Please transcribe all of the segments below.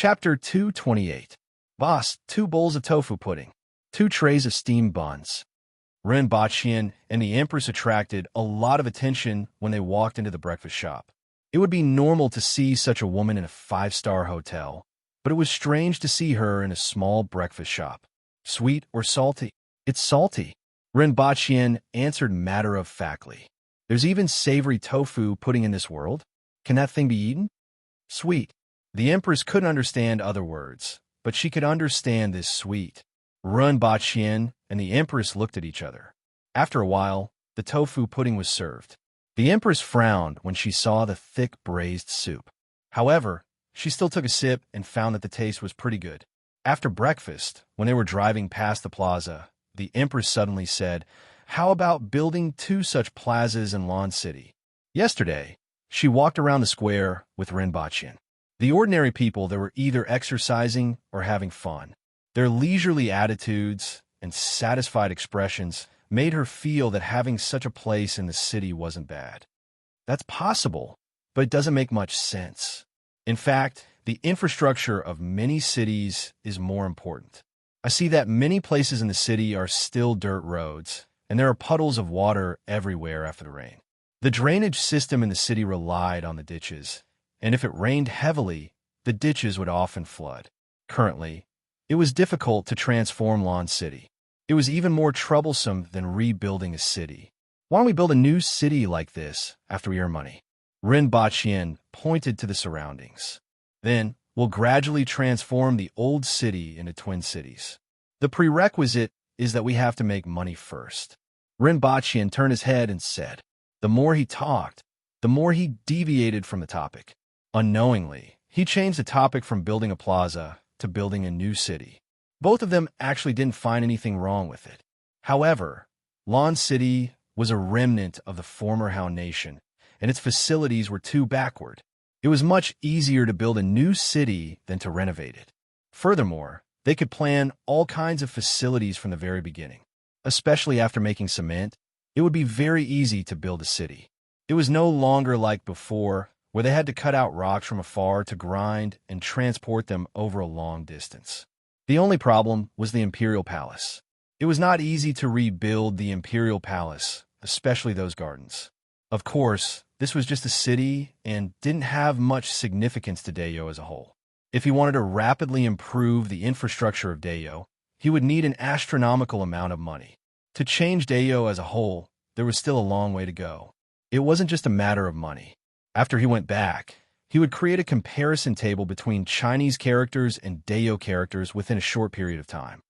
Chapter 228. Boss, 2 bowls of tofu pudding, 2 trays of steamed buns. Ren Baqian and the Empress attracted a lot of attention when they walked into the breakfast shop. It would be normal to see such a woman in a 5-star hotel, but it was strange to see her in a small breakfast shop. Sweet or salty? It's salty. Ren Baqian answered matter-of-factly. There's even savory tofu pudding in this world? Can that thing be eaten? Sweet. The Empress couldn't understand other words, but she could understand this sweet. Ren Baqian and the Empress looked at each other. After a while, the tofu pudding was served. The Empress frowned when she saw the thick braised soup. However, she still took a sip and found that the taste was pretty good. After breakfast, when they were driving past the plaza, the Empress suddenly said, "How about building 2 such plazas in Lawn City?" Yesterday, she walked around the square with Ren Baqian. The ordinary people that were either exercising or having fun. Their leisurely attitudes and satisfied expressions made her feel that having such a place in the city wasn't bad. That's possible, but it doesn't make much sense. In fact, the infrastructure of many cities is more important. I see that many places in the city are still dirt roads, and there are puddles of water everywhere after the rain. The drainage system in the city relied on the ditches, and if it rained heavily, the ditches would often flood. Currently, it was difficult to transform Lawn City. It was even more troublesome than rebuilding a city. Why don't we build a new city like this after we earn money? Ren Baqian pointed to the surroundings. Then, we'll gradually transform the old city into twin cities. The prerequisite is that we have to make money first. Ren Baqian turned his head and said. The more he talked, the more he deviated from the topic. Unknowingly, he changed the topic from building a plaza to building a new city. Both of them actually didn't find anything wrong with it. However, Lawn City was a remnant of the former Han Nation, and its facilities were too backward. It was much easier to build a new city than to renovate it. Furthermore, they could plan all kinds of facilities from the very beginning. Especially after making cement, it would be very easy to build a city. It was no longer like before, where they had to cut out rocks from afar to grind and transport them over a long distance. The only problem was the Imperial Palace. It was not easy to rebuild the Imperial Palace, especially those gardens. Of course, this was just a city and didn't have much significance to Dayo as a whole. If he wanted to rapidly improve the infrastructure of Dayo, he would need an astronomical amount of money. To change Dayo as a whole, there was still a long way to go. It wasn't just a matter of money. After he went back, he would create a comparison table between Chinese characters and Dayo characters within a short period of time.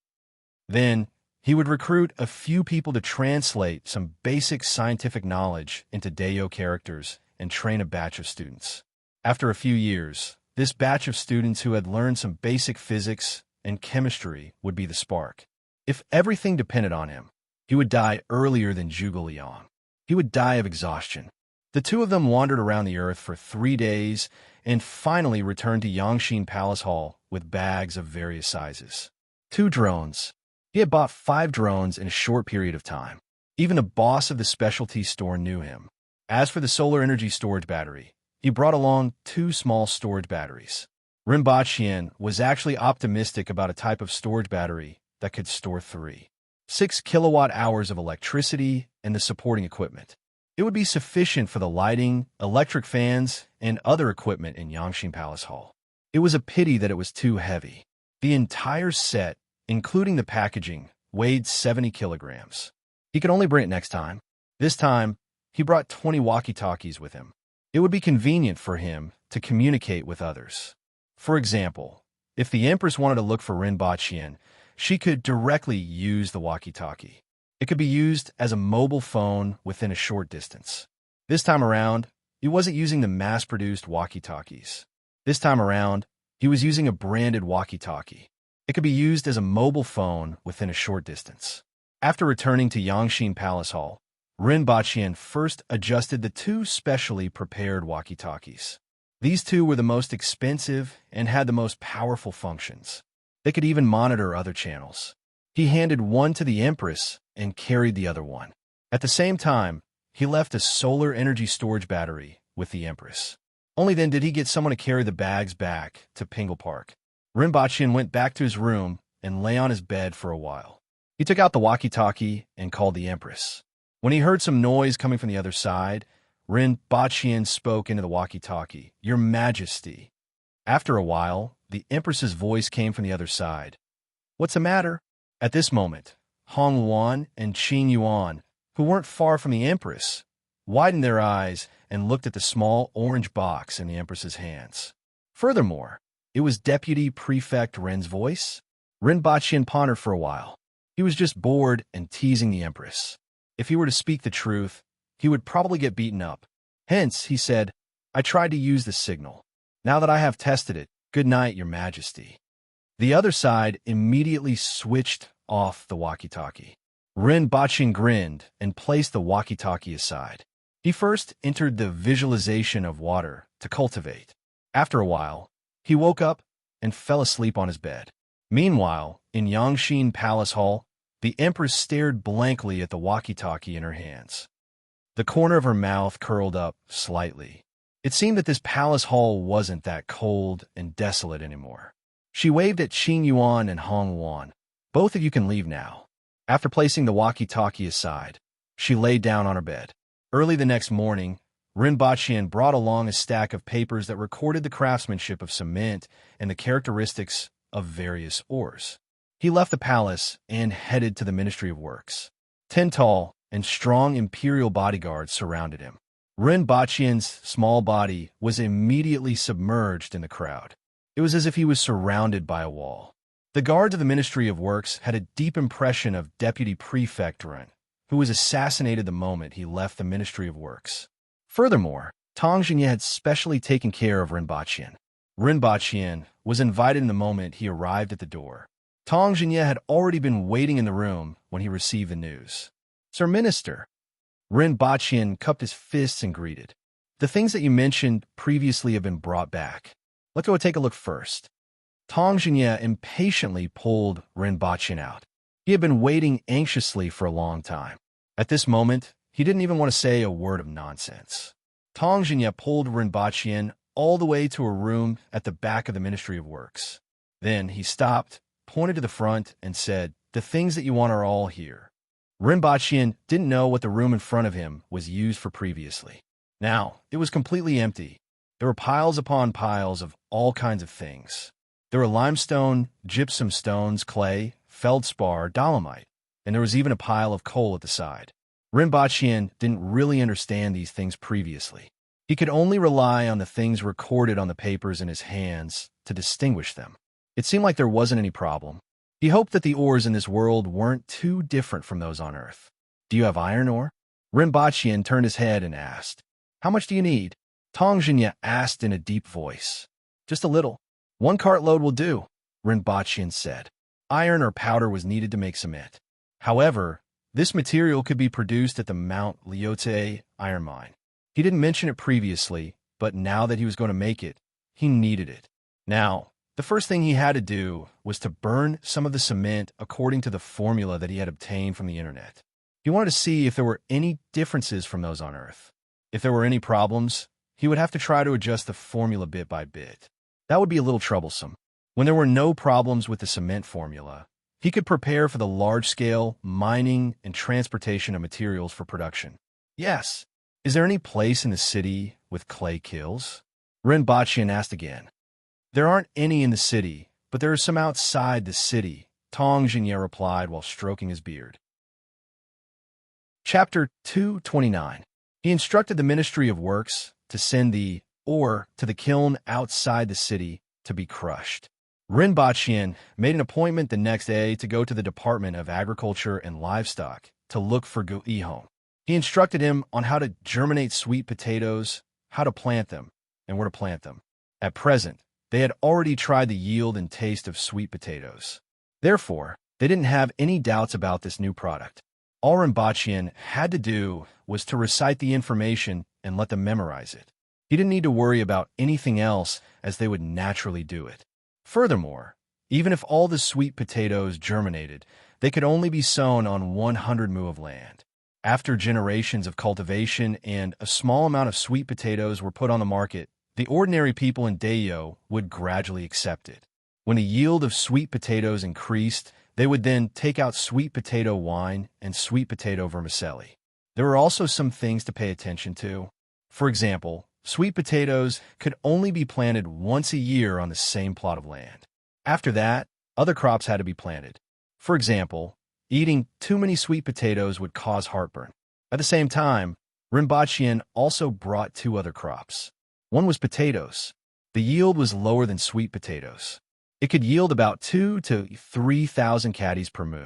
Then, he would recruit a few people to translate some basic scientific knowledge into Dayo characters and train a batch of students. After a few years, this batch of students who had learned some basic physics and chemistry would be the spark. If everything depended on him, he would die earlier than Zhuge Liang. He would die of exhaustion. The 2 of them wandered around the earth for 3 days and finally returned to Yangxin Palace Hall with bags of various sizes. 2 drones. He had bought 5 drones in a short period of time. Even the boss of the specialty store knew him. As for the solar energy storage battery, he brought along 2 small storage batteries. Ren Baqian was actually optimistic about a type of storage battery that could store 6 kilowatt-hours of electricity and the supporting equipment. It would be sufficient for the lighting, electric fans, and other equipment in Yangxin Palace Hall. It was a pity that it was too heavy. The entire set, including the packaging, weighed 70 kilograms. He could only bring it next time. This time, he brought 20 walkie-talkies with him. It would be convenient for him to communicate with others. For example, if the Empress wanted to look for Ren Baqian, she could directly use the walkie-talkie. It could be used as a mobile phone within a short distance. This time around, he wasn't using the mass-produced walkie-talkies. This time around, he was using a branded walkie-talkie. It could be used as a mobile phone within a short distance. After returning to Yangxin Palace Hall, Ren Baqian first adjusted the 2 specially prepared walkie-talkies. These 2 were the most expensive and had the most powerful functions. They could even monitor other channels. He handed one to the Empress and carried the other one. At the same time, he left a solar energy storage battery with the Empress. Only then did he get someone to carry the bags back to Pingle Park. Rinpoche went back to his room and lay on his bed for a while. He took out the walkie-talkie and called the Empress. When he heard some noise coming from the other side, Rinpoche spoke into the walkie-talkie, "Your Majesty." After a while, the Empress's voice came from the other side. "What's the matter?" At this moment, Hong Yuan and Qing Yuan, who weren't far from the Empress, widened their eyes and looked at the small orange box in the Empress's hands. Furthermore, it was Deputy Prefect Ren's voice. Rinpoche pondered for a while. He was just bored and teasing the Empress. If he were to speak the truth, he would probably get beaten up. Hence, he said, "I tried to use the signal. Now that I have tested it, good night, Your Majesty." The other side immediately switched off the walkie-talkie. Rinpoche grinned and placed the walkie-talkie aside. He first entered the visualization of water to cultivate. After a while, he woke up and fell asleep on his bed. Meanwhile, in Yangxin Palace Hall, the Empress stared blankly at the walkie-talkie in her hands. The corner of her mouth curled up slightly. It seemed that this palace hall wasn't that cold and desolate anymore. She waved at Qing Yuan and Hong Yuan. "Both of you can leave now." After placing the walkie-talkie aside, she lay down on her bed. Early the next morning, Rinpoche brought along a stack of papers that recorded the craftsmanship of cement and the characteristics of various ores. He left the palace and headed to the Ministry of Works. 10 tall and strong imperial bodyguards surrounded him. Rinpoche's small body was immediately submerged in the crowd. It was as if he was surrounded by a wall. The guards of the Ministry of Works had a deep impression of Deputy Prefect Ren, who was assassinated the moment he left the Ministry of Works. Furthermore, Tang Xinye had specially taken care of Rinpoche. Rinpoche was invited in the moment he arrived at the door. Tang Xinye had already been waiting in the room when he received the news. "Sir Minister." Rinpoche cupped his fists and greeted. "The things that you mentioned previously have been brought back. Let's go take a look first." Tang Xinye impatiently pulled Rinpoche out. He had been waiting anxiously for a long time. At this moment, he didn't even want to say a word of nonsense. Tang Xinye pulled Rinpoche all the way to a room at the back of the Ministry of Works. Then he stopped, pointed to the front, and said, "The things that you want are all here." Rinpoche didn't know what the room in front of him was used for previously. Now, it was completely empty. There were piles upon piles of all kinds of things. There were limestone, gypsum stones, clay, feldspar, dolomite, and there was even a pile of coal at the side. Rinpoche didn't really understand these things previously. He could only rely on the things recorded on the papers in his hands to distinguish them. It seemed like there wasn't any problem. He hoped that the ores in this world weren't too different from those on Earth. "Do you have iron ore?" Rinpoche turned his head and asked. "How much do you need?" Tang Xinye asked in a deep voice. "Just a little. 1 cartload will do," Rinpoche said. Iron or powder was needed to make cement. However, this material could be produced at the Mount Lyote iron mine. He didn't mention it previously, but now that he was going to make it, he needed it. Now, the first thing he had to do was to burn some of the cement according to the formula that he had obtained from the internet. He wanted to see if there were any differences from those on Earth. If there were any problems, he would have to try to adjust the formula bit by bit. That would be a little troublesome. When there were no problems with the cement formula, he could prepare for the large-scale mining and transportation of materials for production. "Yes. Is there any place in the city with clay kilns?" Rinpoche asked again. "There aren't any in the city, but there are some outside the city," Tang Xinye replied while stroking his beard. Chapter 229. He instructed the Ministry of Works to send the ore to the kiln outside the city to be crushed. Rinpoche made an appointment the next day to go to the Department of Agriculture and Livestock to look for Gu Yihong. He instructed him on how to germinate sweet potatoes, how to plant them, and where to plant them. At present, they had already tried the yield and taste of sweet potatoes. Therefore, they didn't have any doubts about this new product. All Rinpoche had to do was to recite the information and let them memorize it. He didn't need to worry about anything else, as they would naturally do it. Furthermore, even if all the sweet potatoes germinated, they could only be sown on 100 mu of land. After generations of cultivation and a small amount of sweet potatoes were put on the market, the ordinary people in Dayo would gradually accept it. When the yield of sweet potatoes increased, they would then take out sweet potato wine and sweet potato vermicelli. There were also some things to pay attention to. For example, sweet potatoes could only be planted once a year on the same plot of land. After that, other crops had to be planted. For example, eating too many sweet potatoes would cause heartburn. At the same time, Rinpoche also brought two other crops. One was potatoes. The yield was lower than sweet potatoes. It could yield about 2,000 to 3,000 caddies per mu.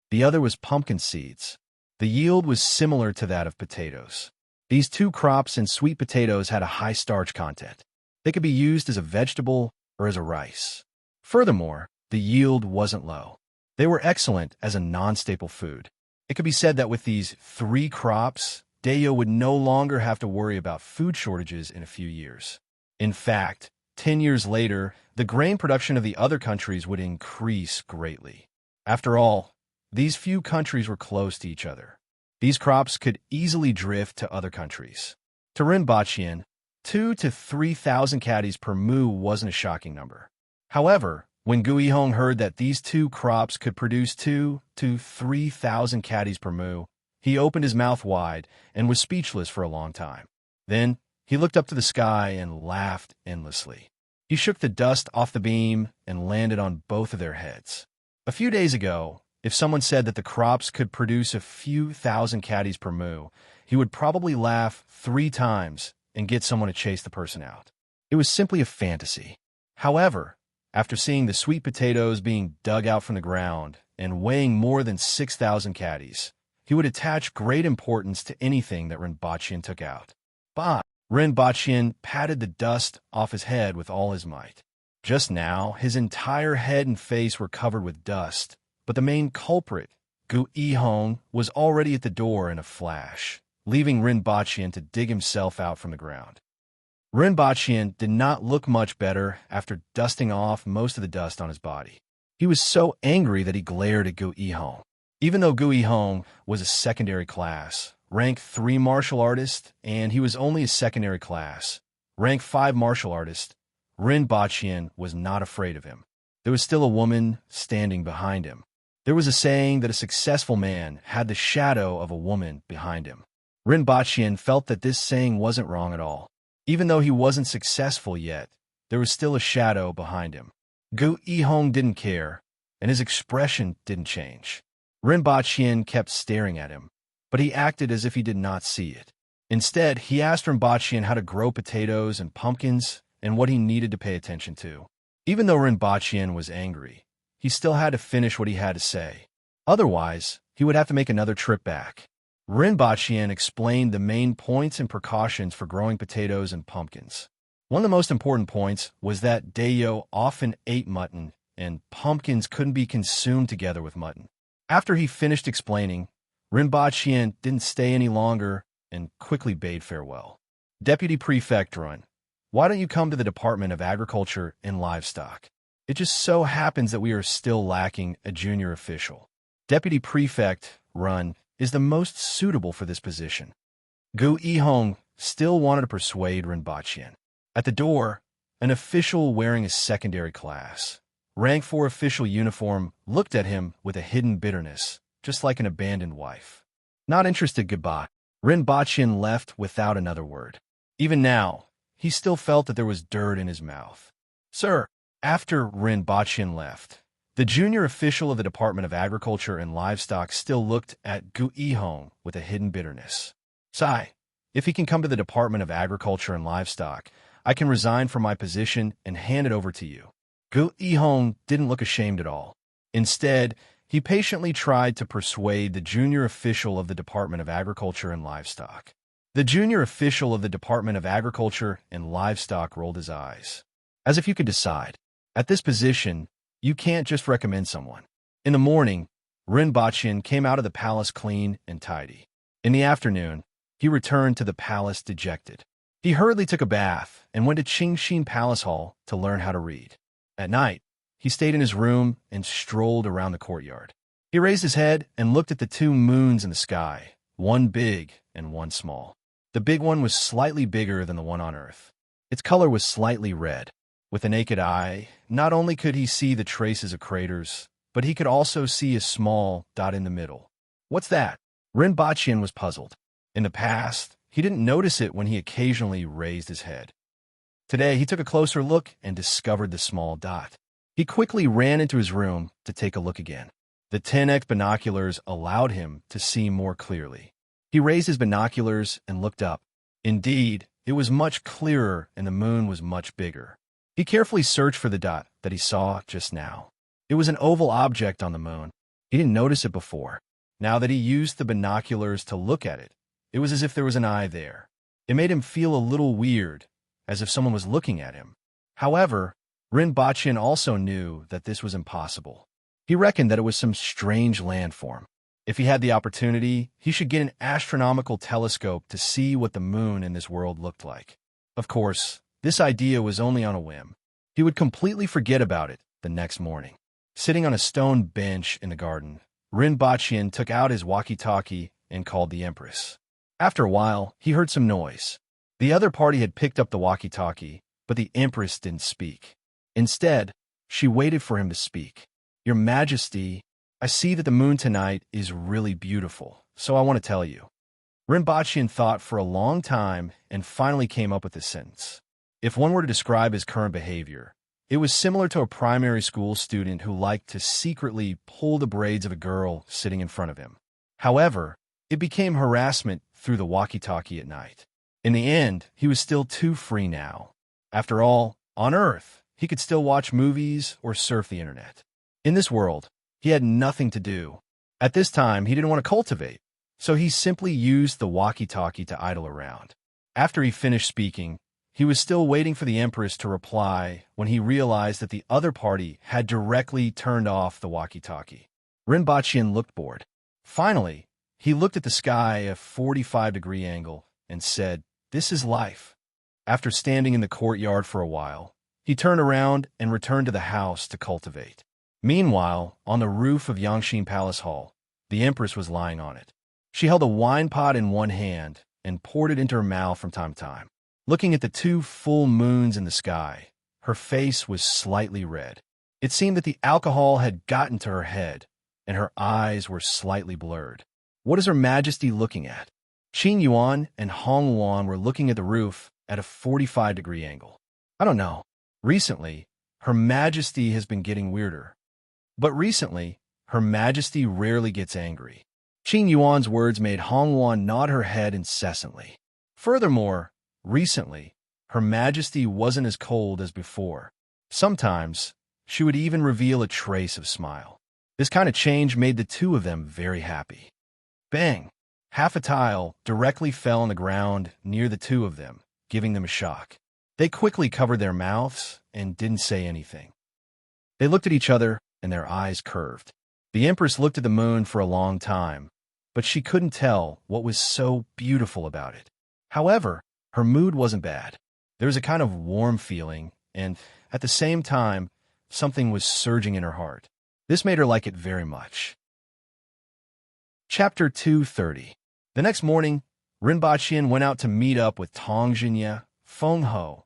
The other was pumpkin seeds. The yield was similar to that of potatoes. These two crops and sweet potatoes had a high starch content. They could be used as a vegetable or as a rice. Furthermore, the yield wasn't low. They were excellent as a non-staple food. It could be said that with these three crops, Dayo would no longer have to worry about food shortages in a few years. In fact, 10 years later, the grain production of the other countries would increase greatly. After all, these few countries were close to each other. These crops could easily drift to other countries. To Rinpoche, 2,000 to 3,000 caddies per mu wasn't a shocking number. However, when Guihong heard that these two crops could produce 2,000 to 3,000 caddies per mu, he opened his mouth wide and was speechless for a long time. Then, he looked up to the sky and laughed endlessly. He shook the dust off the beam and landed on both of their heads. A few days ago, if someone said that the crops could produce a few thousand caddies per mu, he would probably laugh 3 times and get someone to chase the person out. It was simply a fantasy. However, after seeing the sweet potatoes being dug out from the ground and weighing more than 6,000 caddies, he would attach great importance to anything that Rinpoche took out. But Rinpoche patted the dust off his head with all his might. Just now, his entire head and face were covered with dust, but the main culprit, Guihong, was already at the door in a flash, leaving Rinpoche to dig himself out from the ground. Rinpoche did not look much better after dusting off most of the dust on his body. He was so angry that he glared at Guihong. Even though Guihong was a secondary class, rank 3 martial artist, and he was only a secondary class, rank 5 martial artist, Rinpoche was not afraid of him. There was still a woman standing behind him. There was a saying that a successful man had the shadow of a woman behind him. Rinpoche felt that this saying wasn't wrong at all. Even though he wasn't successful yet, there was still a shadow behind him. Guihong didn't care, and his expression didn't change. Rinpoche kept staring at him, but he acted as if he did not see it. Instead, he asked Rinpoche how to grow potatoes and pumpkins and what he needed to pay attention to. Even though Rinpoche was angry, he still had to finish what he had to say. Otherwise, he would have to make another trip back. Rinpoche explained the main points and precautions for growing potatoes and pumpkins. One of the most important points was that Dayo often ate mutton, and pumpkins couldn't be consumed together with mutton. After he finished explaining, Rinpoche didn't stay any longer and quickly bade farewell. Deputy Prefect Run, why don't you come to the Department of Agriculture and Livestock? It just so happens that we are still lacking a junior official. Deputy Prefect Run is the most suitable for this position. Guihong still wanted to persuade Rinpoche. At the door, an official wearing a secondary class, rank 4 official uniform, looked at him with a hidden bitterness, just like an abandoned wife. Not interested, goodbye. Rinpoche left without another word. Even now, he still felt that there was dirt in his mouth. Sir, after Rinpoche left, the junior official of the Department of Agriculture and Livestock still looked at Guihong with a hidden bitterness. Sai, if he can come to the Department of Agriculture and Livestock, I can resign from my position and hand it over to you. Guihong didn't look ashamed at all. Instead, he patiently tried to persuade the junior official of the Department of Agriculture and Livestock. The junior official of the Department of Agriculture and Livestock rolled his eyes. As if you could decide. At this position, you can't just recommend someone. In the morning, Rinpoche came out of the palace clean and tidy. In the afternoon, he returned to the palace dejected. He hurriedly took a bath and went to Qingshin Palace Hall to learn how to read. At night, he stayed in his room and strolled around the courtyard. He raised his head and looked at the 2 moons in the sky, one big and one small. The big one was slightly bigger than the one on Earth. Its color was slightly red. With the naked eye, not only could he see the traces of craters, but he could also see a small dot in the middle. What's that? Rinpoche was puzzled. In the past, he didn't notice it when he occasionally raised his head. Today, he took a closer look and discovered the small dot. He quickly ran into his room to take a look again. The 10x binoculars allowed him to see more clearly. He raised his binoculars and looked up. Indeed, it was much clearer and the moon was much bigger. He carefully searched for the dot that he saw just now. It was an oval object on the moon. He didn't notice it before. Now that he used the binoculars to look at it, it was as if there was an eye there. It made him feel a little weird, as if someone was looking at him. However, Rinpoche also knew that this was impossible. He reckoned that it was some strange landform. If he had the opportunity, he should get an astronomical telescope to see what the moon in this world looked like. Of course, this idea was only on a whim. He would completely forget about it the next morning. Sitting on a stone bench in the garden, Rinpoche took out his walkie-talkie and called the Empress. After a while, he heard some noise. The other party had picked up the walkie-talkie, but the Empress didn't speak. Instead, she waited for him to speak. "Your Majesty, I see that the moon tonight is really beautiful, so I want to tell you." Rinpoche thought for a long time and finally came up with this sentence. If one were to describe his current behavior, it was similar to a primary school student who liked to secretly pull the braids of a girl sitting in front of him. However, it became harassment through the walkie-talkie at night. In the end, he was still too free now. After all, on Earth, he could still watch movies or surf the internet. In this world, he had nothing to do. At this time, he didn't want to cultivate, so he simply used the walkie-talkie to idle around. After he finished speaking, he was still waiting for the Empress to reply when he realized that the other party had directly turned off the walkie-talkie. Rinpoche looked bored. Finally, he looked at the sky at a 45-degree angle and said, "This is life." After standing in the courtyard for a while, he turned around and returned to the house to cultivate. Meanwhile, on the roof of Yangshin Palace Hall, the Empress was lying on it. She held a wine pot in one hand and poured it into her mouth from time to time. Looking at the two full moons in the sky, her face was slightly red. It seemed that the alcohol had gotten to her head, and her eyes were slightly blurred. What is Her Majesty looking at? Qin Yuan and Hong Yuan were looking at the roof at a 45-degree angle. I don't know. Recently, Her Majesty has been getting weirder. But recently, Her Majesty rarely gets angry. Qin Yuan's words made Hong Yuan nod her head incessantly. Furthermore, recently, Her Majesty wasn't as cold as before. Sometimes, she would even reveal a trace of smile. This kind of change made the two of them very happy. Bang! Half a tile directly fell on the ground near the two of them, giving them a shock. They quickly covered their mouths and didn't say anything. They looked at each other, and their eyes curved. The Empress looked at the moon for a long time, but she couldn't tell what was so beautiful about it. However, her mood wasn't bad. There was a kind of warm feeling, and at the same time, something was surging in her heart. This made her like it very much. Chapter 230. The next morning, Rinpoche went out to meet up with Tong Jinya, Feng Ho,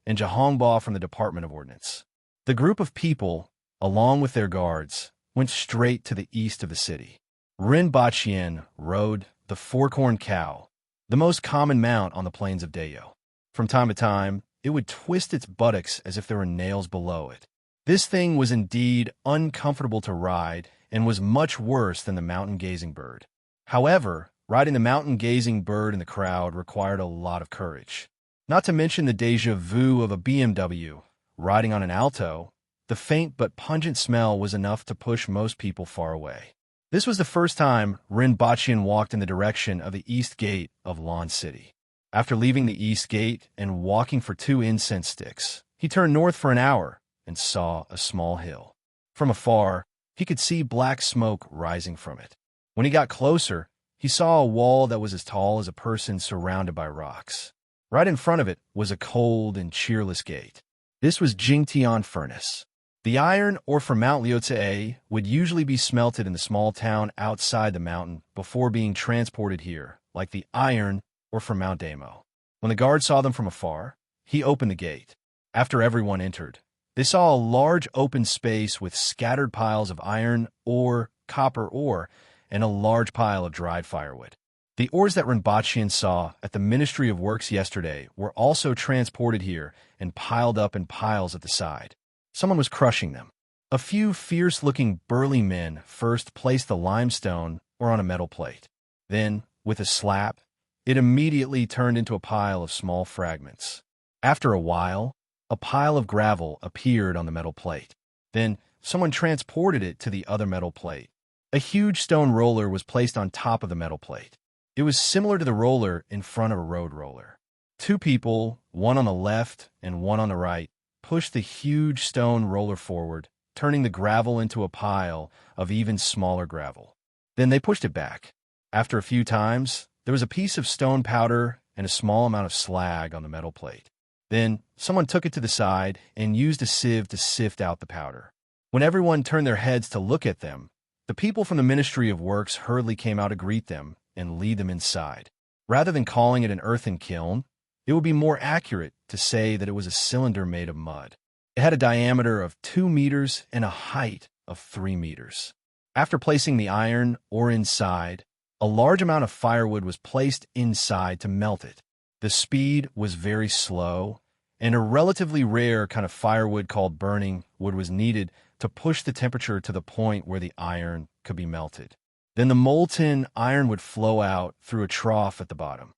and Jahongba from the Department of Ordnance. The group of people, along with their guards, went straight to the east of the city. Rinpoche rode the fork-horned cow, the most common mount on the plains of Dayo. From time to time, it would twist its buttocks as if there were nails below it. This thing was indeed uncomfortable to ride and was much worse than the mountain-gazing bird. However, riding the mountain-gazing bird in the crowd required a lot of courage. Not to mention the déjà vu of a BMW. Riding on an alto, the faint but pungent smell was enough to push most people far away. This was the first time Rinpoche walked in the direction of the east gate of Lan City. After leaving the east gate and walking for 2 incense sticks, he turned north for an hour and saw a small hill. From afar, he could see black smoke rising from it. When he got closer, he saw a wall that was as tall as a person surrounded by rocks. Right in front of it was a cold and cheerless gate. This was Jingtian Furnace. The iron ore from Mount Liuze would usually be smelted in the small town outside the mountain before being transported here, like the iron ore from Mount Damo. When the guard saw them from afar, he opened the gate. After everyone entered, they saw a large open space with scattered piles of iron ore, copper ore, and a large pile of dried firewood. The ores that Rinpoche saw at the Ministry of Works yesterday were also transported here and piled up in piles at the side. Someone was crushing them. A few fierce-looking burly men first placed the limestone ore on a metal plate. Then, with a slap, it immediately turned into a pile of small fragments. After a while, a pile of gravel appeared on the metal plate. Then, someone transported it to the other metal plate. A huge stone roller was placed on top of the metal plate. It was similar to the roller in front of a road roller. Two people, one on the left and one on the right, pushed the huge stone roller forward, turning the gravel into a pile of even smaller gravel. Then they pushed it back. After a few times, there was a piece of stone powder and a small amount of slag on the metal plate. Then someone took it to the side and used a sieve to sift out the powder. When everyone turned their heads to look at them, the people from the Ministry of Works hurriedly came out to greet them and lead them inside. Rather than calling it an earthen kiln, it would be more accurate to say that it was a cylinder made of mud. It had a diameter of 2 meters and a height of 3 meters. After placing the iron ore inside, a large amount of firewood was placed inside to melt it. The speed was very slow, and a relatively rare kind of firewood called burning wood was needed to push the temperature to the point where the iron could be melted. Then the molten iron would flow out through a trough at the bottom.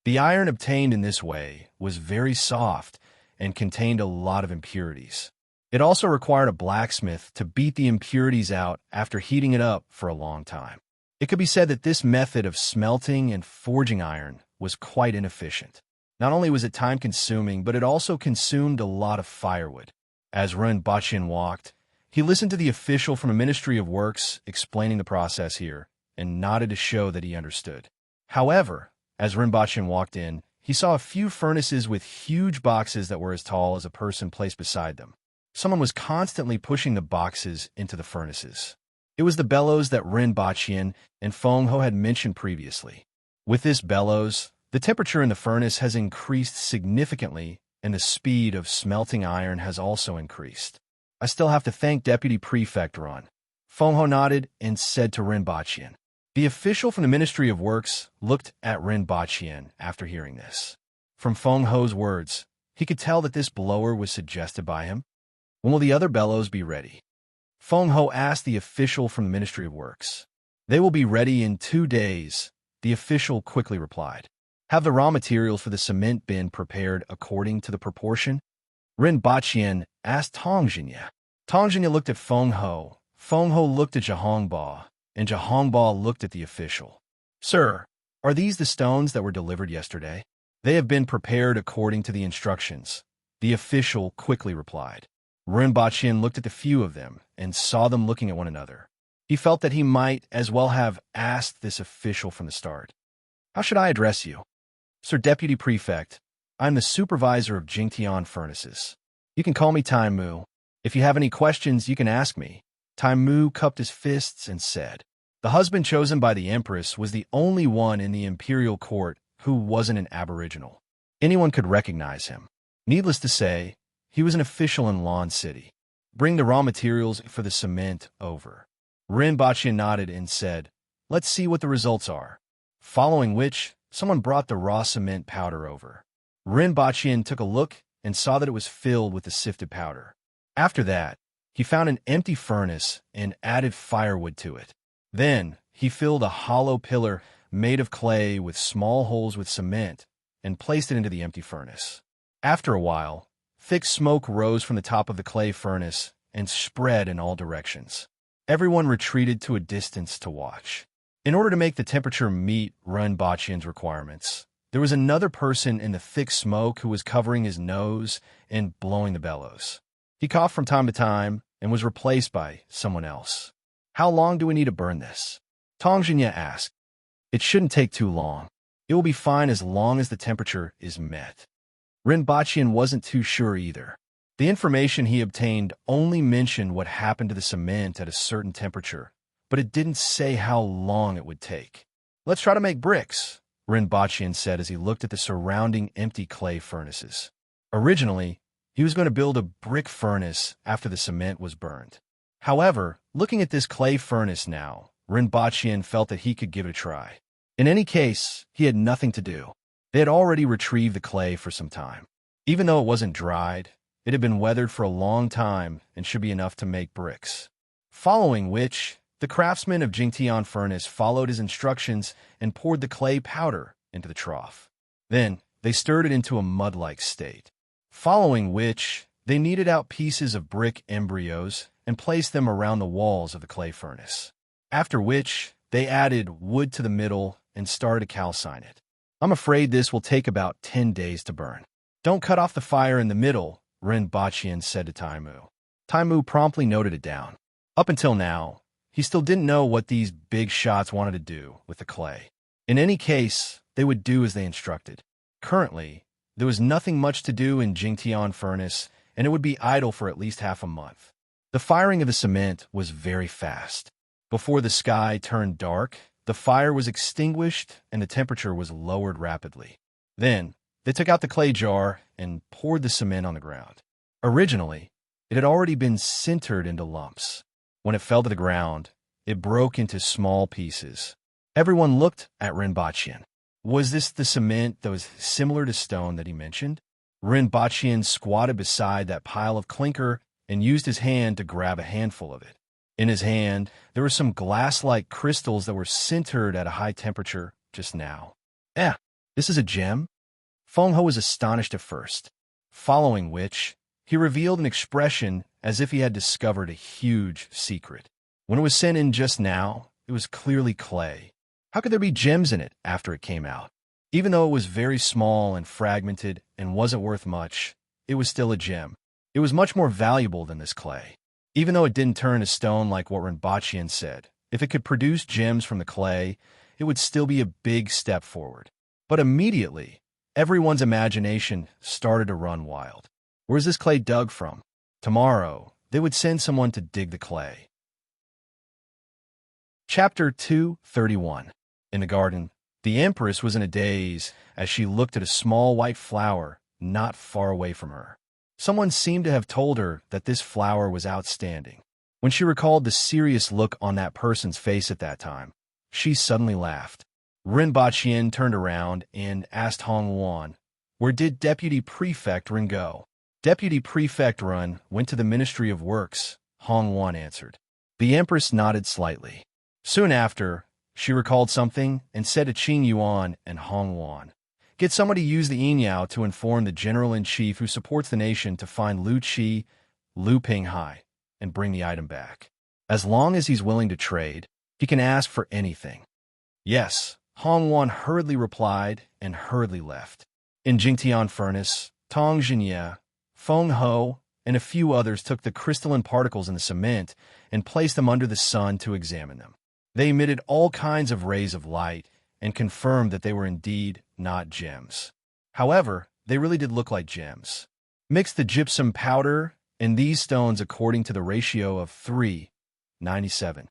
The iron obtained in this way was very soft and contained a lot of impurities. It also required a blacksmith to beat the impurities out after heating it up for a long time. It could be said that this method of smelting and forging iron was quite inefficient. Not only was it time-consuming, but it also consumed a lot of firewood. As Rinpoche walked, he listened to the official from the Ministry of Works explaining the process here and nodded to show that he understood. However, as Rinpoche walked in, he saw a few furnaces with huge boxes that were as tall as a person placed beside them. Someone was constantly pushing the boxes into the furnaces. It was the bellows that Rinpoche and Feng Ho had mentioned previously. With this bellows, the temperature in the furnace has increased significantly, and the speed of smelting iron has also increased. I still have to thank Deputy Prefect Ron. Feng Ho nodded and said to Rinpoche. The official from the Ministry of Works looked at Rinpoche after hearing this. From Feng Ho's words, he could tell that this blower was suggested by him. When will the other bellows be ready? Feng Ho asked the official from the Ministry of Works. They will be ready in 2 days, the official quickly replied. Have the raw materials for the cement been prepared according to the proportion? Rinpoche asked Tongjinya. Tongjinya looked at Feng Ho. Feng Ho looked at Jahongba, and Jahongba looked at the official. Sir, are these the stones that were delivered yesterday? They have been prepared according to the instructions, the official quickly replied. Rinpoche looked at the few of them and saw them looking at one another. He felt that he might as well have asked this official from the start. How should I address you? Sir Deputy Prefect, I'm the supervisor of Jingtian furnaces. You can call me Tai Mu. If you have any questions, you can ask me. Tai Mu cupped his fists and said. The husband chosen by the Empress was the only one in the imperial court who wasn't an aboriginal. Anyone could recognize him. Needless to say, he was an official in Lan City. Bring the raw materials for the cement over. Rinpoche nodded and said, let's see what the results are. Following which, someone brought the raw cement powder over. Rinpoche took a look and saw that it was filled with the sifted powder. After that, he found an empty furnace and added firewood to it. Then, he filled a hollow pillar made of clay with small holes with cement and placed it into the empty furnace. After a while, thick smoke rose from the top of the clay furnace and spread in all directions. Everyone retreated to a distance to watch. In order to make the temperature meet Rinpoche's requirements, there was another person in the thick smoke who was covering his nose and blowing the bellows. He coughed from time to time and was replaced by someone else. How long do we need to burn this? Tongjinya asked. It shouldn't take too long. It will be fine as long as the temperature is met. Rinpoche wasn't too sure either. The information he obtained only mentioned what happened to the cement at a certain temperature, but it didn't say how long it would take. Let's try to make bricks, Rinpoche said as he looked at the surrounding empty clay furnaces. Originally, He was going to build a brick furnace after the cement was burned. However, looking at this clay furnace now, Rinpoche felt that he could give it a try. In any case, he had nothing to do. They had already retrieved the clay for some time. Even though it wasn't dried, it had been weathered for a long time and should be enough to make bricks. Following which, the craftsman of Jingtian furnace followed his instructions and poured the clay powder into the trough. Then, they stirred it into a mud-like state. Following which, they kneaded out pieces of brick embryos and placed them around the walls of the clay furnace. After which, they added wood to the middle and started to calcine it. I'm afraid this will take about 10 days to burn. Don't cut off the fire in the middle, Rinpoche said to Taimu. Taimu promptly noted it down. Up until now, he still didn't know what these big shots wanted to do with the clay. In any case, they would do as they instructed. Currently, there was nothing much to do in Jingtian furnace, and it would be idle for at least half a month. The firing of the cement was very fast. Before the sky turned dark, the fire was extinguished and the temperature was lowered rapidly. Then, they took out the clay jar and poured the cement on the ground. Originally, it had already been sintered into lumps. When it fell to the ground, it broke into small pieces. Everyone looked at Rinpoche. Was this the cement that was similar to stone that he mentioned? Rinpoche squatted beside that pile of clinker and used his hand to grab a handful of it. In his hand, there were some glass-like crystals that were sintered at a high temperature just now. This is a gem? Feng Ho was astonished at first, following which, he revealed an expression as if he had discovered a huge secret. When it was sent in just now, it was clearly clay. How could there be gems in it after it came out? Even though it was very small and fragmented and wasn't worth much, it was still a gem. It was much more valuable than this clay. Even though it didn't turn to stone like what Rinpoche said, if it could produce gems from the clay, it would still be a big step forward. But immediately, everyone's imagination started to run wild. Where's this clay dug from? Tomorrow, they would send someone to dig the clay. Chapter 231. In the garden, the Empress was in a daze as she looked at a small white flower not far away from her. Someone seemed to have told her that this flower was outstanding. When she recalled the serious look on that person's face at that time, she suddenly laughed. Rinpoche turned around and asked Hong Wan, "Where did Deputy Prefect Run go?" "Deputy Prefect Run went to the Ministry of Works," Hong Wan answered. The Empress nodded slightly. Soon after, she recalled something and said to Qing Yuan and Hong Wan, "Get somebody to use the Yinyao to inform the General-in-Chief who supports the nation to find Lu Qi, Lu Pinghai, and bring the item back. As long as he's willing to trade, he can ask for anything." "Yes," Hong Wan hurriedly replied and hurriedly left. In Jingtian Furnace, Tong Jinye, Feng Ho, and a few others took the crystalline particles in the cement and placed them under the sun to examine them. They emitted all kinds of rays of light and confirmed that they were indeed not gems. However, they really did look like gems. Mix the gypsum powder and these stones according to the ratio of 3:97.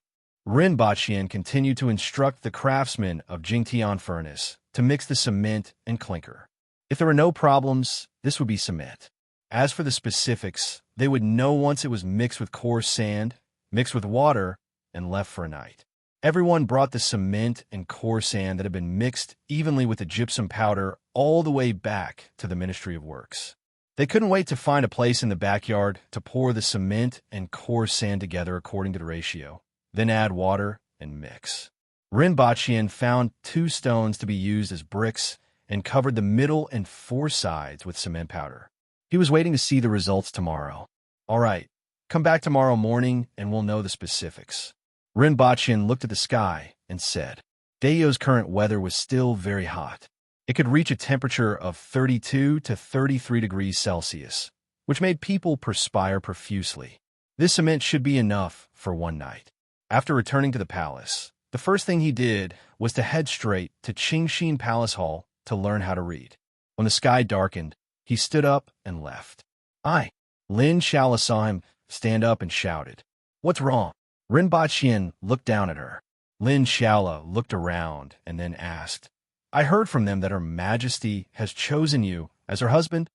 Rinpoche continued to instruct the craftsmen of Jingtian Furnace to mix the cement and clinker. If there were no problems, this would be cement. As for the specifics, they would know once it was mixed with coarse sand, mixed with water, and left for a night. Everyone brought the cement and coarse sand that had been mixed evenly with the gypsum powder all the way back to the Ministry of Works. They couldn't wait to find a place in the backyard to pour the cement and coarse sand together according to the ratio, then add water and mix. Rinpoche found 2 stones to be used as bricks and covered the middle and 4 sides with cement powder. He was waiting to see the results tomorrow. "All right, come back tomorrow morning and we'll know the specifics." Rinpoche looked at the sky and said, Dayo's current weather was still very hot. It could reach a temperature of 32 to 33 degrees Celsius, which made people perspire profusely. This cement should be enough for one night. After returning to the palace, the first thing he did was to head straight to Qingxin Palace Hall to learn how to read. When the sky darkened, he stood up and left. Lin Shaola saw him stand up and shouted, "What's wrong?" Rinpoche looked down at her. Lin Shaola looked around and then asked, "I heard from them that Her Majesty has chosen you as her husband?"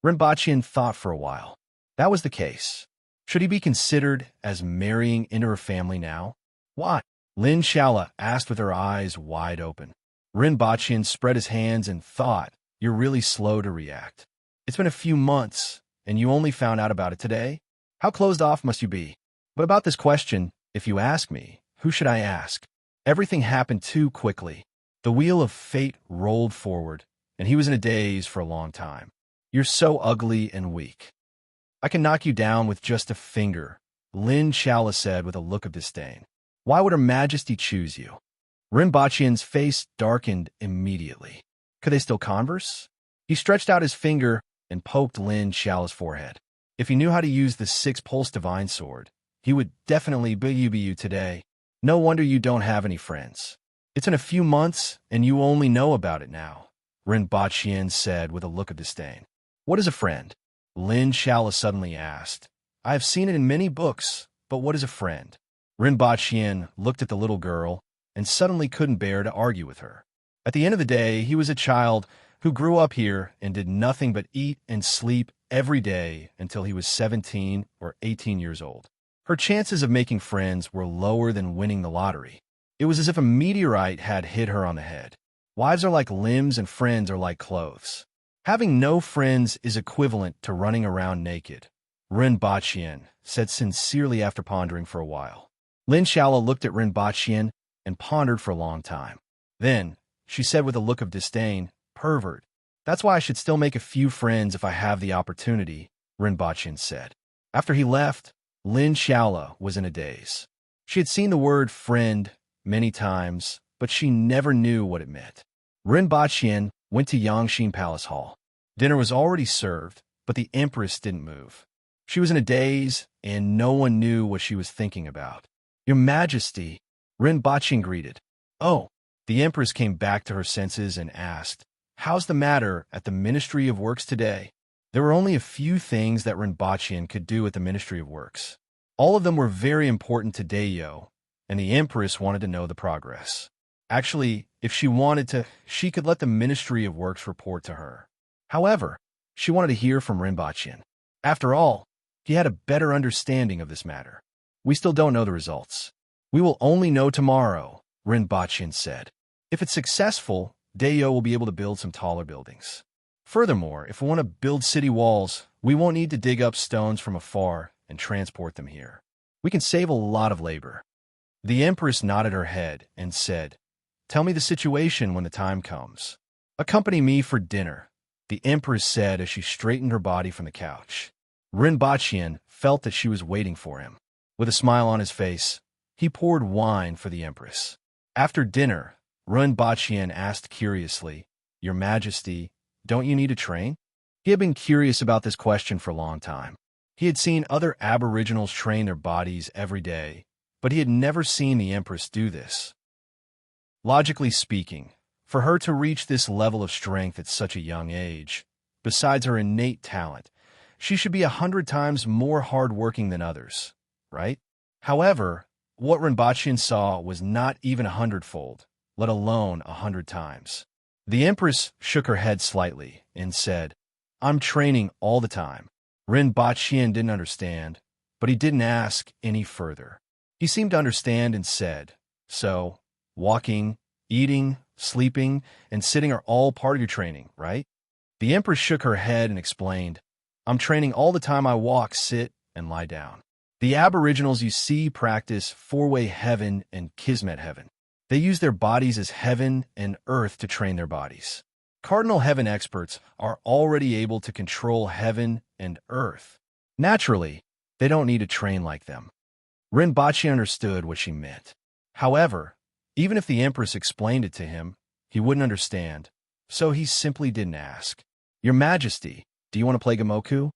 Rinpoche thought for a while. That was the case. Should he be considered as marrying into her family now? Why? Lin Shala asked with her eyes wide open. Rinpoche spread his hands and thought, "You're really slow to react. It's been a few months, and you only found out about it today? How closed off must you be? But about this question, if you ask me, who should I ask? Everything happened too quickly. The wheel of fate rolled forward, and he was in a daze for a long time. You're so ugly and weak. I can knock you down with just a finger," Lin Shala said with a look of disdain. "Why would Her Majesty choose you?" Rinpoche's face darkened immediately. Could they still converse? He stretched out his finger and poked Lin Shala's forehead. If he knew how to use the six-pulse divine sword, he would definitely be you today. No wonder you don't have any friends. It's in a few months, and you only know about it now, Rinpoche said with a look of disdain. What is a friend? Lin Shala suddenly asked. I have seen it in many books, but what is a friend? Rinpoche looked at the little girl and suddenly couldn't bear to argue with her. At the end of the day, he was a child who grew up here and did nothing but eat and sleep every day until he was 17 or 18 years old. Her chances of making friends were lower than winning the lottery. It was as if a meteorite had hit her on the head. Wives are like limbs and friends are like clothes. Having no friends is equivalent to running around naked, Rinpoche said sincerely after pondering for a while. Lin Shala looked at Rinpoche and pondered for a long time. Then, she said with a look of disdain, Pervert. That's why I should still make a few friends if I have the opportunity, Rinpoche said. After he left, Lin Shala was in a daze. She had seen the word friend many times, but she never knew what it meant. Rinpoche went to Yangxin Palace Hall. Dinner was already served, but the Empress didn't move. She was in a daze, and no one knew what she was thinking about. Your Majesty, Rinpoche greeted. Oh, the Empress came back to her senses and asked, How's the matter at the Ministry of Works today? There were only a few things that Rinpoche could do at the Ministry of Works. All of them were very important to Dayo, and the Empress wanted to know the progress. Actually, if she wanted to, she could let the Ministry of Works report to her. However, she wanted to hear from Rinpoche. After all, he had a better understanding of this matter. We still don't know the results. We will only know tomorrow, Rinpoche said. If it's successful, Dayo will be able to build some taller buildings. Furthermore, if we want to build city walls, we won't need to dig up stones from afar and transport them here. We can save a lot of labor. The Empress nodded her head and said, Tell me the situation when the time comes. Accompany me for dinner, the Empress said as she straightened her body from the couch. Rinpoche felt that she was waiting for him. With a smile on his face, he poured wine for the Empress. After dinner, Rinpoche asked curiously, Your Majesty, don't you need to train? He had been curious about this question for a long time. He had seen other aboriginals train their bodies every day, but he had never seen the Empress do this. Logically speaking, for her to reach this level of strength at such a young age, besides her innate talent, she should be 100 times more hard-working than others, right? However, what Rinpoche saw was not even 100-fold, let alone 100 times. The Empress shook her head slightly and said, I'm training all the time. Rinpoche didn't understand, but he didn't ask any further. He seemed to understand and said, So, walking, eating, sleeping, and sitting are all part of your training, right? The Empress shook her head and explained, I'm training all the time I walk, sit, and lie down. The Aboriginals you see practice four-way heaven and kismet heaven. They use their bodies as heaven and earth to train their bodies. Cardinal heaven experts are already able to control heaven and earth. Naturally, they don't need to train like them. Rinpoche understood what she meant. However, even if the Empress explained it to him, he wouldn't understand, so he simply didn't ask. Your Majesty, do you want to play Gamoku?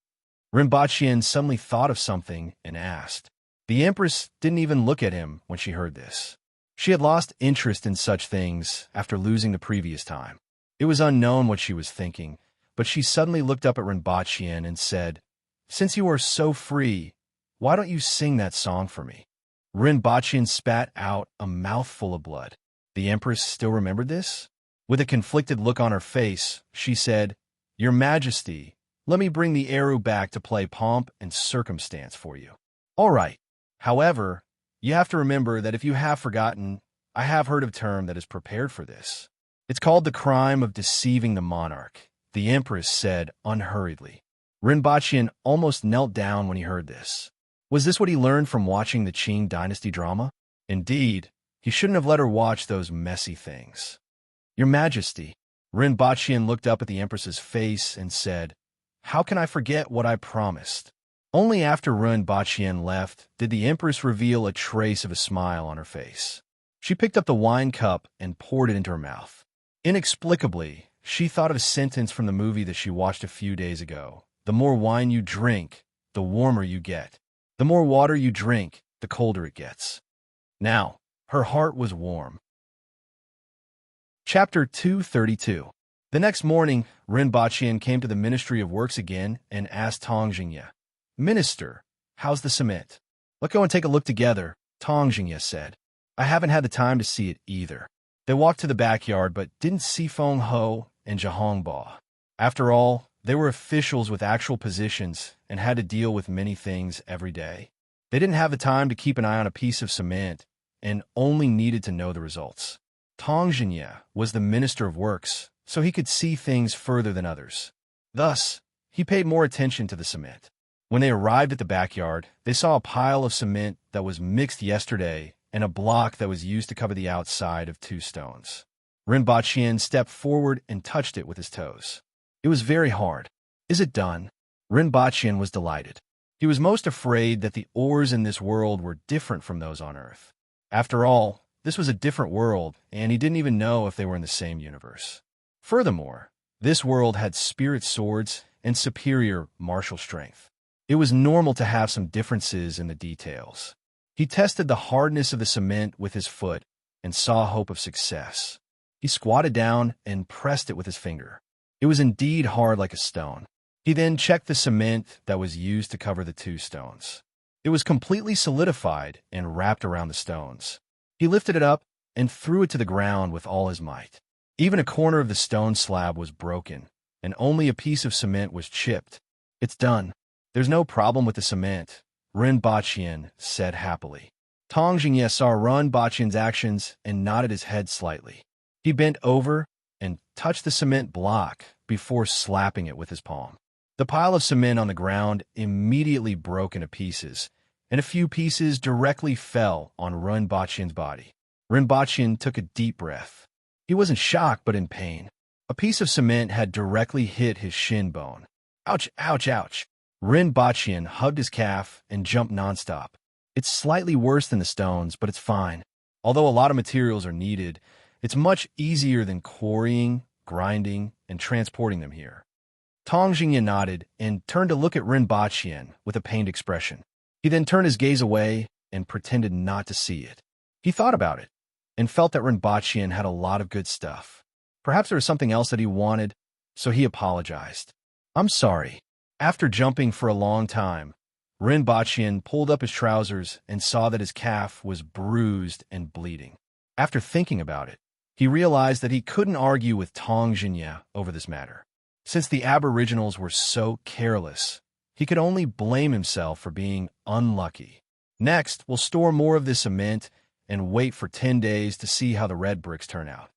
Rinpoche suddenly thought of something and asked. The Empress didn't even look at him when she heard this. She had lost interest in such things after losing the previous time. It was unknown what she was thinking, but she suddenly looked up at Rinpoche and said, Since you are so free, why don't you sing that song for me? Rinpoche spat out a mouthful of blood. The Empress still remembered this? With a conflicted look on her face, she said, Your Majesty, Let me bring the arrow back to play pomp and circumstance for you. All right. However, you have to remember that if you have forgotten, I have heard of a term that is prepared for this. It's called the crime of deceiving the monarch, the Empress said unhurriedly. Rinpoche almost knelt down when he heard this. Was this what he learned from watching the Qing dynasty drama? Indeed, he shouldn't have let her watch those messy things. Your Majesty, Rinpoche looked up at the Empress's face and said, "How can I forget what I promised?" Only after Rinpoche left did the Empress reveal a trace of a smile on her face. She picked up the wine cup and poured it into her mouth. Inexplicably, she thought of a sentence from the movie that she watched a few days ago. The more wine you drink, the warmer you get. The more water you drink, the colder it gets. Now, her heart was warm. Chapter 232. The next morning, Rinpoche came to the Ministry of Works again and asked Tongjinya, "Minister, how's the cement?" "Let's go and take a look together," Tongjinya said. "I haven't had the time to see it either." They walked to the backyard but didn't see Feng Ho and Zhahongba. After all, they were officials with actual positions and had to deal with many things every day. They didn't have the time to keep an eye on a piece of cement and only needed to know the results. Tongjinya was the Minister of Works, so he could see things further than others. Thus, he paid more attention to the cement. When they arrived at the backyard, they saw a pile of cement that was mixed yesterday and a block that was used to cover the outside of 2 stones. Rinpoche stepped forward and touched it with his toes. It was very hard. "Is it done?" Rinpoche was delighted. He was most afraid that the ores in this world were different from those on Earth. After all, this was a different world, and he didn't even know if they were in the same universe. Furthermore, this world had spirit swords and superior martial strength. It was normal to have some differences in the details. He tested the hardness of the cement with his foot and saw hope of success. He squatted down and pressed it with his finger. It was indeed hard like a stone. He then checked the cement that was used to cover the 2 stones. It was completely solidified and wrapped around the stones. He lifted it up and threw it to the ground with all his might. Even a corner of the stone slab was broken, and only a piece of cement was chipped. "It's done. There's no problem with the cement," Rinpoche said happily. Tongjinya saw Rinpoche's actions and nodded his head slightly. He bent over and touched the cement block before slapping it with his palm. The pile of cement on the ground immediately broke into pieces, and a few pieces directly fell on Rinpoche's body. Rinpoche took a deep breath. He wasn't shocked, but in pain. A piece of cement had directly hit his shin bone. "Ouch, ouch, ouch." Rinpoche hugged his calf and jumped nonstop. "It's slightly worse than the stones, but it's fine. Although a lot of materials are needed, it's much easier than quarrying, grinding, and transporting them here." Tongjinya nodded and turned to look at Rinpoche with a pained expression. He then turned his gaze away and pretended not to see it. He thought about it and felt that Rinpoche had a lot of good stuff. Perhaps there was something else that he wanted, so he apologized. "I'm sorry." After jumping for a long time, Rinpoche pulled up his trousers and saw that his calf was bruised and bleeding. After thinking about it, he realized that he couldn't argue with Tongjinya over this matter. Since the Aboriginals were so careless, he could only blame himself for being unlucky. Next, we'll store more of this cement and wait for 10 days to see how the red bricks turn out.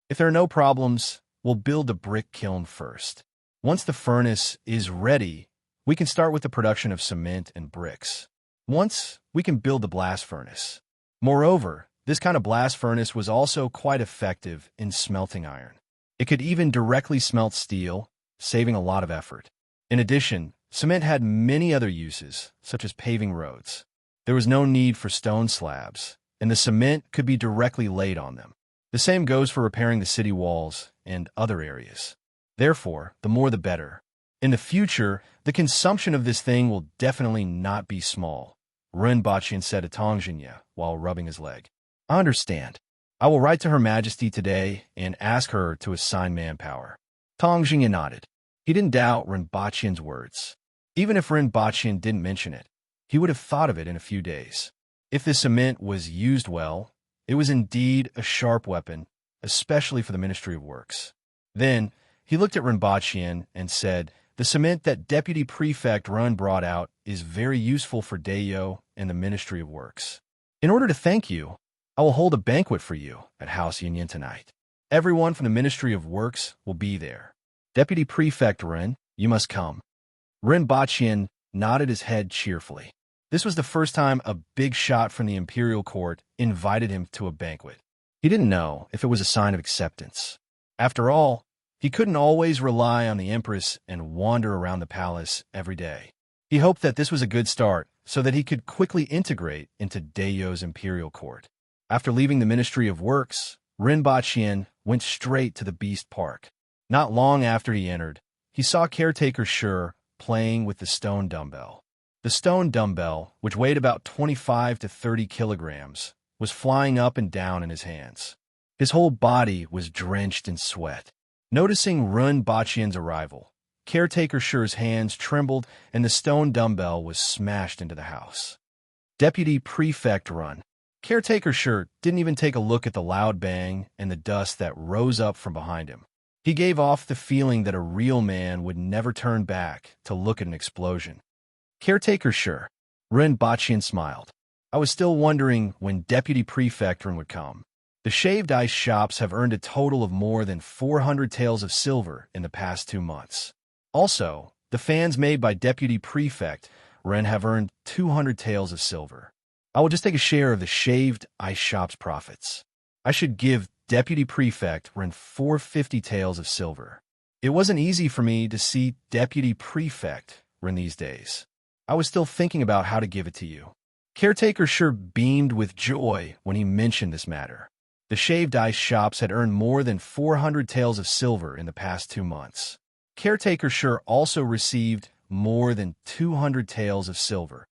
If there are no problems, we'll build a brick kiln first. Once the furnace is ready, we can start with the production of cement and bricks. Once, we can build the blast furnace. Moreover, this kind of blast furnace was also quite effective in smelting iron. It could even directly smelt steel, saving a lot of effort. In addition, cement had many other uses, such as paving roads. There was no need for stone slabs, and the cement could be directly laid on them. The same goes for repairing the city walls and other areas. Therefore, the more the better. In the future, the consumption of this thing will definitely not be small, Rinpoche said to Tongjinya while rubbing his leg. "I understand. I will write to Her Majesty today and ask her to assign manpower." Tongjinya nodded. He didn't doubt Rinpoche's words. Even if Rinpoche didn't mention it, he would have thought of it in a few days. If the cement was used well, it was indeed a sharp weapon, especially for the Ministry of Works. Then, he looked at Rinpoche and said The cement that Deputy Prefect Run brought out is very useful for Dayo and the Ministry of Works. In order to thank you, I will hold a banquet for you at House Union tonight. Everyone from the Ministry of Works will be there. Deputy Prefect Ren, you must come. Ren Baqian nodded his head cheerfully. This was the first time a big shot from the Imperial Court invited him to a banquet. He didn't know if it was a sign of acceptance. After all, he couldn't always rely on the Empress and wander around the palace every day. He hoped that this was a good start so that he could quickly integrate into Dayo's Imperial Court. After leaving the Ministry of Works, Ren Baqian went straight to the Beast Park. Not long after he entered, he saw Caretaker Shur playing with the stone dumbbell. The stone dumbbell, which weighed about 25 to 30 kilograms, was flying up and down in his hands. His whole body was drenched in sweat. Noticing Ren Baqian's arrival, Caretaker Shur's hands trembled and the stone dumbbell was smashed into the house. Deputy Prefect Run. Caretaker Shur didn't even take a look at the loud bang and the dust that rose up from behind him. He gave off the feeling that a real man would never turn back to look at an explosion. Caretaker Shur. Ren Baqian smiled. I was still wondering when Deputy Prefect Run would come. The shaved ice shops have earned a total of more than 400 taels of silver in the past 2 months. Also, the fans made by Deputy Prefect Ren have earned 200 taels of silver. I will just take a share of the shaved ice shop's profits. I should give Deputy Prefect Ren 450 taels of silver. It wasn't easy for me to see Deputy Prefect Ren these days. I was still thinking about how to give it to you. Caretaker Shur beamed with joy when he mentioned this matter. The shaved ice shops had earned more than 400 taels of silver in the past 2 months. Caretaker Shur also received more than 200 taels of silver.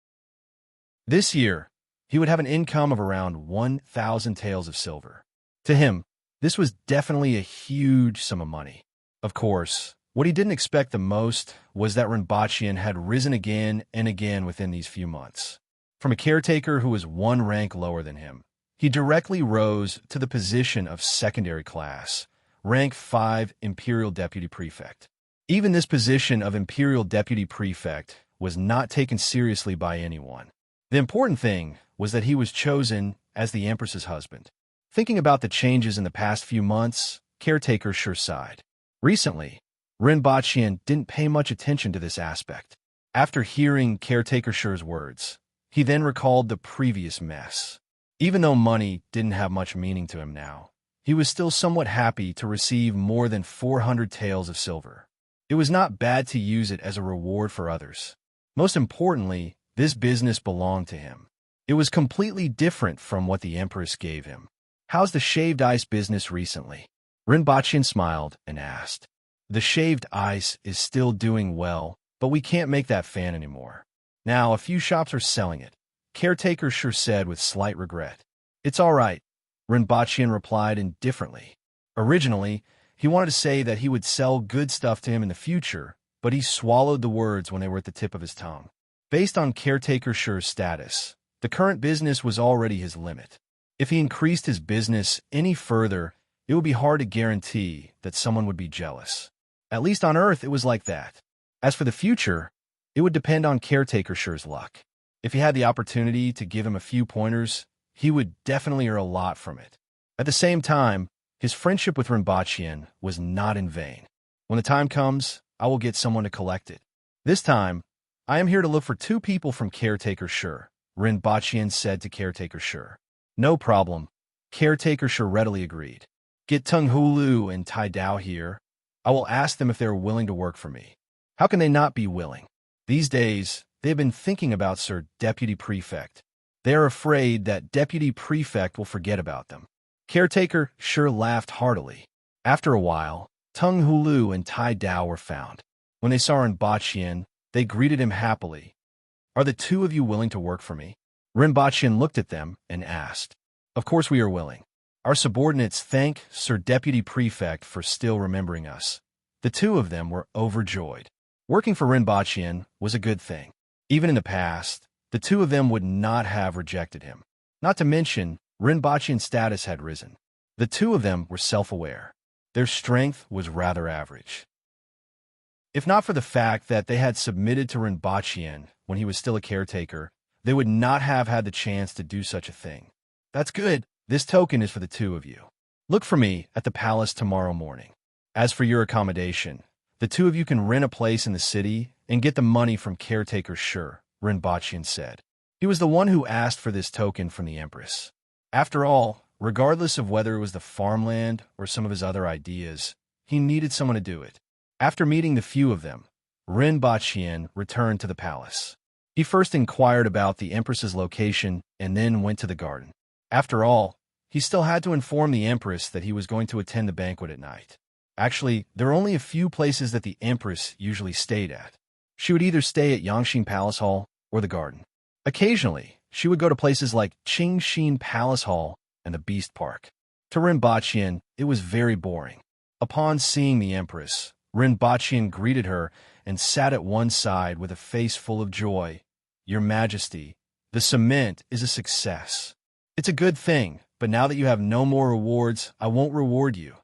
This year, he would have an income of around 1,000 taels of silver. To him, this was definitely a huge sum of money. Of course, what he didn't expect the most was that Ren Baqian had risen again and again within these few months. From a caretaker who was 1 rank lower than him, he directly rose to the position of secondary class, rank 5 Imperial Deputy Prefect. Even this position of Imperial Deputy Prefect was not taken seriously by anyone. The important thing was that he was chosen as the Empress's husband. Thinking about the changes in the past few months, Caretaker Shur sighed. Recently, Ren Baqian didn't pay much attention to this aspect. After hearing Caretaker Shur's words, he then recalled the previous mess. Even though money didn't have much meaning to him now, he was still somewhat happy to receive more than 400 taels of silver. It was not bad to use it as a reward for others. Most importantly, this business belonged to him. It was completely different from what the Empress gave him. How's the shaved ice business recently? Ren Baqian smiled and asked. The shaved ice is still doing well, but we can't make that fan anymore. Now, a few shops are selling it. Caretaker Shur said with slight regret. It's all right, Ren Baqian replied indifferently. Originally, he wanted to say that he would sell good stuff to him in the future, but he swallowed the words when they were at the tip of his tongue. Based on Caretaker Shur's status, the current business was already his limit. If he increased his business any further, it would be hard to guarantee that someone would be jealous. At least on Earth, it was like that. As for the future, it would depend on Caretaker Shur's luck. If he had the opportunity to give him a few pointers, he would definitely earn a lot from it. At the same time, his friendship with Ren Baqian was not in vain. When the time comes, I will get someone to collect it. This time, I am here to look for 2 people from Caretaker Shur, Ren Baqian said to Caretaker Shur. No problem. Caretaker Shur readily agreed. Get Tung Hulu and Tai Dao here. I will ask them if they are willing to work for me. How can they not be willing? These days, they have been thinking about Sir Deputy Prefect. They are afraid that Deputy Prefect will forget about them. Caretaker Shur laughed heartily. After a while, Tung Hulu and Tai Dao were found. When they saw Ren Baqian, they greeted him happily. Are the 2 of you willing to work for me? Ren Baqian looked at them and asked. Of course we are willing. Our subordinates thank Sir Deputy Prefect for still remembering us. The 2 of them were overjoyed. Working for Ren Baqian was a good thing. Even in the past, the 2 of them would not have rejected him. Not to mention, Ren Baqian's status had risen. The 2 of them were self-aware. Their strength was rather average. If not for the fact that they had submitted to Rinpoche when he was still a caretaker, they would not have had the chance to do such a thing. That's good. This token is for the two of you. Look for me at the palace tomorrow morning. As for your accommodation, the two of you can rent a place in the city and get the money from caretaker Sure, Rinpoche said. He was the one who asked for this token from the Empress. After all, regardless of whether it was the farmland or some of his other ideas, he needed someone to do it. After meeting the few of them, Rinpoche returned to the palace. He first inquired about the Empress's location and then went to the garden. After all, he still had to inform the Empress that he was going to attend the banquet at night. Actually, there were only a few places that the Empress usually stayed at. She would either stay at Yangshin Palace Hall or the garden. Occasionally, she would go to places like Qingshin Palace Hall and the Beast Park. To Rinpoche, it was very boring. Upon seeing the Empress, Rinpoche greeted her and sat at one side with a face full of joy. Your Majesty, the cement is a success. It's a good thing, but now that you have no more rewards, I won't reward you.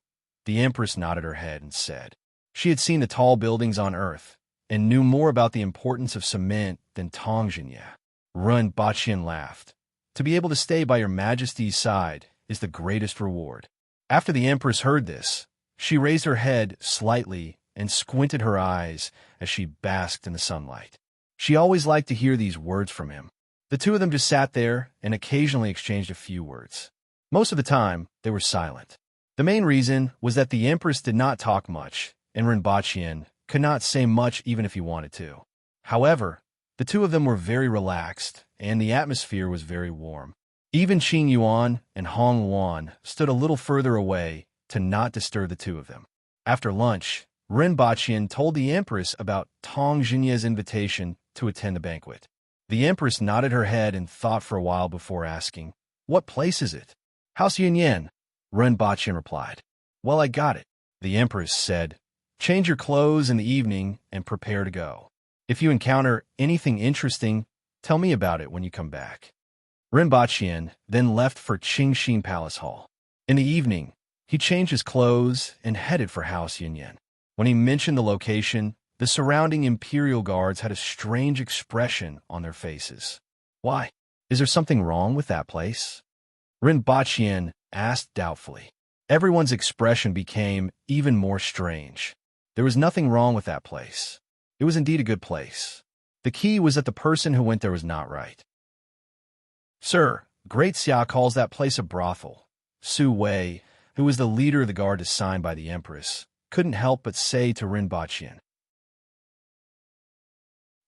The Empress nodded her head and said she had seen the tall buildings on Earth and knew more about the importance of cement than Tongjinya. Rinpoche laughed. To be able to stay by your Majesty's side is the greatest reward. After the Empress heard this, she raised her head slightly and squinted her eyes as she basked in the sunlight. She always liked to hear these words from him. The two of them just sat there and occasionally exchanged a few words. Most of the time, they were silent. The main reason was that the Empress did not talk much, and Rinpoche could not say much even if he wanted to. However, the two of them were very relaxed, and the atmosphere was very warm. Even Qing Yuan and Hong Luan stood a little further away to not disturb the two of them. After lunch, Rinpoche told the Empress about Tong Jinye's invitation to attend the banquet. The Empress nodded her head and thought for a while before asking, "What place is it?" "House Yunyan," Rinpoche replied. "Well, I got it." The Empress said, "Change your clothes in the evening and prepare to go. If you encounter anything interesting, tell me about it when you come back." Rinpoche then left for Qingshin Palace Hall. In the evening, he changed his clothes and headed for House Yunyan. When he mentioned the location, the surrounding imperial guards had a strange expression on their faces. "Why? Is there something wrong with that place?" Rinpoche asked doubtfully. Everyone's expression became even more strange. There was nothing wrong with that place. It was indeed a good place. The key was that the person who went there was not right. "Sir, Great Xia calls that place a brothel." Su Wei, who was the leader of the guard assigned by the Empress, couldn't help but say to Rinpoche.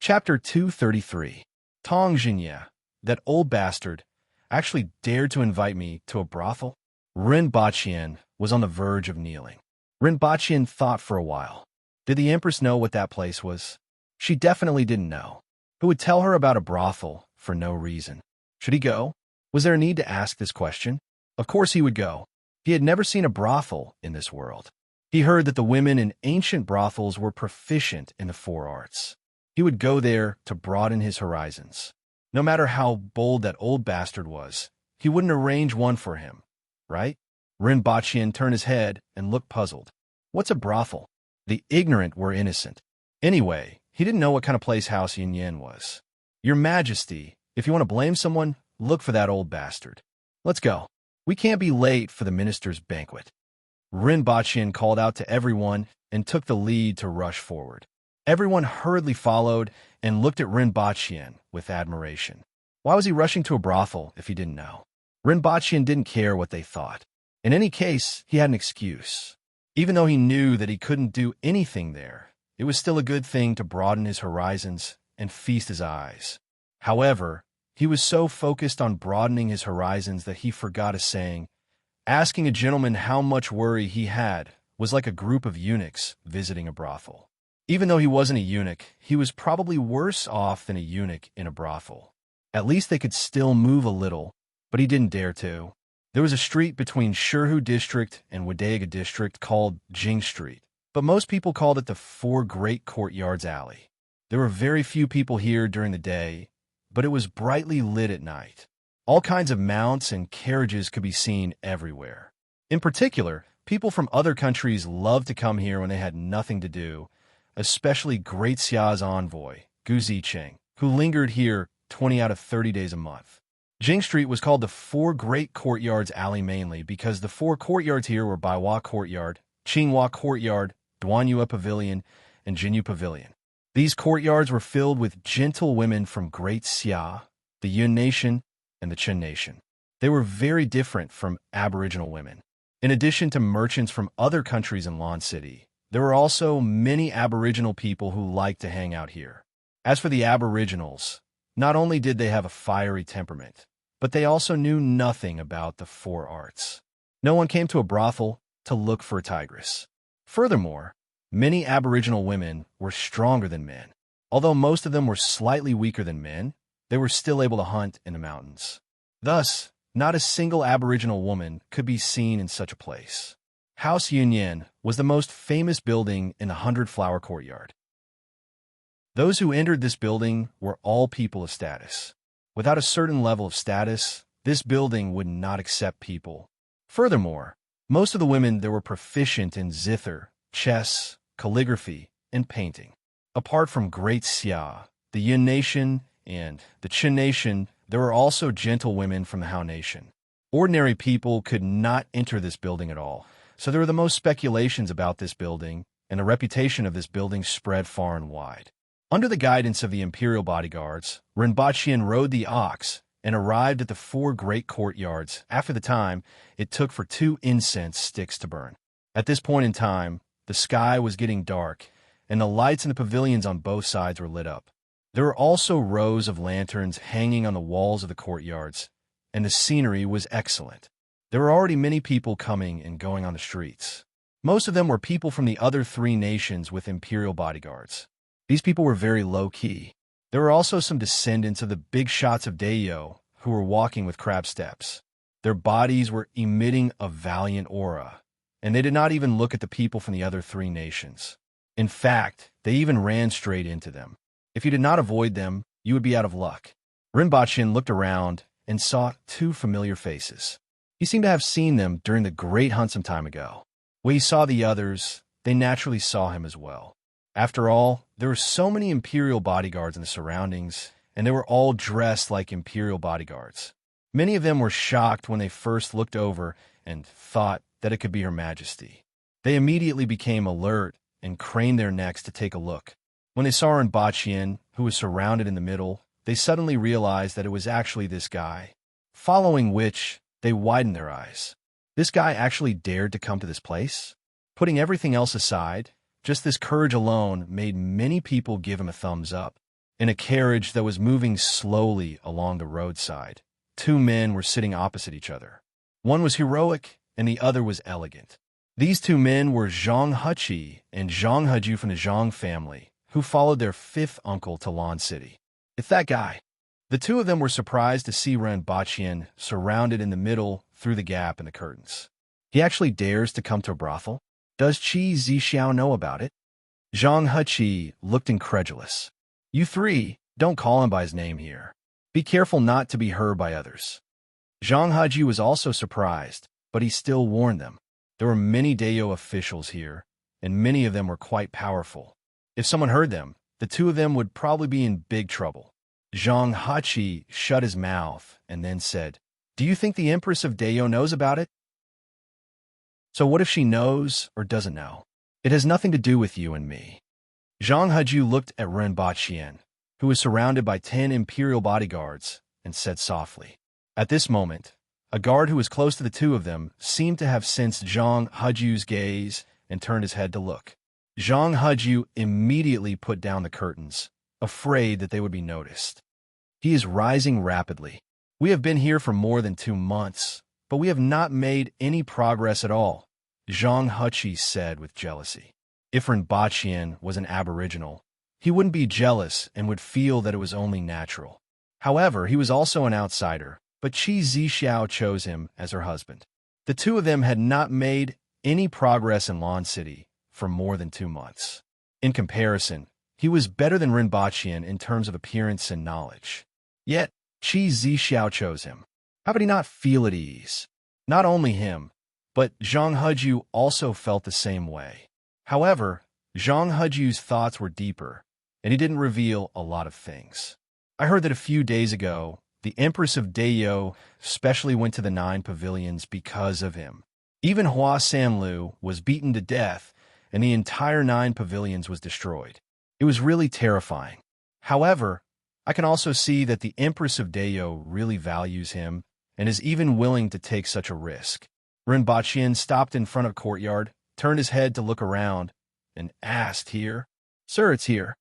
Chapter 233. Tong Jinya, that old bastard, actually dared to invite me to a brothel? Rinpoche was on the verge of kneeling. Rinpoche thought for a while. Did the Empress know what that place was? She definitely didn't know. Who would tell her about a brothel for no reason? Should he go? Was there a need to ask this question? Of course he would go. He had never seen a brothel in this world. He heard that the women in ancient brothels were proficient in the four arts. He would go there to broaden his horizons. No matter how bold that old bastard was, he wouldn't arrange one for him, right? Rinpoche turned his head and looked puzzled. What's a brothel? The ignorant were innocent. Anyway, he didn't know what kind of place House Yunyan was. Your Majesty, if you want to blame someone, look for that old bastard. Let's go. We can't be late for the minister's banquet. Rinpoche called out to everyone and took the lead to rush forward. Everyone hurriedly followed and looked at Rinpoche with admiration. Why was he rushing to a brothel if he didn't know? Rinpoche didn't care what they thought. In any case, he had an excuse. Even though he knew that he couldn't do anything there, it was still a good thing to broaden his horizons and feast his eyes. However, he was so focused on broadening his horizons that he forgot a saying. Asking a gentleman how much worry he had was like a group of eunuchs visiting a brothel. Even though he wasn't a eunuch, he was probably worse off than a eunuch in a brothel. At least they could still move a little, but he didn't dare to. There was a street between Shirhu District and Wadega District called Jing Street, but most people called it the Four Great Courtyards Alley. There were very few people here during the day, but it was brightly lit at night. All kinds of mounts and carriages could be seen everywhere. In particular, people from other countries loved to come here when they had nothing to do, especially Great Xia's envoy, Gu Zicheng, who lingered here 20 out of 30 days a month. Jing Street was called the Four Great Courtyards Alley mainly because the four courtyards here were Baihua Courtyard, Qinghua Courtyard, Duanyue Pavilion, and Jinyu Pavilion. These courtyards were filled with gentle women from Great Xia, the Yun Nation, and the Chen Nation. They were very different from Aboriginal women. In addition to merchants from other countries in Lan City, there were also many Aboriginal people who liked to hang out here. As for the Aboriginals, not only did they have a fiery temperament, but they also knew nothing about the four arts. No one came to a brothel to look for a tigress. Furthermore, many Aboriginal women were stronger than men. Although most of them were slightly weaker than men, they were still able to hunt in the mountains. Thus, not a single Aboriginal woman could be seen in such a place. House Yunyan was the most famous building in the 100-flower courtyard. Those who entered this building were all people of status. Without a certain level of status, this building would not accept people. Furthermore, most of the women there were proficient in zither, chess, calligraphy, and painting. Apart from Great Xia, the Yun Nation, and the Chen Nation, there were also gentlewomen from the Hao Nation. Ordinary people could not enter this building at all, so there were the most speculations about this building, and the reputation of this building spread far and wide. Under the guidance of the imperial bodyguards, Rinpochian rode the ox and arrived at the four great courtyards after the time it took for 2 incense sticks to burn. At this point in time, the sky was getting dark, and the lights in the pavilions on both sides were lit up. There were also rows of lanterns hanging on the walls of the courtyards, and the scenery was excellent. There were already many people coming and going on the streets. Most of them were people from the other 3 nations with imperial bodyguards. These people were very low-key. There were also some descendants of the big shots of Dayo who were walking with crab steps. Their bodies were emitting a valiant aura, and they did not even look at the people from the other 3 nations. In fact, they even ran straight into them. If you did not avoid them, you would be out of luck. Rinpochian looked around and saw 2 familiar faces. He seemed to have seen them during the great hunt some time ago. When he saw the others, they naturally saw him as well. After all, there were so many imperial bodyguards in the surroundings, and they were all dressed like imperial bodyguards. Many of them were shocked when they first looked over and thought that it could be Her Majesty. They immediately became alert and craned their necks to take a look. When they saw Rinpochian, who was surrounded in the middle, they suddenly realized that it was actually this guy, following which they widened their eyes. This guy actually dared to come to this place? Putting everything else aside, just this courage alone made many people give him a thumbs up. In a carriage that was moving slowly along the roadside, 2 men were sitting opposite each other. One was heroic, and the other was elegant. These 2 men were Zhang Heqi and Zhang Heju from the Zhang family, who followed their 5th uncle to Lan City. It's that guy. The 2 of them were surprised to see Rinpochian surrounded in the middle through the gap in the curtains. He actually dares to come to a brothel? Does Qi Zixiao know about it? Zhang Heqi looked incredulous. You 3, don't call him by his name here. Be careful not to be heard by others. Zhang Heji was also surprised, but he still warned them. There were many Dayo officials here, and many of them were quite powerful. If someone heard them, the 2 of them would probably be in big trouble. Zhang Heqi shut his mouth and then said, "Do you think the Empress of Dayo knows about it?" So what if she knows or doesn't know? It has nothing to do with you and me. Zhang Heju looked at Rinpochian, who was surrounded by 10 imperial bodyguards, and said softly. At this moment, a guard who was close to the 2 of them seemed to have sensed Zhang Heju's gaze and turned his head to look. Zhang Heju immediately put down the curtains, afraid that they would be noticed. He is rising rapidly. We have been here for more than 2 months, but we have not made any progress at all, Zhang Heqi said with jealousy. If Rinpochian was an aboriginal, he wouldn't be jealous and would feel that it was only natural. However, he was also an outsider, but Qi Zixiao chose him as her husband. The 2 of them had not made any progress in Lan City for more than 2 months. In comparison, he was better than Rinpochian in terms of appearance and knowledge. Yet, Qi Zixiao chose him. How could he not feel at ease? Not only him, but Zhang Heju also felt the same way. However, Zhang Heju's thoughts were deeper, and he didn't reveal a lot of things. I heard that a few days ago, the Empress of Dayo specially went to the 9 pavilions because of him. Even Hua Sanlu was beaten to death, and the entire 9 pavilions was destroyed. It was really terrifying. However, I can also see that the Empress of Dayo really values him and is even willing to take such a risk. Rinpoche stopped in front of the courtyard, turned his head to look around, and asked, "Here?" "Sir, it's here."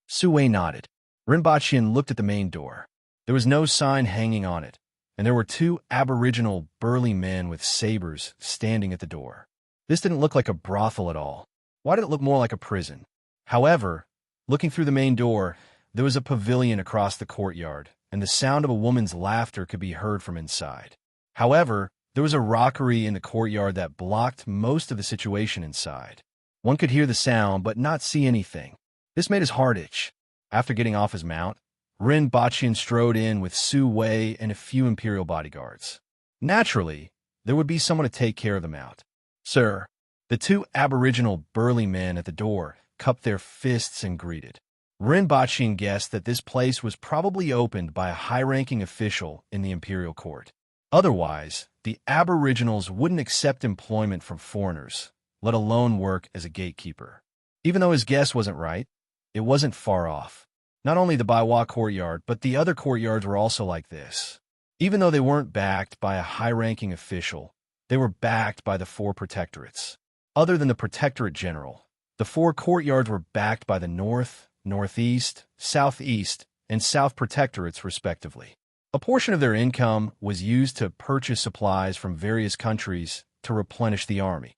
Su Wei nodded. Rinpoche looked at the main door. There was no sign hanging on it, and there were 2 aboriginal burly men with sabers standing at the door. This didn't look like a brothel at all. Why did it look more like a prison? However, looking through the main door, there was a pavilion across the courtyard, and the sound of a woman's laughter could be heard from inside. However, there was a rockery in the courtyard that blocked most of the situation inside. One could hear the sound but not see anything. This made his heart itch. After getting off his mount, Rinpoche strode in with Su Wei and a few imperial bodyguards. Naturally, there would be someone to take care of the mount. "Sir," the 2 aboriginal burly men at the door cupped their fists and greeted. Rinpoche guessed that this place was probably opened by a high-ranking official in the imperial court. Otherwise, the aboriginals wouldn't accept employment from foreigners, let alone work as a gatekeeper. Even though his guess wasn't right, it wasn't far off. Not only the Baiwa courtyard, but the other courtyards were also like this. Even though they weren't backed by a high-ranking official, they were backed by the 4 protectorates. Other than the Protectorate General, the 4 courtyards were backed by the North, Northeast, Southeast, and South Protectorates, respectively. A portion of their income was used to purchase supplies from various countries to replenish the army.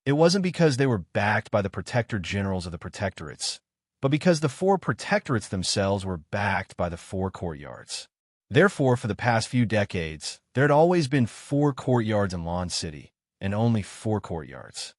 It wasn't because they were backed by the Protector Generals of the Protectorates, but because the 4 protectorates themselves were backed by the 4 courtyards. Therefore, for the past few decades, there had always been 4 courtyards in Lan City, and only 4 courtyards.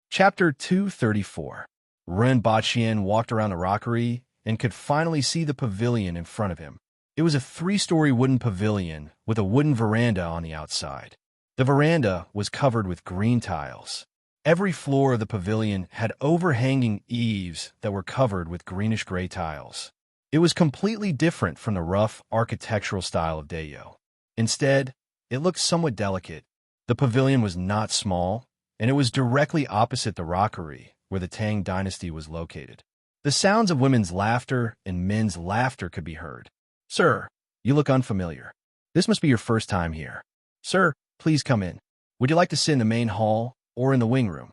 Chapter 234. Rinpoche walked around the rockery and could finally see the pavilion in front of him. It was a 3-story wooden pavilion with a wooden veranda on the outside. The veranda was covered with green tiles. Every floor of the pavilion had overhanging eaves that were covered with greenish-gray tiles. It was completely different from the rough architectural style of Dayo. Instead, it looked somewhat delicate. The pavilion was not small, and it was directly opposite the rockery where the Tang dynasty was located. The sounds of women's laughter and men's laughter could be heard. "Sir, you look unfamiliar. This must be your first time here. Sir, please come in. Would you like to sit in the main hall or in the wing room?"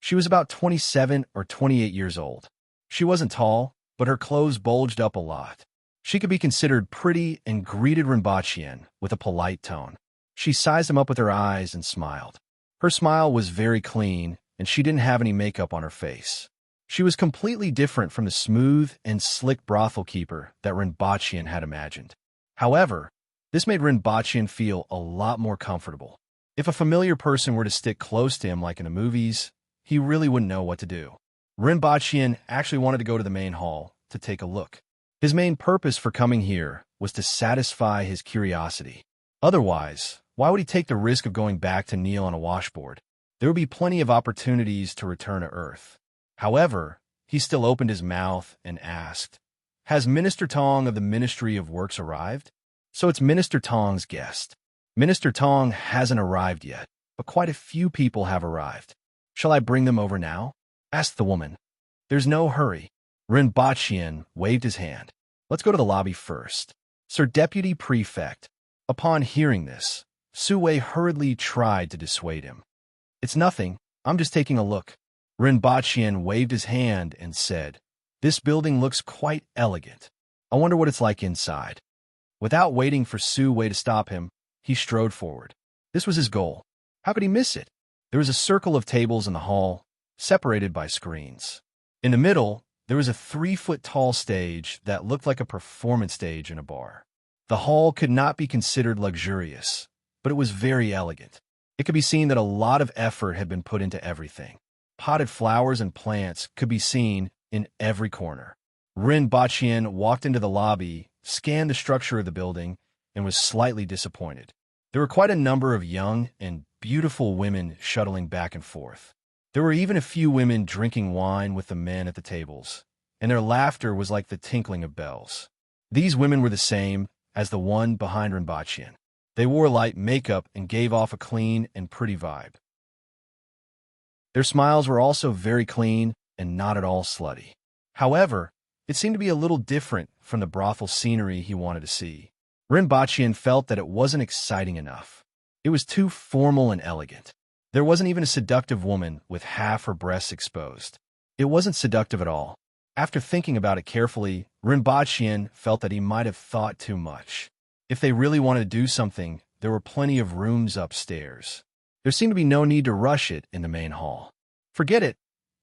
She was about 27 or 28 years old. She wasn't tall, but her clothes bulged up a lot. She could be considered pretty and greeted Rinpoche with a polite tone. She sized him up with her eyes and smiled. Her smile was very clean, and she didn't have any makeup on her face. She was completely different from the smooth and slick brothel keeper that Rinpoche had imagined. However, this made Rinpoche feel a lot more comfortable. If a familiar person were to stick close to him like in the movies, he really wouldn't know what to do. Rinpoche actually wanted to go to the main hall to take a look. His main purpose for coming here was to satisfy his curiosity. Otherwise, why would he take the risk of going back to kneel on a washboard? There would be plenty of opportunities to return to Earth. However, he still opened his mouth and asked, "Has Minister Tong of the Ministry of Works arrived?" So it's Minister Tong's guest. Minister Tong hasn't arrived yet, but quite a few people have arrived. "Shall I bring them over now?" asked the woman. "There's no hurry." Rinpoche waved his hand. "Let's go to the lobby first." Sir Deputy Prefect. Upon hearing this, Su Wei hurriedly tried to dissuade him. "It's nothing. I'm just taking a look." Rinpoche waved his hand and said, "This building looks quite elegant. I wonder what it's like inside." Without waiting for Su Wei to stop him, he strode forward. This was his goal. How could he miss it? There was a circle of tables in the hall, separated by screens. In the middle, there was a 3-foot-tall stage that looked like a performance stage in a bar. The hall could not be considered luxurious, but it was very elegant. It could be seen that a lot of effort had been put into everything. Potted flowers and plants could be seen in every corner. Rinpoche walked into the lobby, scanned the structure of the building, and was slightly disappointed. There were quite a number of young and beautiful women shuttling back and forth. There were even a few women drinking wine with the men at the tables, and their laughter was like the tinkling of bells. These women were the same as the one behind Rinpoche. They wore light makeup and gave off a clean and pretty vibe. Their smiles were also very clean and not at all slutty. However, it seemed to be a little different from the brothel scenery he wanted to see. Rinpoche felt that it wasn't exciting enough. It was too formal and elegant. There wasn't even a seductive woman with half her breasts exposed. It wasn't seductive at all. After thinking about it carefully, Rinpoche felt that he might have thought too much. If they really wanted to do something, there were plenty of rooms upstairs. There seemed to be no need to rush it in the main hall. Forget it.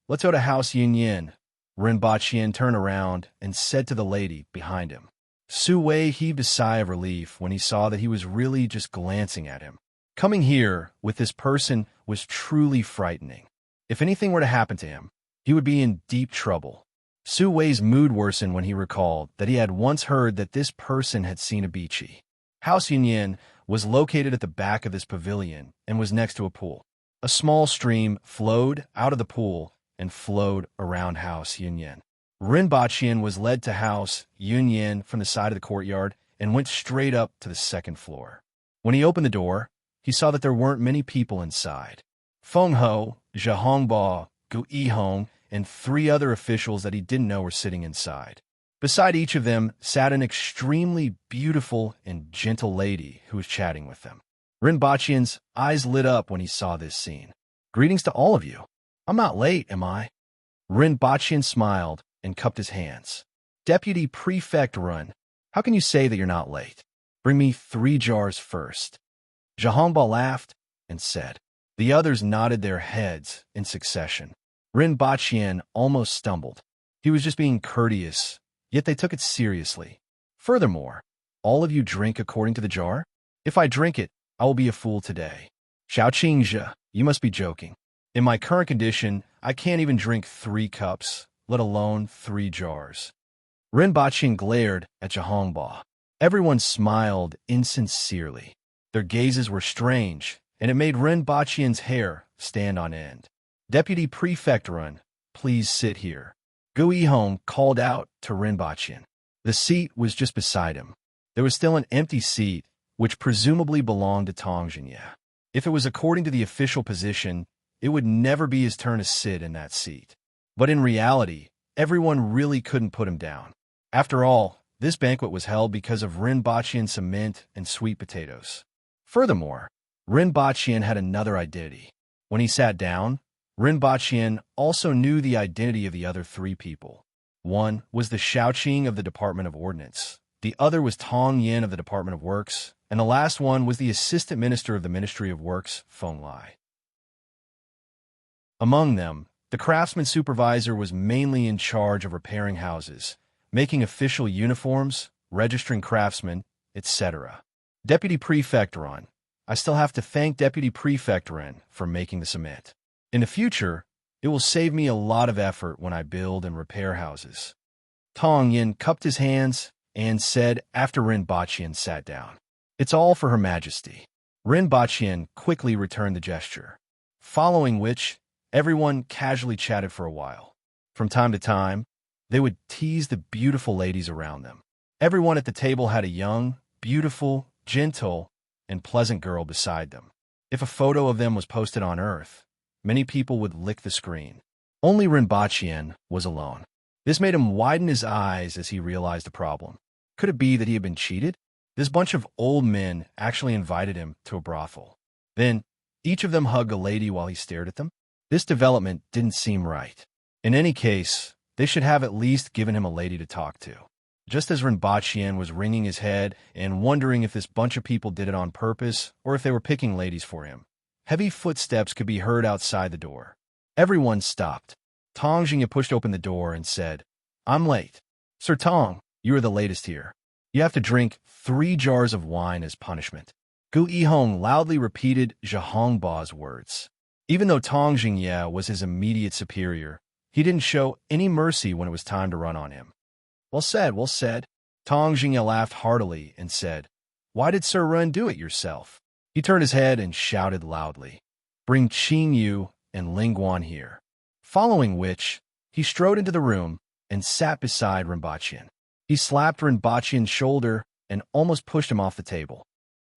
Let's go to House Yin. Rinpoche turned around and said to the lady behind him. Su Wei heaved a sigh of relief when he saw that he was really just glancing at him. Coming here with this person was truly frightening. If anything were to happen to him, he would be in deep trouble. Su Wei's mood worsened when he recalled that he had once heard that this person had seen a Bichi. House Yin was located at the back of this pavilion and was next to a pool. A small stream flowed out of the pool and flowed around House Yin. Rinpoche was led to House Yin from the side of the courtyard and went straight up to the second floor. When he opened the door, he saw that there weren't many people inside. Feng Ho, Zhahongba, Gu Yihong, and 3 other officials that he didn't know were sitting inside. Beside each of them sat an extremely beautiful and gentle lady who was chatting with them. Rinpoche's eyes lit up when he saw this scene. Greetings to all of you. I'm not late, am I? Rinpoche smiled and cupped his hands. Deputy Prefect Run, how can you say that you're not late? Bring me 3 jars first. Zhahongba laughed and said. The others nodded their heads in succession. Rinpoche almost stumbled. He was just being courteous, yet they took it seriously. Furthermore, all of you drink according to the jar? If I drink it, I will be a fool today. Xiaoqingzhe, you must be joking. In my current condition, I can't even drink 3 cups, let alone 3 jars. Rinpoche glared at Zhahongba. Everyone smiled insincerely. Their gazes were strange, and it made Rinpoche's hair stand on end. Deputy Prefect Run, please sit here. Gu Yihong called out to Rinpoche. The seat was just beside him. There was still an empty seat, which presumably belonged to Tongjin. If it was according to the official position, it would never be his turn to sit in that seat. But in reality, everyone really couldn't put him down. After all, this banquet was held because of Rinpoche's cement and sweet potatoes. Furthermore, Rinpoche had another identity. When he sat down, Rinpoche also knew the identity of the other 3 people. One was the Shaoqing of the Department of Ordnance, the other was Tong Yin of the Department of Works, and the last one was the Assistant Minister of the Ministry of Works, Feng Lai. Among them, the craftsman supervisor was mainly in charge of repairing houses, making official uniforms, registering craftsmen, etc. Deputy Prefect Ren, I still have to thank Deputy Prefect Ren for making the cement. In the future, it will save me a lot of effort when I build and repair houses. Tong Yin cupped his hands and said after Rinpoche sat down, It's all for Her Majesty. Rinpoche quickly returned the gesture, following which everyone casually chatted for a while. From time to time, they would tease the beautiful ladies around them. Everyone at the table had a young, beautiful, gentle, and pleasant girl beside them. If a photo of them was posted on Earth, many people would lick the screen. Only Rinpoche was alone. This made him widen his eyes as he realized the problem. Could it be that he had been cheated? This bunch of old men actually invited him to a brothel. Then, each of them hugged a lady while he stared at them. This development didn't seem right. In any case, they should have at least given him a lady to talk to. Just as Rinpoche was wringing his head and wondering if this bunch of people did it on purpose or if they were picking ladies for him, heavy footsteps could be heard outside the door. Everyone stopped. Tong Jingya pushed open the door and said, I'm late. Sir Tong, you are the latest here. You have to drink 3 jars of wine as punishment. Gu Yihong loudly repeated Zhahongba's words. Even though Tong Jingya was his immediate superior, he didn't show any mercy when it was time to run on him. Well said, well said. Tong Jingya laughed heartily and said, Why did Sir Ren do it yourself? He turned his head and shouted loudly, "Bring Qing Yu and Ling Guan here." Following which, he strode into the room and sat beside Rinpochian. He slapped Rinpochian's shoulder and almost pushed him off the table.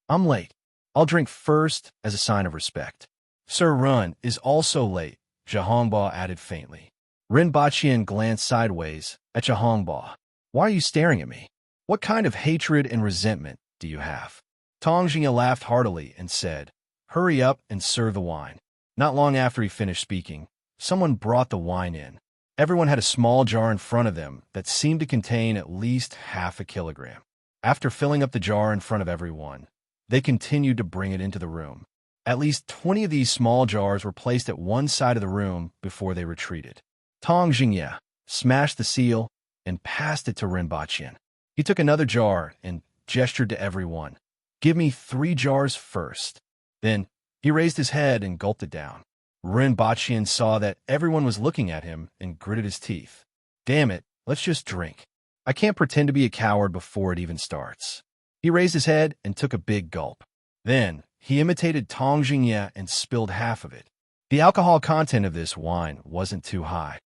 "I'm late. I'll drink first as a sign of respect." "Sir Run is also late," Zhahongba added faintly. Rinpochian glanced sideways at Zhahongba. "Why are you staring at me? What kind of hatred and resentment do you have?" Tong Jingya laughed heartily and said, "Hurry up and serve the wine." Not long after he finished speaking, someone brought the wine in. Everyone had a small jar in front of them that seemed to contain at least half a kilogram. After filling up the jar in front of everyone, they continued to bring it into the room. At least 20 of these small jars were placed at one side of the room before they retreated. Tong Jingya smashed the seal and passed it to Rinpochian. He took another jar and gestured to everyone. "Give me 3 jars first." Then he raised his head and gulped it down. Rinpochian saw that everyone was looking at him and gritted his teeth. "Damn it, let's just drink. I can't pretend to be a coward before it even starts." He raised his head and took a big gulp. Then he imitated Tong Jingya and spilled half of it. The alcohol content of this wine wasn't too high.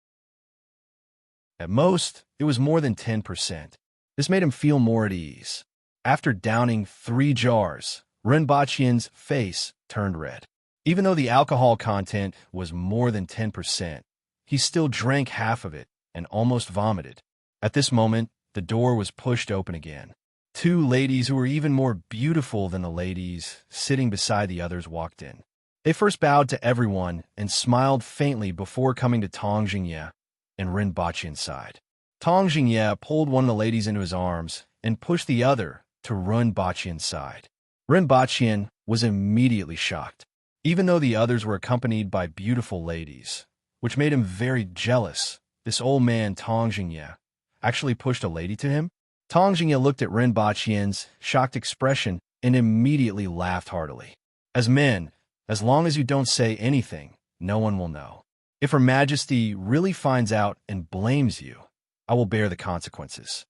At most, it was more than 10%. This made him feel more at ease. After downing 3 jars, Rinpochian's face turned red. Even though the alcohol content was more than 10%, he still drank half of it and almost vomited. At this moment, the door was pushed open again. 2 ladies who were even more beautiful than the ladies sitting beside the others walked in. They first bowed to everyone and smiled faintly before coming to Tong Jingya and Rinpochian's side. Tong Jingya pulled one of the ladies into his arms and pushed the other to Rinpochian's side. Rinpochian was immediately shocked, even though the others were accompanied by beautiful ladies, which made him very jealous. This old man, Tong Jingya, actually pushed a lady to him? Tong Jingya looked at Rinpochian's shocked expression and immediately laughed heartily. "As men, as long as you don't say anything, no one will know. If Her Majesty really finds out and blames you, I will bear the consequences."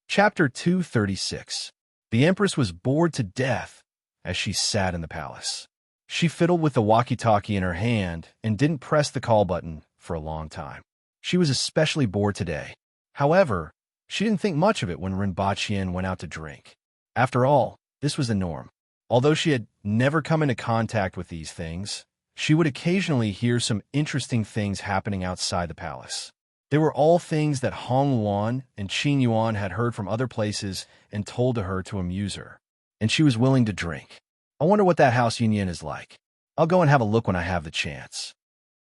Chapter 236. The Empress was bored to death as she sat in the palace. She fiddled with the walkie-talkie in her hand and didn't press the call button for a long time. She was especially bored today. However, she didn't think much of it when Rinpochian went out to drink. After all, this was the norm. Although she had never come into contact with these things, she would occasionally hear some interesting things happening outside the palace. They were all things that Hong Luan and Qing Yuan had heard from other places and told to her to amuse her. And she was willing to drink. "I wonder what that House Yin is like. I'll go and have a look when I have the chance."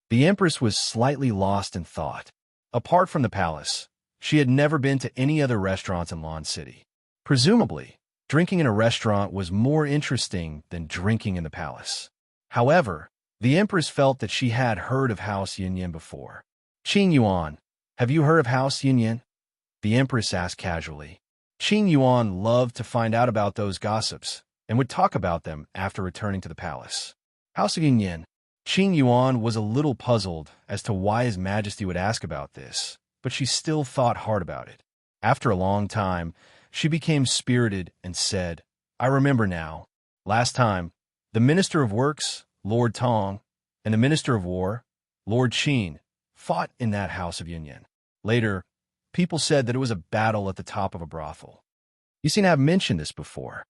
The Empress was slightly lost in thought. Apart from the palace, she had never been to any other restaurants in Lan City. Presumably, drinking in a restaurant was more interesting than drinking in the palace. However, the Empress felt that she had heard of House Yin before. "Qing Yuan, have you heard of House Yin?" the Empress asked casually. Qing Yuan loved to find out about those gossips and would talk about them after returning to the palace. House Yin. Qing Yuan was a little puzzled as to why His Majesty would ask about this, but she still thought hard about it. After a long time, she became spirited and said, "I remember now. Last time, the Minister of Works, Lord Tong, and the Minister of War, Lord Qin, fought in that House of Yin. Later, people said that it was a battle at the top of a brothel. You seem to have mentioned this before."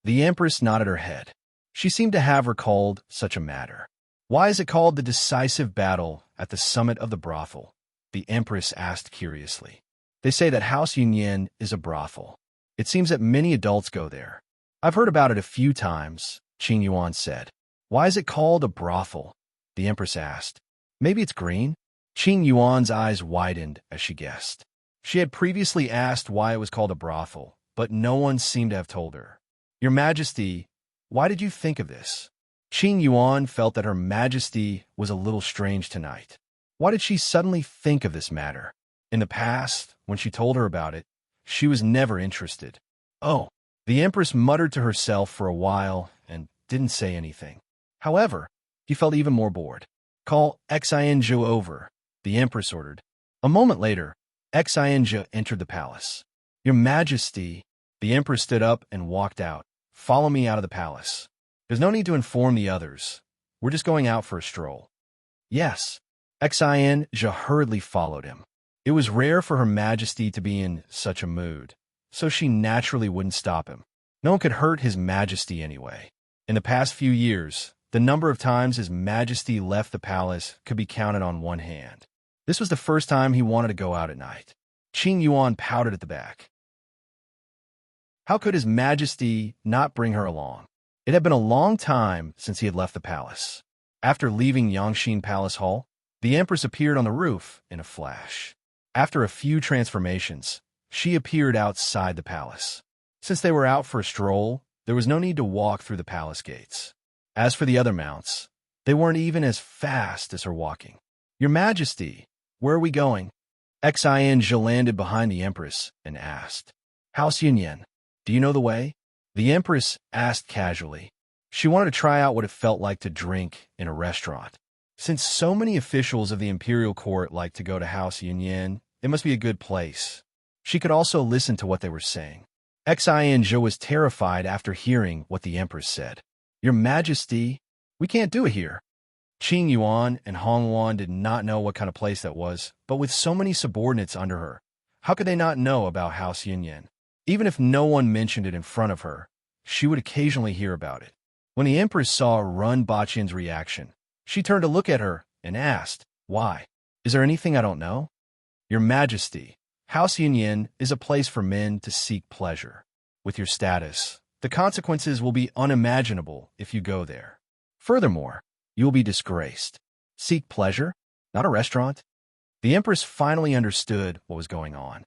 The Empress nodded her head. She seemed to have recalled such a matter. "Why is it called the decisive battle at the summit of the brothel?" the Empress asked curiously. "They say that House Yin is a brothel. It seems that many adults go there." "I've heard about it a few times," Qing Yuan said. "Why is it called a brothel?" the Empress asked. "Maybe it's green?" Qing Yuan's eyes widened as she guessed. She had previously asked why it was called a brothel, but no one seemed to have told her. "Your Majesty, why did you think of this?" Qing Yuan felt that Her Majesty was a little strange tonight. Why did she suddenly think of this matter? In the past, when she told her about it, she was never interested. "Oh." The Empress muttered to herself for a while and didn't say anything. However, she felt even more bored. "Call Xianzhou over," the Empress ordered. A moment later, Xianzhou entered the palace. "Your Majesty," The Empress stood up and walked out. Follow me out of the palace. There's no need to inform the others. We're just going out for a stroll. Yes. Xin hurriedly followed him. It was rare for Her Majesty to be in such a mood, so she naturally wouldn't stop him. No one could hurt His Majesty anyway. In the past few years, the number of times His Majesty left the palace could be counted on one hand. This was the first time he wanted to go out at night. Qing Yuan pouted at the back. How could His Majesty not bring her along? It had been a long time since he had left the palace. After leaving Yangxin Palace Hall, the Empress appeared on the roof in a flash. After a few transformations, she appeared outside the palace. Since they were out for a stroll, there was no need to walk through the palace gates. As for the other mounts, they weren't even as fast as her walking. Your Majesty, where are we going? Xin landed behind the Empress and asked, House Yunyan, do you know the way? The Empress asked casually. She wanted to try out what it felt like to drink in a restaurant. Since so many officials of the imperial court like to go to House Yunyan, it must be a good place. She could also listen to what they were saying. Xin was terrified after hearing what the Empress said. Your Majesty, we can't do it here. Qing Yuan and Hong Yuan did not know what kind of place that was, but with so many subordinates under her, how could they not know about House Yunyan? Even if no one mentioned it in front of her, she would occasionally hear about it. When the Empress saw Ren Baqian's reaction, she turned to look at her and asked, Why? Is there anything I don't know? Your Majesty, House Yunyan is a place for men to seek pleasure. With your status, the consequences will be unimaginable if you go there. Furthermore, you will be disgraced. Seek pleasure, not a restaurant. The Empress finally understood what was going on.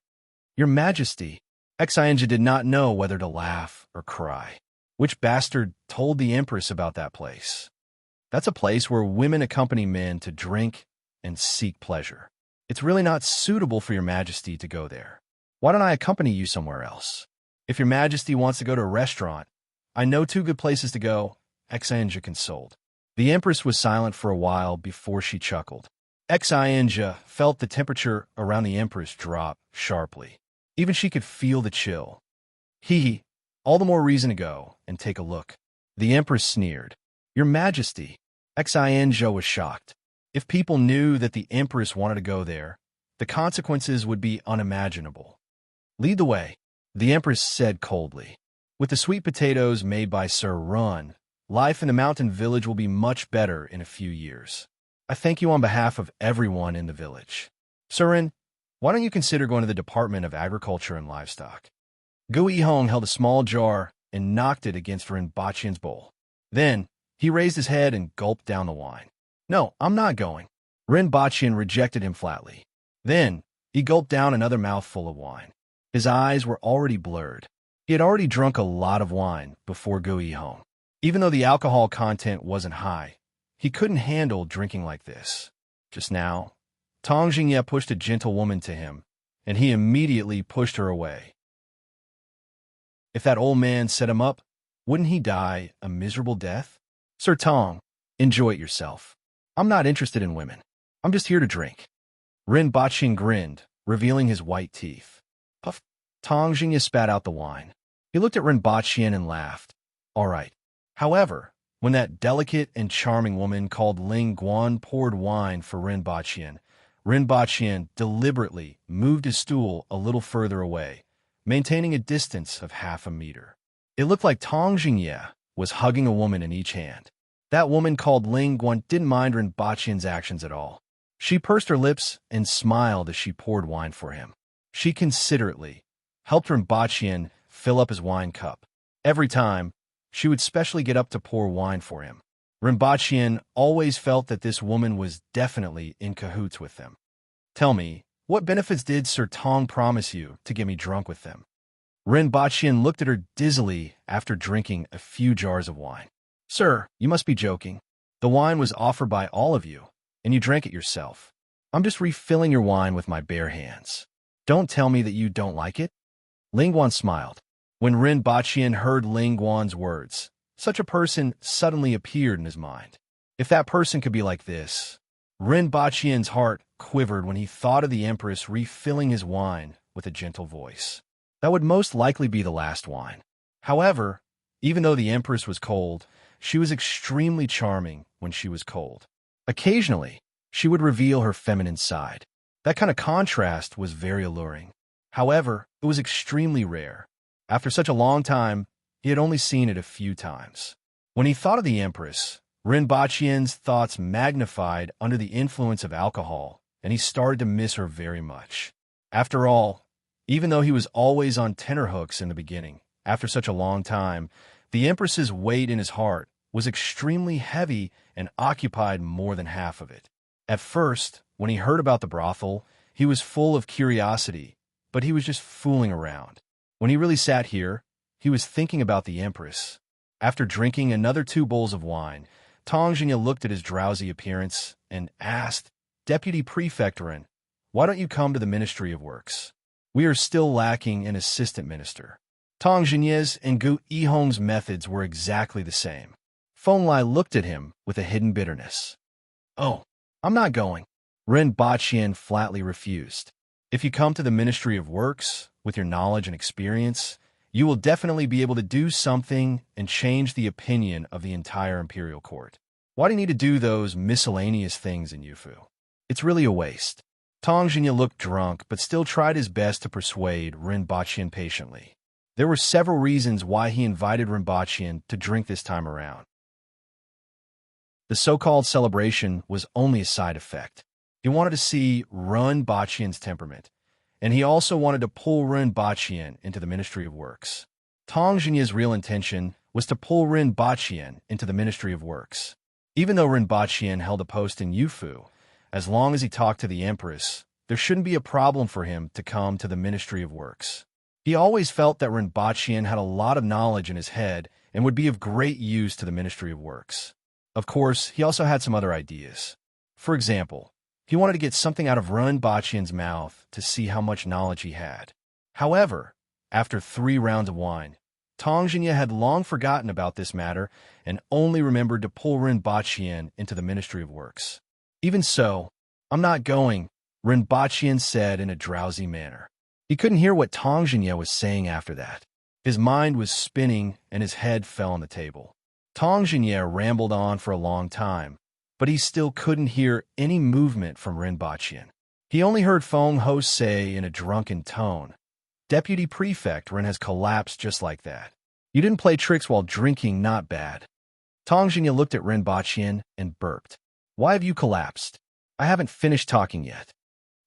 Your Majesty, Xianja did not know whether to laugh or cry. Which bastard told the Empress about that place? That's a place where women accompany men to drink and seek pleasure. It's really not suitable for your Majesty to go there. Why don't I accompany you somewhere else? If your Majesty wants to go to a restaurant, I know 2 good places to go, Xianja consoled. The Empress was silent for a while before she chuckled. Xianja felt the temperature around the Empress drop sharply. Even she could feel the chill. Hee, all the more reason to go and take a look. The Empress sneered. Your Majesty, Xianja was shocked. If people knew that the Empress wanted to go there, the consequences would be unimaginable. Lead the way, the Empress said coldly. With the sweet potatoes made by Sir Run, life in the mountain village will be much better in a few years. I thank you on behalf of everyone in the village. Surin, why don't you consider going to the Department of Agriculture and Livestock? Gu Yihong held a small jar and knocked it against Ren Baqian's bowl. Then, he raised his head and gulped down the wine. No, I'm not going. Ren Baqian rejected him flatly. Then, he gulped down another mouthful of wine. His eyes were already blurred. He had already drunk a lot of wine before Gu Yihong. Even though the alcohol content wasn't high, he couldn't handle drinking like this. Just now, Tong Jingye pushed a gentlewoman to him, and he immediately pushed her away. If that old man set him up, wouldn't he die a miserable death? Sir Tong, enjoy it yourself. I'm not interested in women. I'm just here to drink. Ren Baqian grinned, revealing his white teeth. Puff. Tong Jingye spat out the wine. He looked at Ren Baqian and laughed. All right. However, when that delicate and charming woman called Ling Guan poured wine for Ren Baqian deliberately moved his stool a little further away, maintaining a distance of half a meter. It looked like Tong Jingye was hugging a woman in each hand. That woman called Ling Guan didn't mind Ren Baqian's actions at all. She pursed her lips and smiled as she poured wine for him. She considerately helped Ren Baqian fill up his wine cup. Every time, she would specially get up to pour wine for him. Ren Baqian always felt that this woman was definitely in cahoots with them. Tell me, what benefits did Sir Tong promise you to get me drunk with them? Ren Baqian looked at her dizzily after drinking a few jars of wine. Sir, you must be joking. The wine was offered by all of you, and you drank it yourself. I'm just refilling your wine with my bare hands. Don't tell me that you don't like it. Ling Guan smiled. When Ren Baqian heard Ling Guan's words, such a person suddenly appeared in his mind. If that person could be like this. Ren Baqian's heart quivered when he thought of the Empress refilling his wine with a gentle voice. That would most likely be the last wine. However, even though the Empress was cold, she was extremely charming when she was cold. Occasionally, she would reveal her feminine side. That kind of contrast was very alluring. However, it was extremely rare. After such a long time, he had only seen it a few times. When he thought of the Empress, Rinpochien's thoughts magnified under the influence of alcohol, and he started to miss her very much. After all, even though he was always on tenterhooks in the beginning, after such a long time, the Empress's weight in his heart was extremely heavy and occupied more than half of it. At first, when he heard about the brothel, he was full of curiosity, but he was just fooling around. When he really sat here, he was thinking about the Empress. After drinking another 2 bowls of wine, Tang Jinya looked at his drowsy appearance and asked, "Deputy Prefect Ren, why don't you come to the Ministry of Works? We are still lacking an assistant minister." Tang Jinya's and Gu Yihong's methods were exactly the same. Feng Lai looked at him with a hidden bitterness. "Oh, I'm not going." Ren Bachien flatly refused. "If you come to the Ministry of Works, with your knowledge and experience, you will definitely be able to do something and change the opinion of the entire imperial court. Why do you need to do those miscellaneous things in Yufu? It's really a waste." Tang Jinya looked drunk but still tried his best to persuade Rinpochian patiently. There were several reasons why he invited Rinpochian to drink this time around. The so-called celebration was only a side effect. He wanted to see Rinpochian's temperament, and he also wanted to pull Rinpochian into the Ministry of Works. Tang Jinya's real intention was to pull Rinpochian into the Ministry of Works. Even though Rinpochian held a post in Yufu, as long as he talked to the Empress, there shouldn't be a problem for him to come to the Ministry of Works. He always felt that Rinpochian had a lot of knowledge in his head and would be of great use to the Ministry of Works. Of course, he also had some other ideas. For example, he wanted to get something out of Rinpochian's mouth to see how much knowledge he had. However, after 3 rounds of wine, Tang Jinya had long forgotten about this matter and only remembered to pull Rinpochian into the Ministry of Works. Even so, "I'm not going," Rinpochian said in a drowsy manner. He couldn't hear what Tang Jinya was saying after that. His mind was spinning and his head fell on the table. Tang Jinya rambled on for a long time, but he still couldn't hear any movement from Rinpochian. He only heard Feng Ho say in a drunken tone, "Deputy Prefect Ren has collapsed just like that. You didn't play tricks while drinking, not bad." Tang Jinya looked at Rinpochian and burped. "Why have you collapsed? I haven't finished talking yet.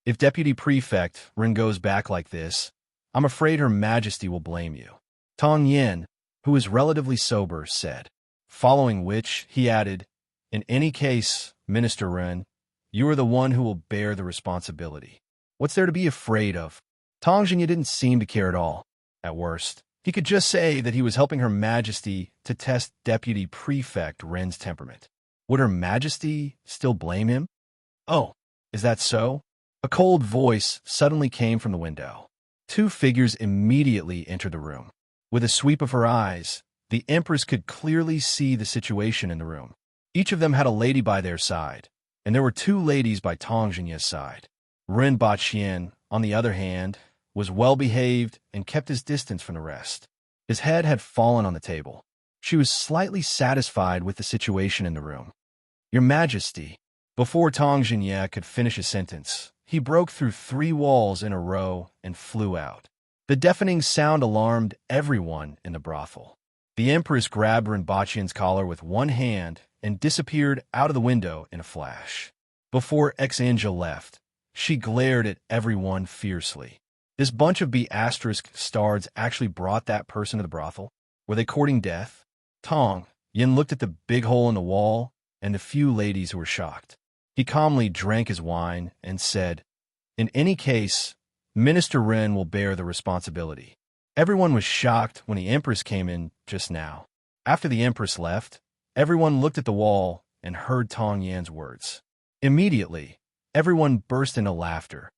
If Deputy Prefect Ren goes back like this, I'm afraid Her Majesty will blame you," Tang Yin, who was relatively sober, said. Following which, he added, "In any case, Minister Ren, you are the one who will bear the responsibility. What's there to be afraid of?" Tang Jinya didn't seem to care at all. At worst, he could just say that he was helping Her Majesty to test Deputy Prefect Ren's temperament. Would Her Majesty still blame him? "Oh, is that so?" A cold voice suddenly came from the window. 2 figures immediately entered the room. With a sweep of her eyes, the Empress could clearly see the situation in the room. Each of them had a lady by their side, and there were 2 ladies by Tang Jinya's side. Rinpochian, on the other hand, was well-behaved and kept his distance from the rest. His head had fallen on the table. She was slightly satisfied with the situation in the room. "Your Majesty." Before Tang Jinya could finish his sentence, he broke through 3 walls in a row and flew out. The deafening sound alarmed everyone in the brothel. The Empress grabbed Rinpochian's collar with one hand and disappeared out of the window in a flash. Before Ex-Angel left, she glared at everyone fiercely. This bunch of B** stars actually brought that person to the brothel? Were they courting death? Tang Yin looked at the big hole in the wall and the few ladies who were shocked. He calmly drank his wine and said, "In any case, Minister Ren will bear the responsibility." Everyone was shocked when the Empress came in just now. After the Empress left, everyone looked at the wall and heard Tang Yan's words. Immediately, everyone burst into laughter.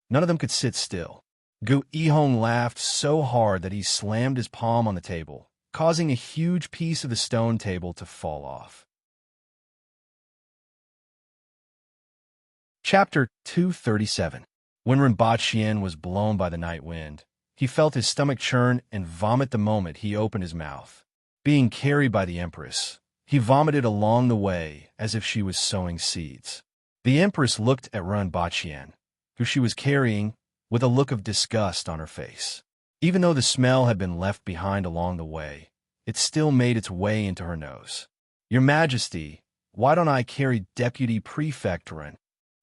None of them could sit still. Gu Yihong laughed so hard that he slammed his palm on the table, causing a huge piece of the stone table to fall off. Chapter 237. When Rinpochian was blown by the night wind, he felt his stomach churn and vomit the moment he opened his mouth. Being carried by the Empress, he vomited along the way as if she was sowing seeds. The Empress looked at Rinpochian, who she was carrying, with a look of disgust on her face. Even though the smell had been left behind along the way, it still made its way into her nose. "Your Majesty, why don't I carry Deputy Prefect Ren?"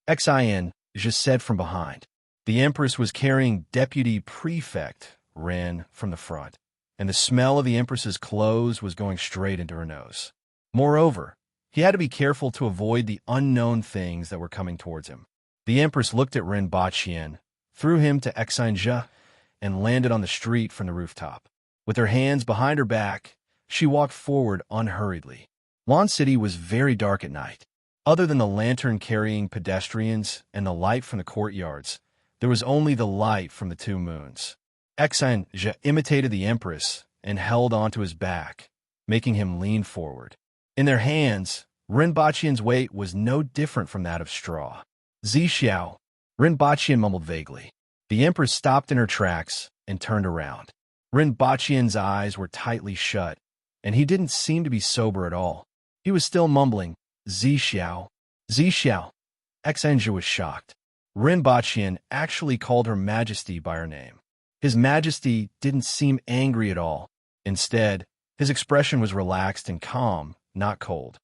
Xin just said from behind. The Empress was carrying Deputy Prefect Ren from the front, and the smell of the Empress's clothes was going straight into her nose. Moreover, he had to be careful to avoid the unknown things that were coming towards him. The Empress looked at Rinpochian, threw him to Xinjia, and landed on the street from the rooftop. With her hands behind her back, she walked forward unhurriedly. Lan City was very dark at night. Other than the lantern-carrying pedestrians and the light from the courtyards, there was only the light from the two moons. Xinjia imitated the Empress and held onto his back, making him lean forward. In their hands, Rinpochian's weight was no different from that of straw. "Zixiao," Rinpochian mumbled vaguely. The Empress stopped in her tracks and turned around. Rinpochian's eyes were tightly shut, and he didn't seem to be sober at all. He was still mumbling, "Zixiao, Zixiao." Xinjia was shocked. Rinpochian actually called Her Majesty by her name. His Majesty didn't seem angry at all. Instead, his expression was relaxed and calm, not cold.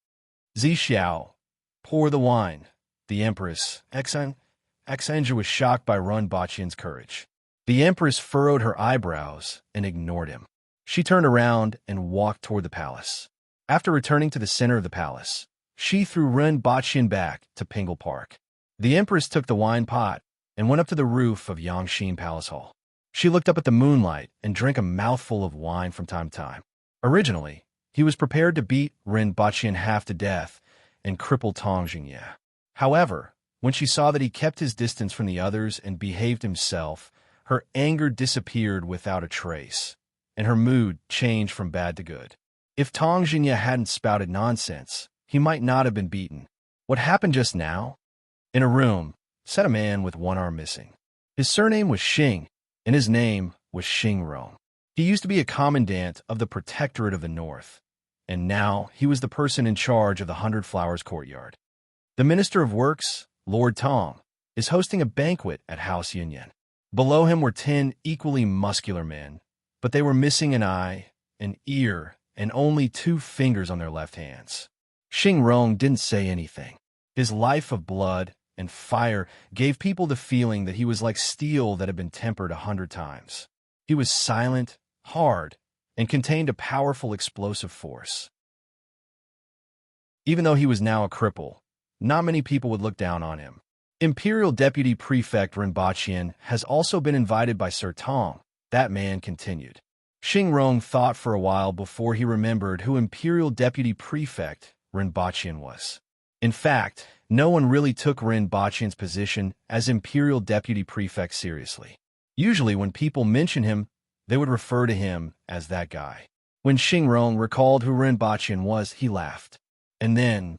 "Zixiao, pour the wine." The Empress, Xinjia was shocked by Rinpochian's courage. The Empress furrowed her eyebrows and ignored him. She turned around and walked toward the palace. After returning to the center of the palace, she threw Rinpochian back to Pingle Park. The Empress took the wine pot and went up to the roof of Yangshin Palace Hall. She looked up at the moonlight and drank a mouthful of wine from time to time. Originally, he was prepared to beat Rinpochian half to death and cripple Tong Jingye. However, when she saw that he kept his distance from the others and behaved himself, her anger disappeared without a trace, and her mood changed from bad to good. If Tong Jingye hadn't spouted nonsense, he might not have been beaten. What happened just now? In a room sat a man with one arm missing. His surname was Xing, and his name was Xingrong. He used to be a commandant of the Protectorate of the North, and now he was the person in charge of the 100 Flowers courtyard. The Minister of Works, Lord Tong, is hosting a banquet at House Yunyan. Below him were 10 equally muscular men, but they were missing an eye, an ear, and only 2 fingers on their left hands. Xingrong didn't say anything. His life of blood and fire gave people the feeling that he was like steel that had been tempered 100 times. He was silent, hard, and contained a powerful explosive force. Even though he was now a cripple, not many people would look down on him. Imperial Deputy Prefect Rinpochian has also been invited by Sir Tong, that man continued. Xingrong thought for a while before he remembered who Imperial Deputy Prefect Rinpochian was. In fact, no one really took Rinpochian's position as Imperial Deputy Prefect seriously. Usually when people mention him, they would refer to him as that guy. When Xingrong recalled who Rinpochian was, he laughed. And then,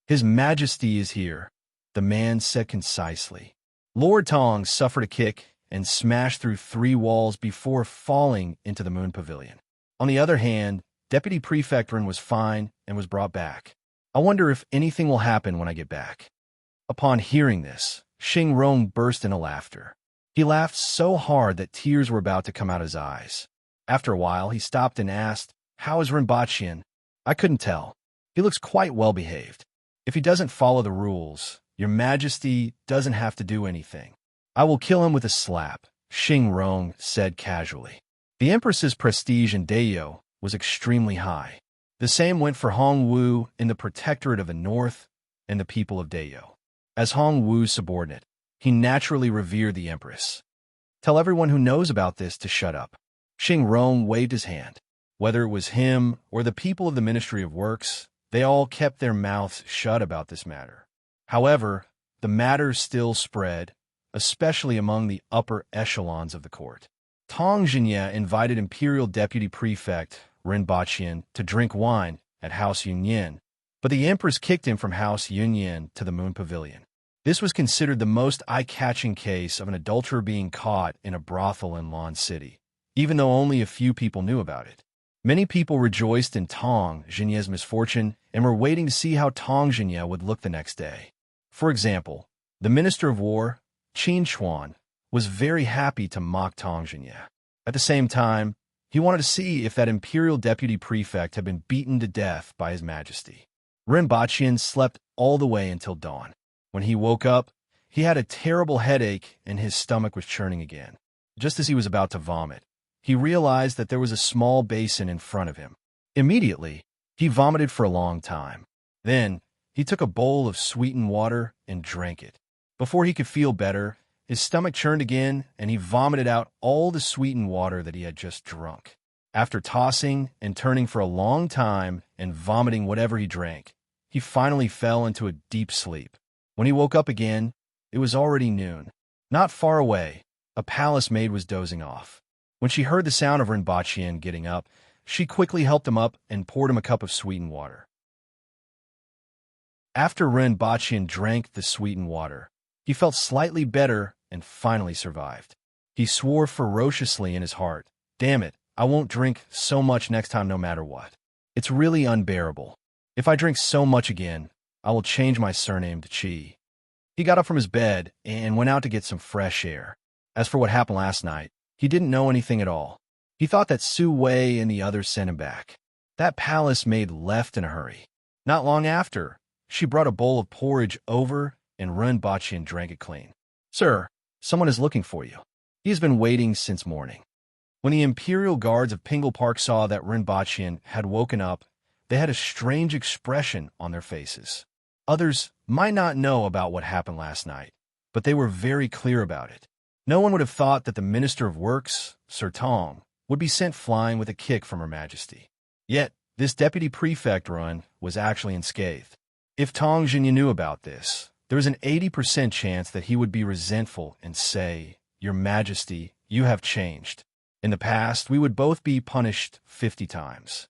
"His Majesty is here," the man said concisely. Lord Tong suffered a kick and smashed through 3 walls before falling into the Moon Pavilion. On the other hand, Deputy Prefect Rin was fine and was brought back. "I wonder if anything will happen when I get back." Upon hearing this, Xingrong burst into laughter. He laughed so hard that tears were about to come out his eyes. After a while, he stopped and asked, "How is Rinpochian?" "I couldn't tell. He looks quite well behaved. If he doesn't follow the rules, Your Majesty doesn't have to do anything. I will kill him with a slap," Xingrong said casually. The Empress's prestige in Dayo was extremely high. The same went for Hong Wu in the Protectorate of the North and the people of Dayo. As Hong Wu's subordinate, he naturally revered the Empress. "Tell everyone who knows about this to shut up." Xingrong waved his hand. Whether it was him or the people of the Ministry of Works, they all kept their mouths shut about this matter. However, the matter still spread, especially among the upper echelons of the court. Tong Jingye invited Imperial Deputy Prefect Rinpochian to drink wine at House Yunyan, but the Empress kicked him from House Yunyan to the Moon Pavilion. This was considered the most eye-catching case of an adulterer being caught in a brothel in Lan City, even though only a few people knew about it. Many people rejoiced in Tong Jinye's misfortune and were waiting to see how Tong Jinye would look the next day. For example, the Minister of War, Qin Chuan, was very happy to mock Tong Jinye. At the same time, he wanted to see if that imperial deputy prefect had been beaten to death by His Majesty. Ren Baqian slept all the way until dawn. When he woke up, he had a terrible headache and his stomach was churning again. Just as he was about to vomit, he realized that there was a small basin in front of him. Immediately, he vomited for a long time. Then, he took a bowl of sweetened water and drank it. Before he could feel better, his stomach churned again and he vomited out all the sweetened water that he had just drunk. After tossing and turning for a long time and vomiting whatever he drank, he finally fell into a deep sleep. When he woke up again, it was already noon. Not far away, a palace maid was dozing off. When she heard the sound of Rinpoche getting up, she quickly helped him up and poured him a cup of sweetened water. After Rinpoche drank the sweetened water, he felt slightly better and finally survived. He swore ferociously in his heart, "Damn it, I won't drink so much next time no matter what. It's really unbearable. If I drink so much again, I will change my surname to Qi." He got up from his bed and went out to get some fresh air. As for what happened last night, he didn't know anything at all. He thought that Su Wei and the others sent him back. That palace maid left in a hurry. Not long after, she brought a bowl of porridge over and Rinpoche drank it clean. "Sir, someone is looking for you. He has been waiting since morning." When the imperial guards of Pingle Park saw that Rinpoche had woken up, they had a strange expression on their faces. Others might not know about what happened last night, but they were very clear about it. No one would have thought that the Minister of Works, Sir Tong, would be sent flying with a kick from Her Majesty. Yet, this deputy prefect run was actually unscathed. If Tong Jinye knew about this, there was an 80% chance that he would be resentful and say, "Your Majesty, you have changed. In the past, we would both be punished 50 times.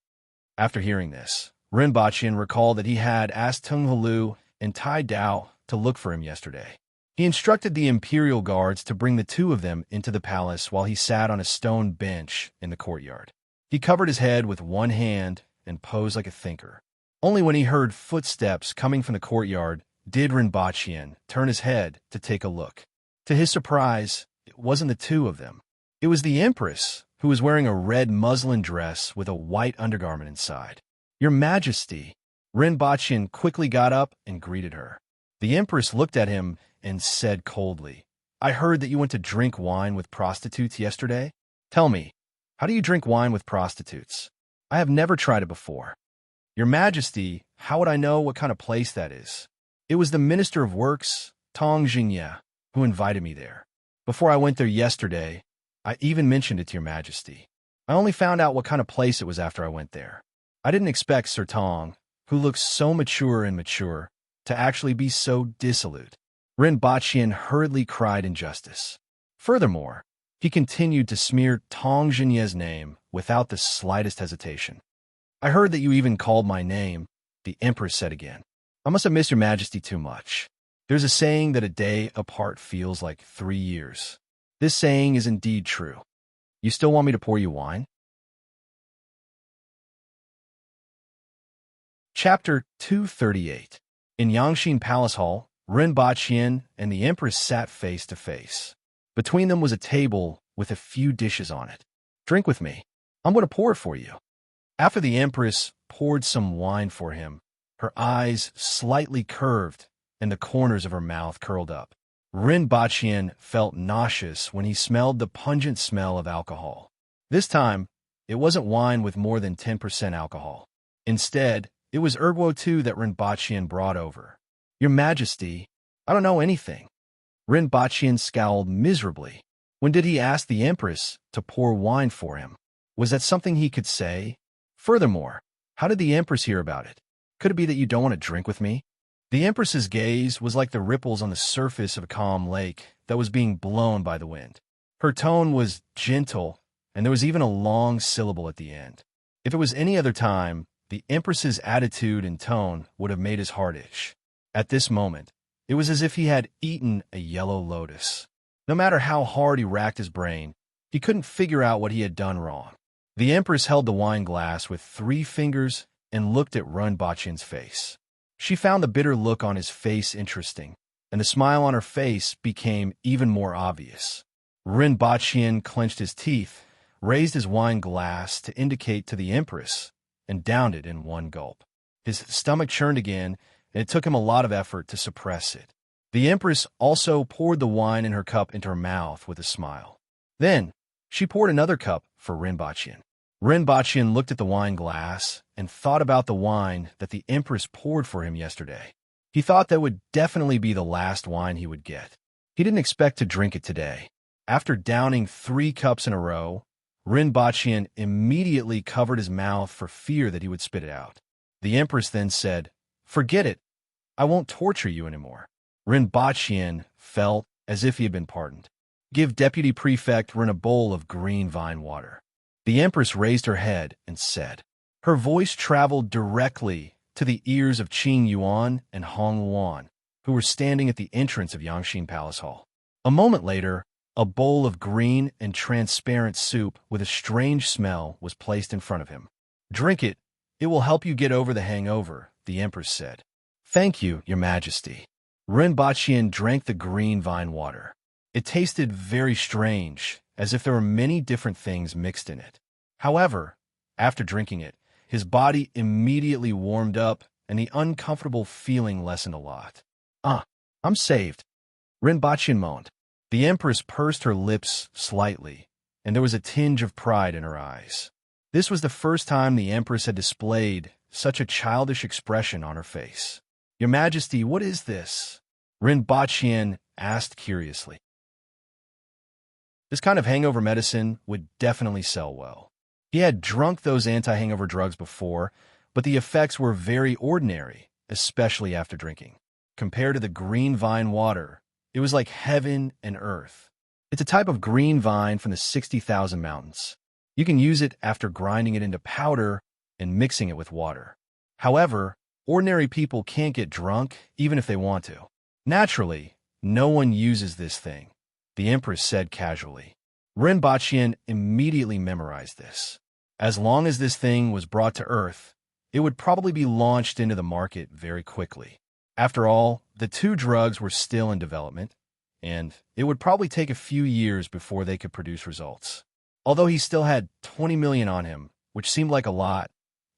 After hearing this, Rinpoche recalled that he had asked Tung Halu and Tai Dao to look for him yesterday. He instructed the imperial guards to bring the two of them into the palace while he sat on a stone bench in the courtyard. He covered his head with one hand and posed like a thinker. Only when he heard footsteps coming from the courtyard did Rinpoche turn his head to take a look. To his surprise, it wasn't the two of them. It was the Empress, who was wearing a red muslin dress with a white undergarment inside. "Your Majesty." Rinpoche quickly got up and greeted her. The Empress looked at him and said coldly, "I heard that you went to drink wine with prostitutes yesterday. Tell me, how do you drink wine with prostitutes? I have never tried it before." "Your Majesty, how would I know what kind of place that is? It was the Minister of Works, Tong Jinye, who invited me there. Before I went there yesterday, I even mentioned it to your Majesty. I only found out what kind of place it was after I went there. I didn't expect Sir Tong, who looks so mature and mature, to actually be so dissolute." Rinpoche hurriedly cried injustice. Furthermore, he continued to smear Tong Jinye's name without the slightest hesitation. "I heard that you even called my name," the Empress said again. "I must have missed your Majesty too much. There's a saying that a day apart feels like 3 years. This saying is indeed true. You still want me to pour you wine?" Chapter 238. In Yangxin Palace Hall, Rinpoche and the Empress sat face to face. Between them was a table with a few dishes on it. "Drink with me. I'm going to pour it for you." After the Empress poured some wine for him, her eyes slightly curved and the corners of her mouth curled up. Rinpoche felt nauseous when he smelled the pungent smell of alcohol. This time, it wasn't wine with more than 10% alcohol. Instead, it was Erguo too that Rinpoche brought over. "Your Majesty, I don't know anything." Rinpoche scowled miserably. When did he ask the Empress to pour wine for him? Was that something he could say? Furthermore, how did the Empress hear about it? Could it be that you don't want to drink with me? The Empress's gaze was like the ripples on the surface of a calm lake that was being blown by the wind. Her tone was gentle, and there was even a long syllable at the end. If it was any other time, the Empress's attitude and tone would have made his heart itch. At this moment, It was as if he had eaten a yellow lotus. No matter how hard he racked his brain, he couldn't figure out what he had done wrong. The Empress held the wine glass with 3 fingers and looked at Renbachin's face. She found the bitter look on his face interesting, and the smile on her face became even more obvious. Renbachin clenched his teeth, raised his wine glass to indicate to the Empress, and downed it in one gulp. His stomach churned again, and it took him a lot of effort to suppress it. The Empress also poured the wine in her cup into her mouth with a smile. Then, she poured another cup for Renbachin. Renbachin looked at the wine glass and thought about the wine that the Empress poured for him yesterday. He thought that would definitely be the last wine he would get. He didn't expect to drink it today. After downing 3 cups in a row, Renbachin immediately covered his mouth for fear that he would spit it out. The Empress then said, "Forget it. I won't torture you anymore." Renbachin felt as if he had been pardoned. "Give Deputy Prefect Ren a bowl of green vine water." The Empress raised her head and said. Her voice traveled directly to the ears of Qing Yuan and Hong Luan, who were standing at the entrance of Yangxin Palace Hall. A moment later, a bowl of green and transparent soup with a strange smell was placed in front of him. "Drink it. It will help you get over the hangover," the Empress said. "Thank you, Your Majesty." Renbachin drank the green vine water. It tasted very strange, as if there were many different things mixed in it. However, after drinking it, his body immediately warmed up and the uncomfortable feeling lessened a lot. I'm saved," Renbachin moaned. The Empress pursed her lips slightly, and there was a tinge of pride in her eyes. This was the first time the Empress had displayed such a childish expression on her face. "Your Majesty, what is this?" Renbachin asked curiously. This kind of hangover medicine would definitely sell well. He had drunk those anti-hangover drugs before, but the effects were very ordinary, especially after drinking. Compared to the green vine water, it was like heaven and earth. It's a type of green vine from the 60,000 mountains. You can use it after grinding it into powder and mixing it with water. However, ordinary people can't get drunk even if they want to. Naturally, no one uses this thing, the Empress said casually. Renbachin immediately memorized this. As long as this thing was brought to Earth, it would probably be launched into the market very quickly. After all, the 2 drugs were still in development, and it would probably take a few years before they could produce results. Although he still had 20 million on him, which seemed like a lot,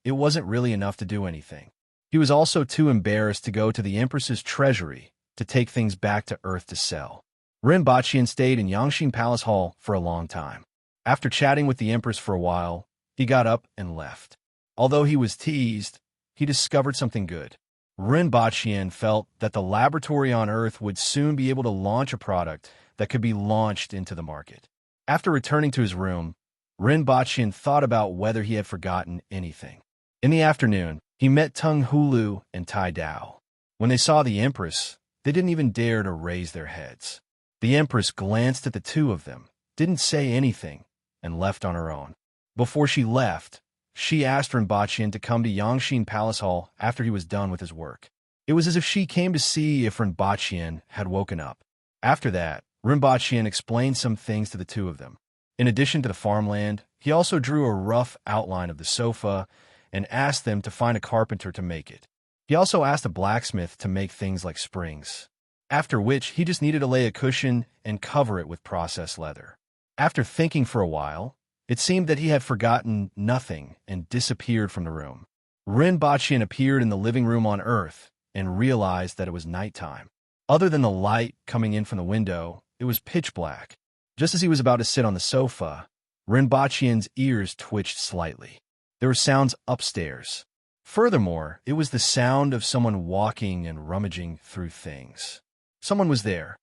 it wasn't really enough to do anything. He was also too embarrassed to go to the Empress's treasury to take things back to Earth to sell. Renbachin stayed in Yangxin Palace Hall for a long time. After chatting with the Empress for a while, he got up and left. Although he was teased, he discovered something good. Renbachin felt that the laboratory on Earth would soon be able to launch a product that could be launched into the market. After returning to his room, Renbachin thought about whether he had forgotten anything. In the afternoon, he met Tung Hulu and Tai Dao. When they saw the Empress, they didn't even dare to raise their heads. The Empress glanced at the 2 of them, didn't say anything, and left on her own. Before she left, she asked Renbachin to come to Yangxin Palace Hall after he was done with his work. It was as if she came to see if Renbachin had woken up. After that, Renbachin explained some things to the 2 of them. In addition to the farmland, he also drew a rough outline of the sofa and asked them to find a carpenter to make it. He also asked a blacksmith to make things like springs, after which he just needed to lay a cushion and cover it with processed leather. After thinking for a while, it seemed that he had forgotten nothing and disappeared from the room. Renbachin appeared in the living room on Earth and realized that it was nighttime. Other than the light coming in from the window, it was pitch black. Just as he was about to sit on the sofa, Renbachin's ears twitched slightly. There were sounds upstairs. Furthermore, it was the sound of someone walking and rummaging through things. Someone was there.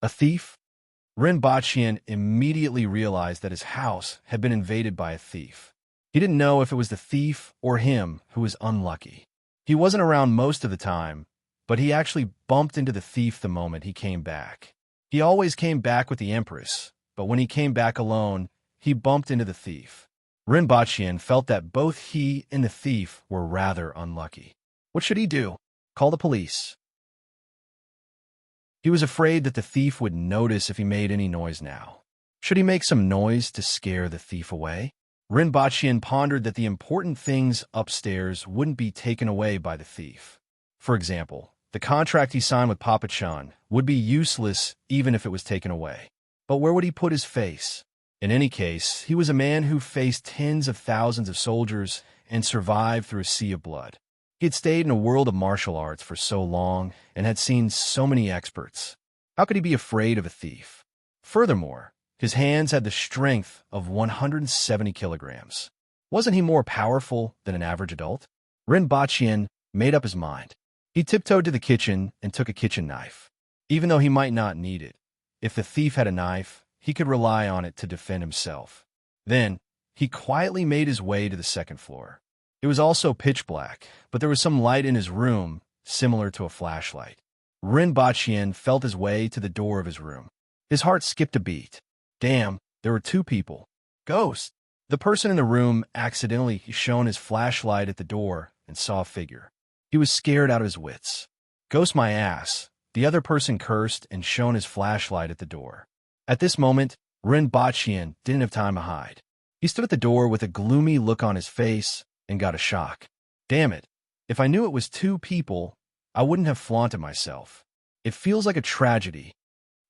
A thief? Renbachin immediately realized that his house had been invaded by a thief. He didn't know if it was the thief or him who was unlucky. He wasn't around most of the time, but he actually bumped into the thief the moment he came back. He always came back with the Empress, but when he came back alone, he bumped into the thief. Renbachin felt that both he and the thief were rather unlucky. What should he do? Call the police. He was afraid that the thief would notice if he made any noise now. Should he make some noise to scare the thief away? Rinpoche pondered that the important things upstairs wouldn't be taken away by the thief. For example, the contract he signed with Papa Chan would be useless even if it was taken away. But where would he put his face? In any case, he was a man who faced tens of thousands of soldiers and survived through a sea of blood. He had stayed in a world of martial arts for so long and had seen so many experts. How could he be afraid of a thief? Furthermore, his hands had the strength of 170 kilograms. Wasn't he more powerful than an average adult? Rinpoche made up his mind. He tiptoed to the kitchen and took a kitchen knife. Even though he might not need it, if the thief had a knife, he could rely on it to defend himself. Then, he quietly made his way to the second floor. It was also pitch black, but there was some light in his room, similar to a flashlight. Rinpoche felt his way to the door of his room. His heart skipped a beat. Damn, there were two people. Ghost! The person in the room accidentally shone his flashlight at the door and saw a figure. He was scared out of his wits. Ghost my ass. The other person cursed and shone his flashlight at the door. At this moment, Rinpoche didn't have time to hide. He stood at the door with a gloomy look on his face and got a shock. Damn it. If I knew it was two people, I wouldn't have flaunted myself. It feels like a tragedy.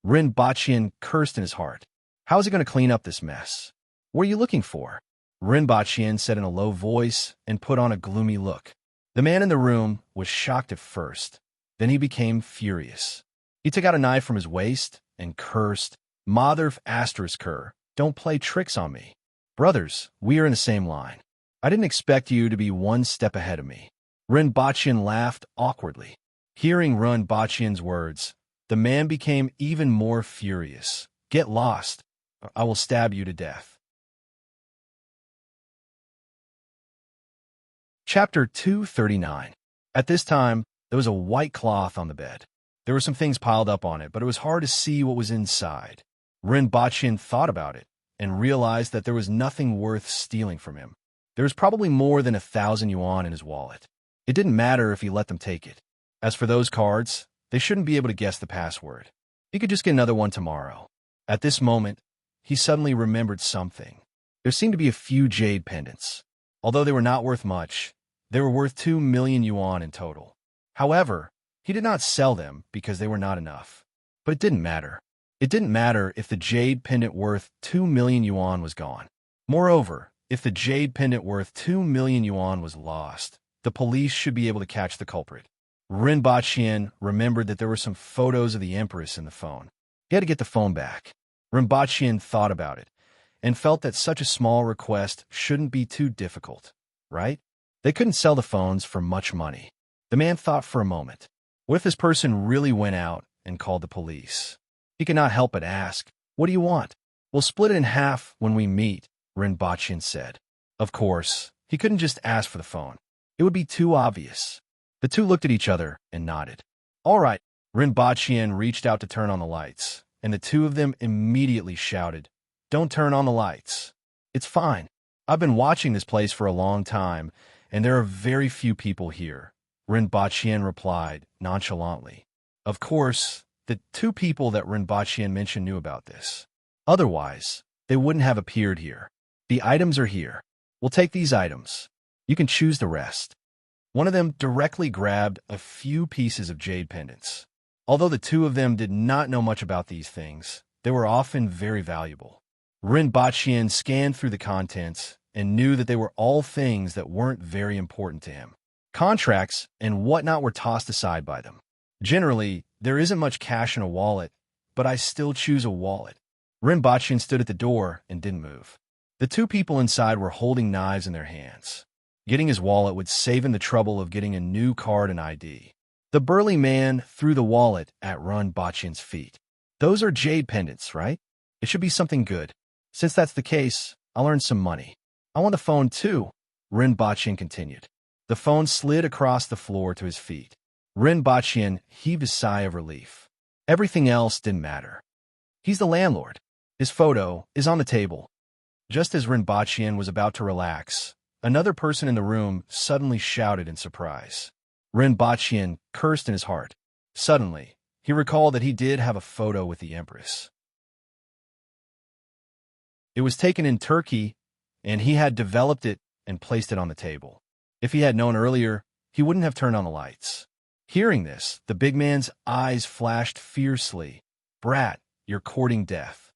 Rinpoche cursed in his heart. How is he going to clean up this mess? What are you looking for? Rinpoche said in a low voice and put on a gloomy look. The man in the room was shocked at first. Then he became furious. He took out a knife from his waist and cursed, Mother Asterisker, don't play tricks on me. Brothers, we are in the same line. I didn't expect you to be one step ahead of me. Rinpoche laughed awkwardly. Hearing Rinpoche's words, the man became even more furious. Get lost. I will stab you to death. Chapter 239. At this time, there was a white cloth on the bed. There were some things piled up on it, but it was hard to see what was inside. Rinpoche thought about it and realized that there was nothing worth stealing from him. There was probably more than 1,000 yuan in his wallet. It didn't matter if he let them take it. As for those cards, they shouldn't be able to guess the password. He could just get another one tomorrow. At this moment, he suddenly remembered something. There seemed to be a few jade pendants. Although they were not worth much, they were worth 2 million yuan in total. However, he did not sell them because they were not enough. But it didn't matter. It didn't matter if the jade pendant worth 2 million yuan was gone. Moreover, if the jade pendant worth 2 million yuan was lost, the police should be able to catch the culprit. Rinpoche remembered that there were some photos of the Empress in the phone. He had to get the phone back. Rinpoche thought about it and felt that such a small request shouldn't be too difficult, right? They couldn't sell the phones for much money. The man thought for a moment. What if this person really went out and called the police? He could not help but ask, "What do you want?" "We'll split it in half when we meet," Rinpoche said. Of course, he couldn't just ask for the phone. It would be too obvious. The two looked at each other and nodded. All right, Rinpoche reached out to turn on the lights, and the two of them immediately shouted, "Don't turn on the lights." "It's fine. I've been watching this place for a long time, and there are very few people here," Rinpoche replied nonchalantly. Of course, the two people that Rinpoche mentioned knew about this. Otherwise, they wouldn't have appeared here. "The items are here. We'll take these items. You can choose the rest." One of them directly grabbed a few pieces of jade pendants. Although the two of them did not know much about these things, they were often very valuable. Rinpoche scanned through the contents and knew that they were all things that weren't very important to him. Contracts and whatnot were tossed aside by them. Generally, there isn't much cash in a wallet, but I still choose a wallet. Rinpoche stood at the door and didn't move. The two people inside were holding knives in their hands. Getting his wallet would save him the trouble of getting a new card and ID. The burly man threw the wallet at Rinpoche's feet. "Those are jade pendants, right? It should be something good. Since that's the case, I'll earn some money." "I want the phone too," Rinpoche continued. The phone slid across the floor to his feet. Rinpoche heaved a sigh of relief. Everything else didn't matter. He's the landlord. His photo is on the table. Just as Rinpoche was about to relax, another person in the room suddenly shouted in surprise. Rinpoche cursed in his heart. Suddenly, He recalled that he did have a photo with the Empress. It was taken in Turkey, and he had developed it and placed it on the table. If he had known earlier, he wouldn't have turned on the lights. Hearing this, the big man's eyes flashed fiercely. "Brat, you're courting death.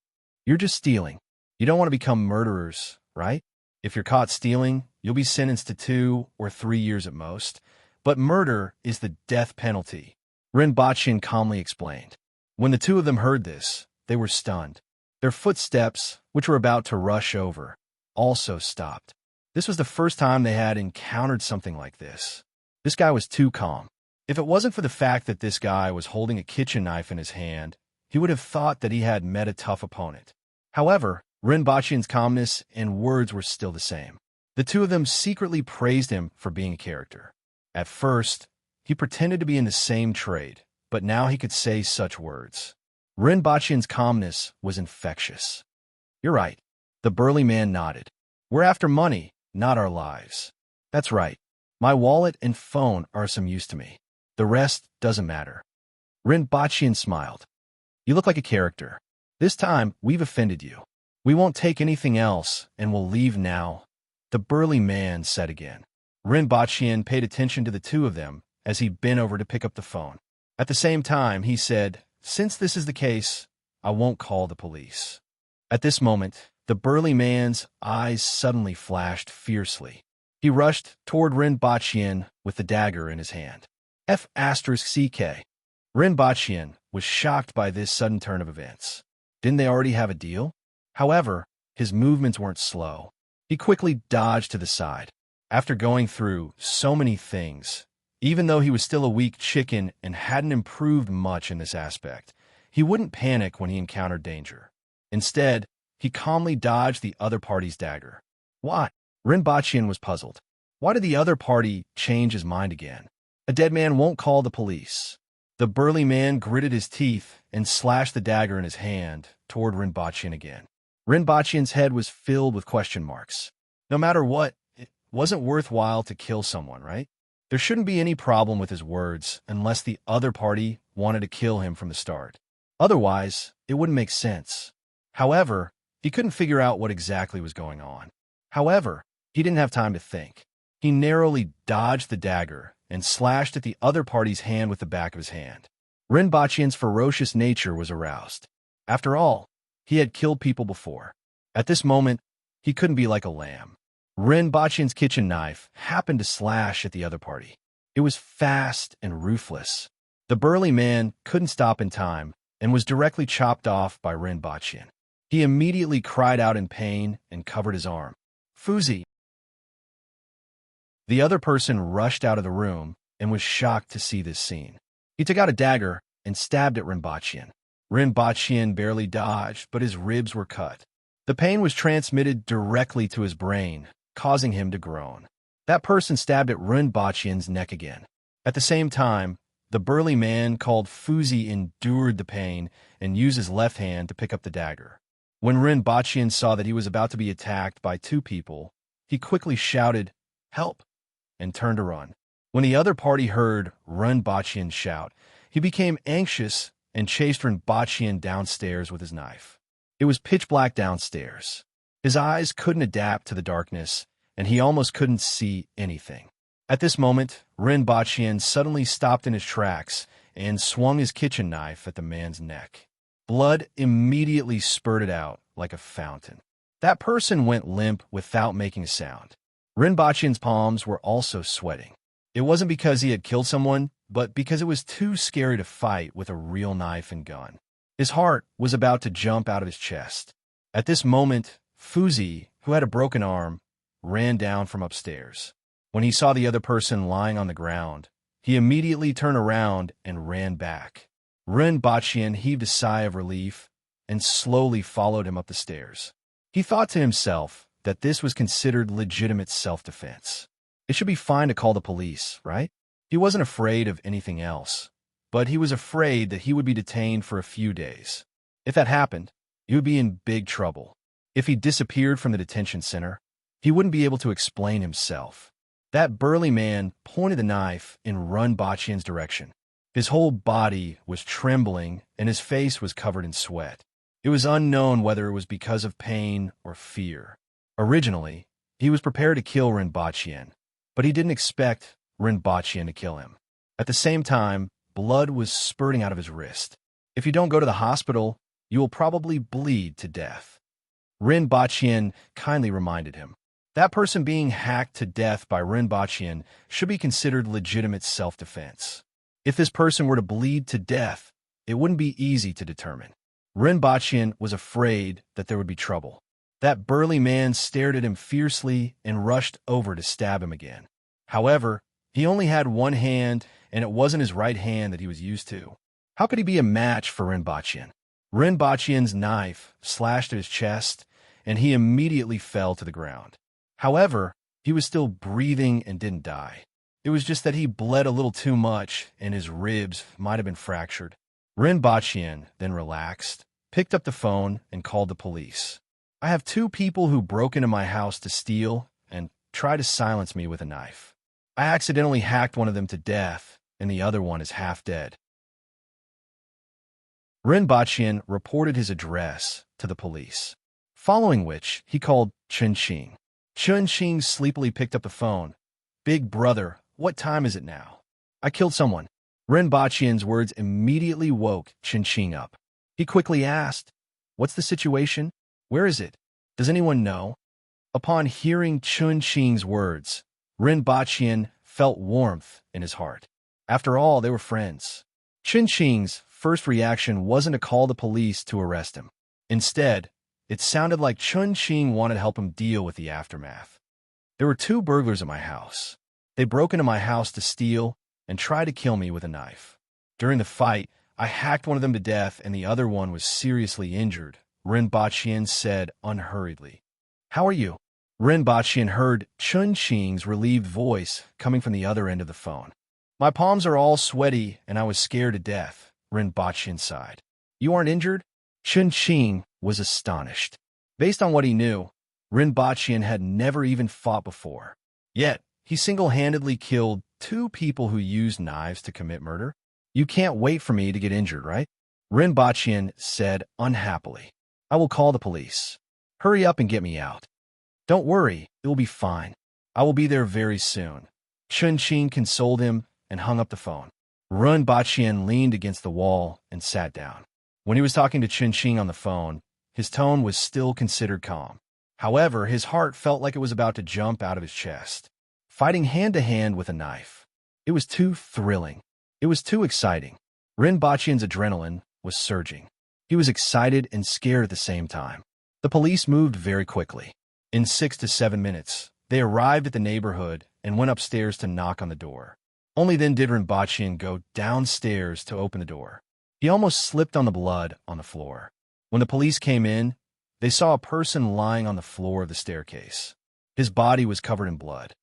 You're just stealing. You don't want to become murderers, right? If you're caught stealing, you'll be sentenced to 2 or 3 years at most. But murder is the death penalty," Rinpoche calmly explained. When the two of them heard this, they were stunned. Their footsteps, which were about to rush over, also stopped. This was the first time they had encountered something like this. This guy was too calm. If it wasn't for the fact that this guy was holding a kitchen knife in his hand, he would have thought that he had met a tough opponent. However, Rinpoche's calmness and words were still the same. The two of them secretly praised him for being a character. At first, he pretended to be in the same trade, but now he could say such words. Rinpoche's calmness was infectious. "You're right." The burly man nodded. "We're after money, not our lives." "That's right. My wallet and phone are some use to me. The rest doesn't matter." Rinpoche smiled. "You look like a character. This time, we've offended you. We won't take anything else, and we'll leave now," the burly man said again. Rinpoche paid attention to the two of them as he bent over to pick up the phone. At the same time, he said, "Since this is the case, I won't call the police." At this moment, the burly man's eyes suddenly flashed fiercely. He rushed toward Rinpoche with the dagger in his hand. F***CK. Rinpoche was shocked by this sudden turn of events. Didn't they already have a deal? However, his movements weren't slow. He quickly dodged to the side. After going through so many things, even though he was still a weak chicken and hadn't improved much in this aspect, he wouldn't panic when he encountered danger. Instead, he calmly dodged the other party's dagger. Why? Rinpoche was puzzled. Why did the other party change his mind again? A dead man won't call the police. The burly man gritted his teeth and slashed the dagger in his hand toward Rinpoche again. Rinpoche's head was filled with question marks. No matter what, it wasn't worthwhile to kill someone, right? There shouldn't be any problem with his words unless the other party wanted to kill him from the start. Otherwise, it wouldn't make sense. However, he couldn't figure out what exactly was going on. However, he didn't have time to think. He narrowly dodged the dagger and slashed at the other party's hand with the back of his hand. Rinpoche's ferocious nature was aroused. After all, he had killed people before. At this moment, he couldn't be like a lamb. Rinpoche's kitchen knife happened to slash at the other party. It was fast and ruthless. The burly man couldn't stop in time and was directly chopped off by Rinpoche. He immediately cried out in pain and covered his arm. "Fuzi!" The other person rushed out of the room and was shocked to see this scene. He took out a dagger and stabbed at Rinpoche. Rinpoche barely dodged, but his ribs were cut. The pain was transmitted directly to his brain, causing him to groan. That person stabbed at Rinpoche's neck again. At the same time, the burly man called Fuzi endured the pain and used his left hand to pick up the dagger. When Rinpoche saw that he was about to be attacked by two people, he quickly shouted, "Help!" and turned to run. When the other party heard Rinpoche shout, he became anxious and chased Rinpoche downstairs with his knife. It was pitch black downstairs. His eyes couldn't adapt to the darkness, and he almost couldn't see anything. At this moment, Rinpoche suddenly stopped in his tracks and swung his kitchen knife at the man's neck. Blood immediately spurted out like a fountain. That person went limp without making a sound. Rinpoche's palms were also sweating. It wasn't because he had killed someone, but because it was too scary to fight with a real knife and gun. His heart was about to jump out of his chest. At this moment, Fuzi, who had a broken arm, ran down from upstairs. When he saw the other person lying on the ground, he immediately turned around and ran back. Rinpoche heaved a sigh of relief and slowly followed him up the stairs. He thought to himself that this was considered legitimate self-defense. It should be fine to call the police, right? He wasn't afraid of anything else, but he was afraid that he would be detained for a few days. If that happened, he would be in big trouble. If he disappeared from the detention center, he wouldn't be able to explain himself. That burly man pointed the knife in Rinpoche's direction. His whole body was trembling, and his face was covered in sweat. It was unknown whether it was because of pain or fear. Originally, he was prepared to kill Rinpoche, but he didn't expect Rinpoche to kill him. At the same time, blood was spurting out of his wrist. If you don't go to the hospital, you will probably bleed to death. Rinpoche kindly reminded him. That person being hacked to death by Rinpoche should be considered legitimate self-defense. If this person were to bleed to death, it wouldn't be easy to determine. Rinpoche was afraid that there would be trouble. That burly man stared at him fiercely and rushed over to stab him again. However, he only had one hand, and it wasn't his right hand that he was used to. How could he be a match for Rinpoche? Rinpoche's knife slashed at his chest, and he immediately fell to the ground. However, he was still breathing and didn't die. It was just that he bled a little too much, and his ribs might have been fractured. Rinpoche then relaxed, picked up the phone, and called the police. I have 2 people who broke into my house to steal and try to silence me with a knife. I accidentally hacked one of them to death, and the other one is half dead. Rinpoche reported his address to the police, following which he called Chunqing. Chunqing sleepily picked up the phone. Big brother, what time is it now? I killed someone. Rinpoche's words immediately woke Chunqing up. He quickly asked, what's the situation? Where is it? Does anyone know? Upon hearing Chunqing's words, Rinpoche felt warmth in his heart. After all, they were friends. Chunqing's first reaction wasn't to call the police to arrest him. Instead, it sounded like Chunqing wanted to help him deal with the aftermath. There were 2 burglars at my house. They broke into my house to steal and tried to kill me with a knife. During the fight, I hacked one of them to death and the other one was seriously injured, Rinpoche said unhurriedly. How are you? Rinpoche heard Chunqing's relieved voice coming from the other end of the phone. My palms are all sweaty and I was scared to death, Rinpoche sighed. You aren't injured? Chunqing was astonished. Based on what he knew, Rinpoche had never even fought before. Yet, he single-handedly killed 2 people who used knives to commit murder. You can't wait for me to get injured, right? Rinpoche said unhappily. I will call the police. Hurry up and get me out. Don't worry, it will be fine. I will be there very soon. Chunqing consoled him and hung up the phone. Rinpoche leaned against the wall and sat down. When he was talking to Chunqing on the phone, his tone was still considered calm. However, his heart felt like it was about to jump out of his chest. Fighting hand-to-hand with a knife. It was too thrilling. It was too exciting. Rinpoche's adrenaline was surging. He was excited and scared at the same time. The police moved very quickly. In 6 to 7 minutes, they arrived at the neighborhood and went upstairs to knock on the door. Only then did Rinpoche go downstairs to open the door. He almost slipped on the blood on the floor. When the police came in, they saw a person lying on the floor of the staircase. His body was covered in blood.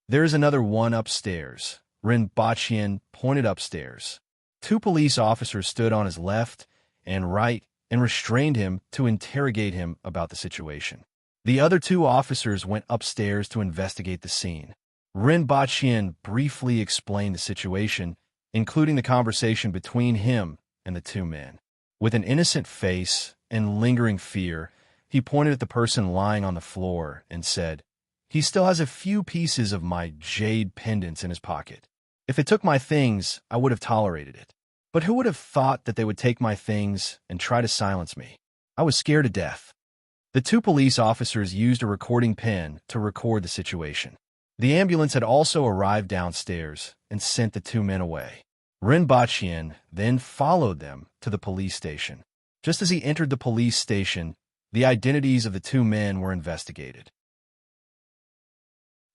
There's another one upstairs. Rinpoche pointed upstairs. 2 police officers stood on his left and right and restrained him to interrogate him about the situation. The other 2 officers went upstairs to investigate the scene. Rinpoche briefly explained the situation, including the conversation between him and the 2 men. With an innocent face and lingering fear, he pointed at the person lying on the floor and said, he still has a few pieces of my jade pendants in his pocket. If it took my things, I would have tolerated it. But who would have thought that they would take my things and try to silence me? I was scared to death. The 2 police officers used a recording pen to record the situation. The ambulance had also arrived downstairs and sent the 2 men away. Rinpoche then followed them to the police station. Just as he entered the police station, the identities of the 2 men were investigated.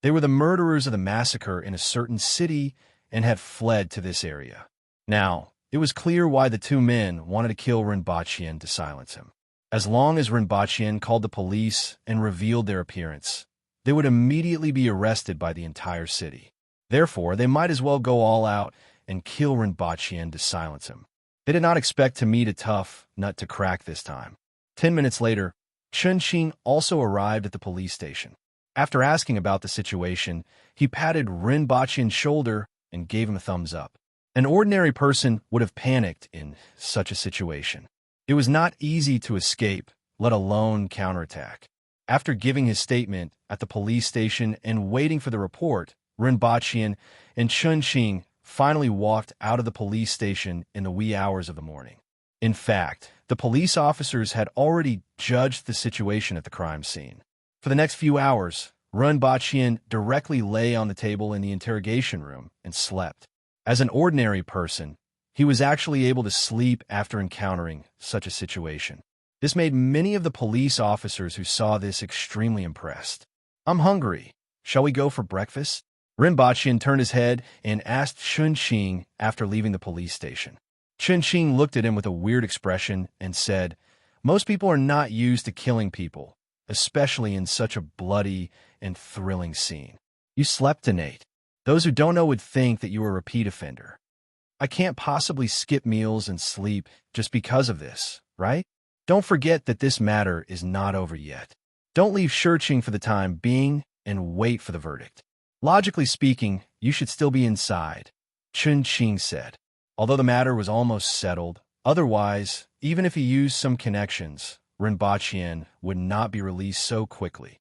They were the murderers of the massacre in a certain city and had fled to this area. Now, it was clear why the 2 men wanted to kill Rinpoche to silence him. As long as Rinpoche called the police and revealed their appearance, they would immediately be arrested by the entire city. Therefore, they might as well go all out and kill Rinpoche to silence him. They did not expect to meet a tough nut to crack this time. 10 minutes later, Chunqing also arrived at the police station. After asking about the situation, he patted Rinpoche's shoulder and gave him a thumbs up. An ordinary person would have panicked in such a situation. It was not easy to escape, let alone counterattack. After giving his statement at the police station and waiting for the report, Rinpoche and Chunqing finally walked out of the police station in the wee hours of the morning. In fact, the police officers had already judged the situation at the crime scene. For the next few hours, Rinpoche directly lay on the table in the interrogation room and slept. As an ordinary person, he was actually able to sleep after encountering such a situation. This made many of the police officers who saw this extremely impressed. "I'm hungry. Shall we go for breakfast?" Rinpoche turned his head and asked Chunqing after leaving the police station. Chunqing looked at him with a weird expression and said, "Most people are not used to killing people, especially in such a bloody and thrilling scene. You slept tonight. Those who don't know would think that you were a repeat offender. I can't possibly skip meals and sleep just because of this, right? Don't forget that this matter is not over yet. Don't leave searching for the time being and wait for the verdict. Logically speaking, you should still be inside," Chunqing said. Although the matter was almost settled, otherwise, even if he used some connections, Rinpoche would not be released so quickly.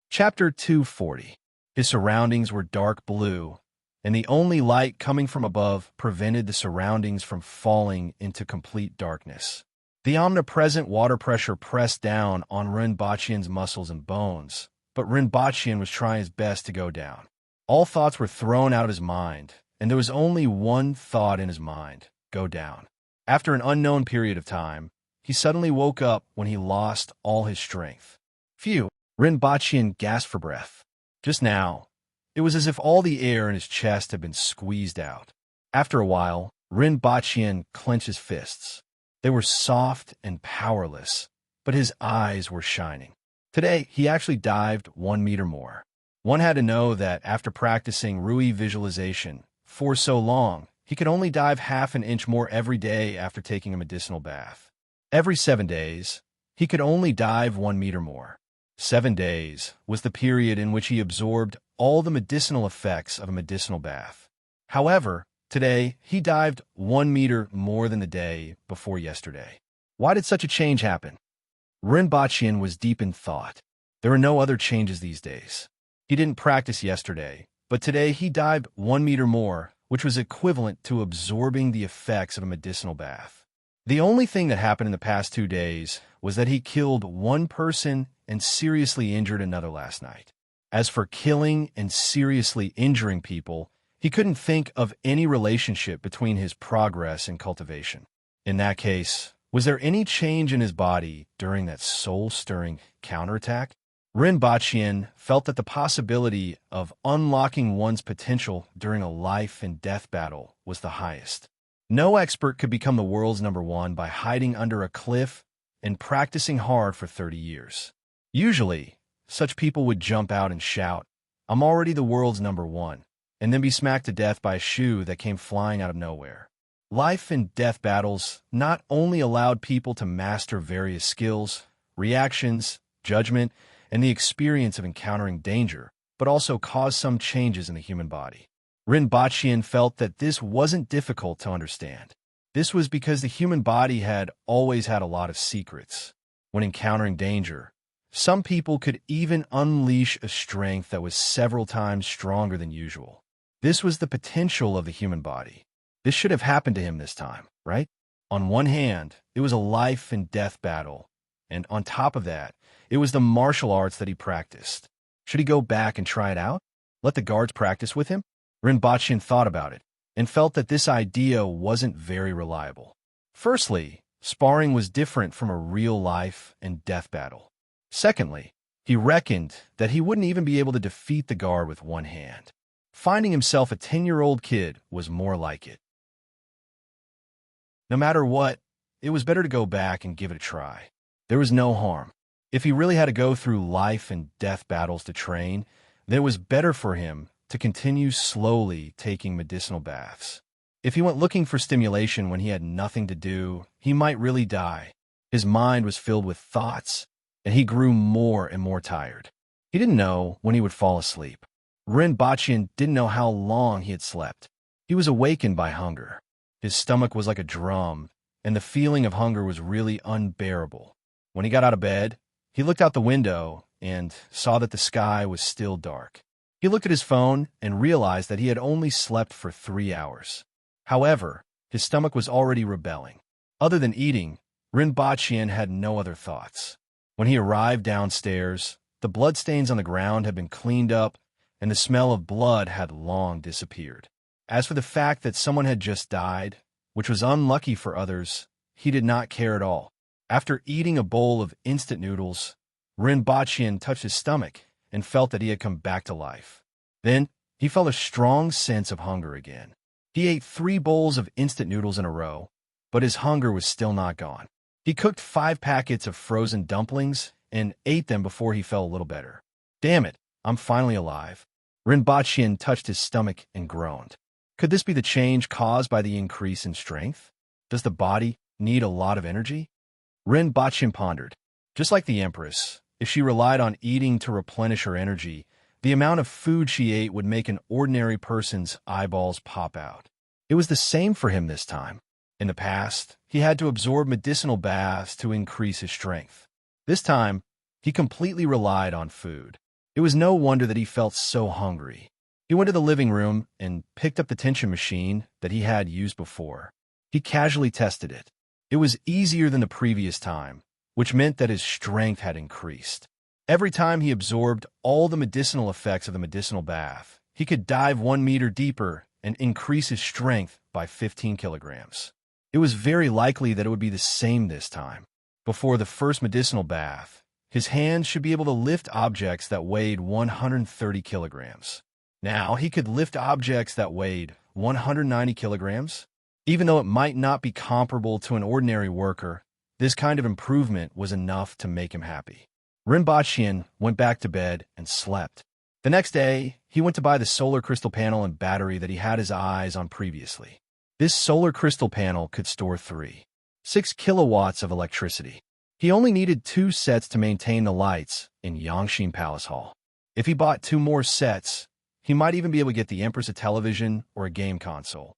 Chapter 240. His surroundings were dark blue, and the only light coming from above prevented the surroundings from falling into complete darkness. The omnipresent water pressure pressed down on Rinpoche's muscles and bones, but Rinpoche was trying his best to go down. All thoughts were thrown out of his mind, and there was only one thought in his mind: go down. After an unknown period of time, he suddenly woke up when he lost all his strength. Phew! Rinpoche gasped for breath. Just now, it was as if all the air in his chest had been squeezed out. After a while, Rinpoche clenched his fists. They were soft and powerless, but his eyes were shining. Today, he actually dived 1 meter more. One had to know that after practicing Rui visualization for so long, he could only dive half an inch more every day after taking a medicinal bath. Every 7 days, he could only dive 1 meter more. 7 days was the period in which he absorbed all the medicinal effects of a medicinal bath. However, today, he dived 1 meter more than the day before yesterday. Why did such a change happen? Rinpoche was deep in thought. There are no other changes these days. He didn't practice yesterday, but today he dived 1 meter more, which was equivalent to absorbing the effects of a medicinal bath. The only thing that happened in the past 2 days was that he killed one person and seriously injured another last night. As for killing and seriously injuring people, he couldn't think of any relationship between his progress and cultivation. In that case, was there any change in his body during that soul-stirring counterattack? Rinpoche felt that the possibility of unlocking one's potential during a life and death battle was the highest. No expert could become the world's #1 by hiding under a cliff and practicing hard for 30 years. Usually, such people would jump out and shout, "I'm already the world's #1, and then be smacked to death by a shoe that came flying out of nowhere. Life and death battles not only allowed people to master various skills, reactions, judgment, and the experience of encountering danger, but also caused some changes in the human body. Rinpoche felt that this wasn't difficult to understand. This was because the human body had always had a lot of secrets. When encountering danger, some people could even unleash a strength that was several times stronger than usual. This was the potential of the human body. This should have happened to him this time, right? On one hand, it was a life and death battle, and on top of that, it was the martial arts that he practiced. Should he go back and try it out? Let the guards practice with him? Rinpoche thought about it, and felt that this idea wasn't very reliable. Firstly, sparring was different from a real life and death battle. Secondly, he reckoned that he wouldn't even be able to defeat the guard with one hand. Finding himself a 10-year-old kid was more like it. No matter what, it was better to go back and give it a try. There was no harm. If he really had to go through life and death battles to train, then it was better for him to continue slowly taking medicinal baths. If he went looking for stimulation when he had nothing to do, he might really die. His mind was filled with thoughts, and he grew more and more tired. He didn't know when he would fall asleep. Rinpoche didn't know how long he had slept. He was awakened by hunger. His stomach was like a drum, and the feeling of hunger was really unbearable. When he got out of bed, he looked out the window and saw that the sky was still dark. He looked at his phone and realized that he had only slept for 3 hours. However, his stomach was already rebelling. Other than eating, Rinpoche had no other thoughts. When he arrived downstairs, the bloodstains on the ground had been cleaned up, and the smell of blood had long disappeared. As for the fact that someone had just died, which was unlucky for others, he did not care at all. After eating a bowl of instant noodles, Rinpoche touched his stomach and felt that he had come back to life. Then, he felt a strong sense of hunger again. He ate 3 bowls of instant noodles in a row, but his hunger was still not gone. He cooked 5 packets of frozen dumplings and ate them before he felt a little better. Damn it, I'm finally alive. Rinpoche touched his stomach and groaned. Could this be the change caused by the increase in strength? Does the body need a lot of energy? Rinpoche pondered. Just like the Empress, if she relied on eating to replenish her energy, the amount of food she ate would make an ordinary person's eyeballs pop out. It was the same for him this time. In the past, he had to absorb medicinal baths to increase his strength. This time, he completely relied on food. It was no wonder that he felt so hungry. He went to the living room and picked up the tension machine that he had used before. He casually tested it. It was easier than the previous time, which meant that his strength had increased. Every time he absorbed all the medicinal effects of the medicinal bath, he could dive 1 meter deeper and increase his strength by 15 kilograms. It was very likely that it would be the same this time. Before the first medicinal bath, his hands should be able to lift objects that weighed 130 kilograms. Now he could lift objects that weighed 190 kilograms. Even though it might not be comparable to an ordinary worker, this kind of improvement was enough to make him happy. Rinpoche went back to bed and slept. The next day, he went to buy the solar crystal panel and battery that he had his eyes on previously. This solar crystal panel could store 6 kilowatts of electricity. He only needed 2 sets to maintain the lights in Yangshin Palace Hall. If he bought 2 more sets, he might even be able to get the Empress a television or a game console.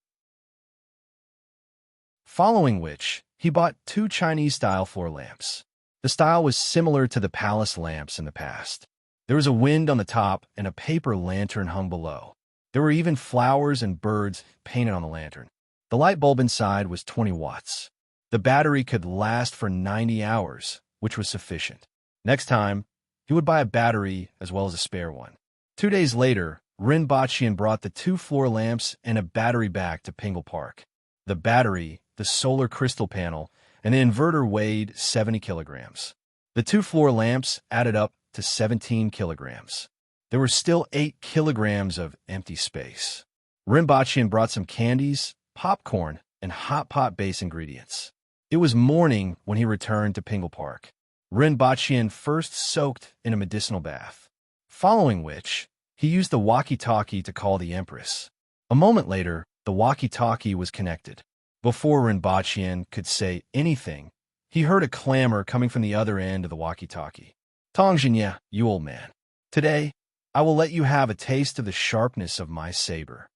Following which, he bought 2 Chinese-style floor lamps. The style was similar to the palace lamps in the past. There was a wind on the top and a paper lantern hung below. There were even flowers and birds painted on the lantern. The light bulb inside was 20 watts. The battery could last for 90 hours, which was sufficient. Next time, he would buy a battery as well as a spare one. 2 days later, Rinpoche brought the 2 floor lamps and a battery back to Pingle Park. The battery, the solar crystal panel, and the inverter weighed 70 kilograms. The 2 floor lamps added up to 17 kilograms. There were still 8 kilograms of empty space. Rinpoche brought some candies, popcorn, and hot pot base ingredients. It was morning when he returned to Pingle Park. Rinpoche first soaked in a medicinal bath, following which he used the walkie-talkie to call the Empress. A moment later, the walkie-talkie was connected. Before Rinpoche could say anything, he heard a clamor coming from the other end of the walkie-talkie. Tongjinya, you old man. Today, I will let you have a taste of the sharpness of my saber.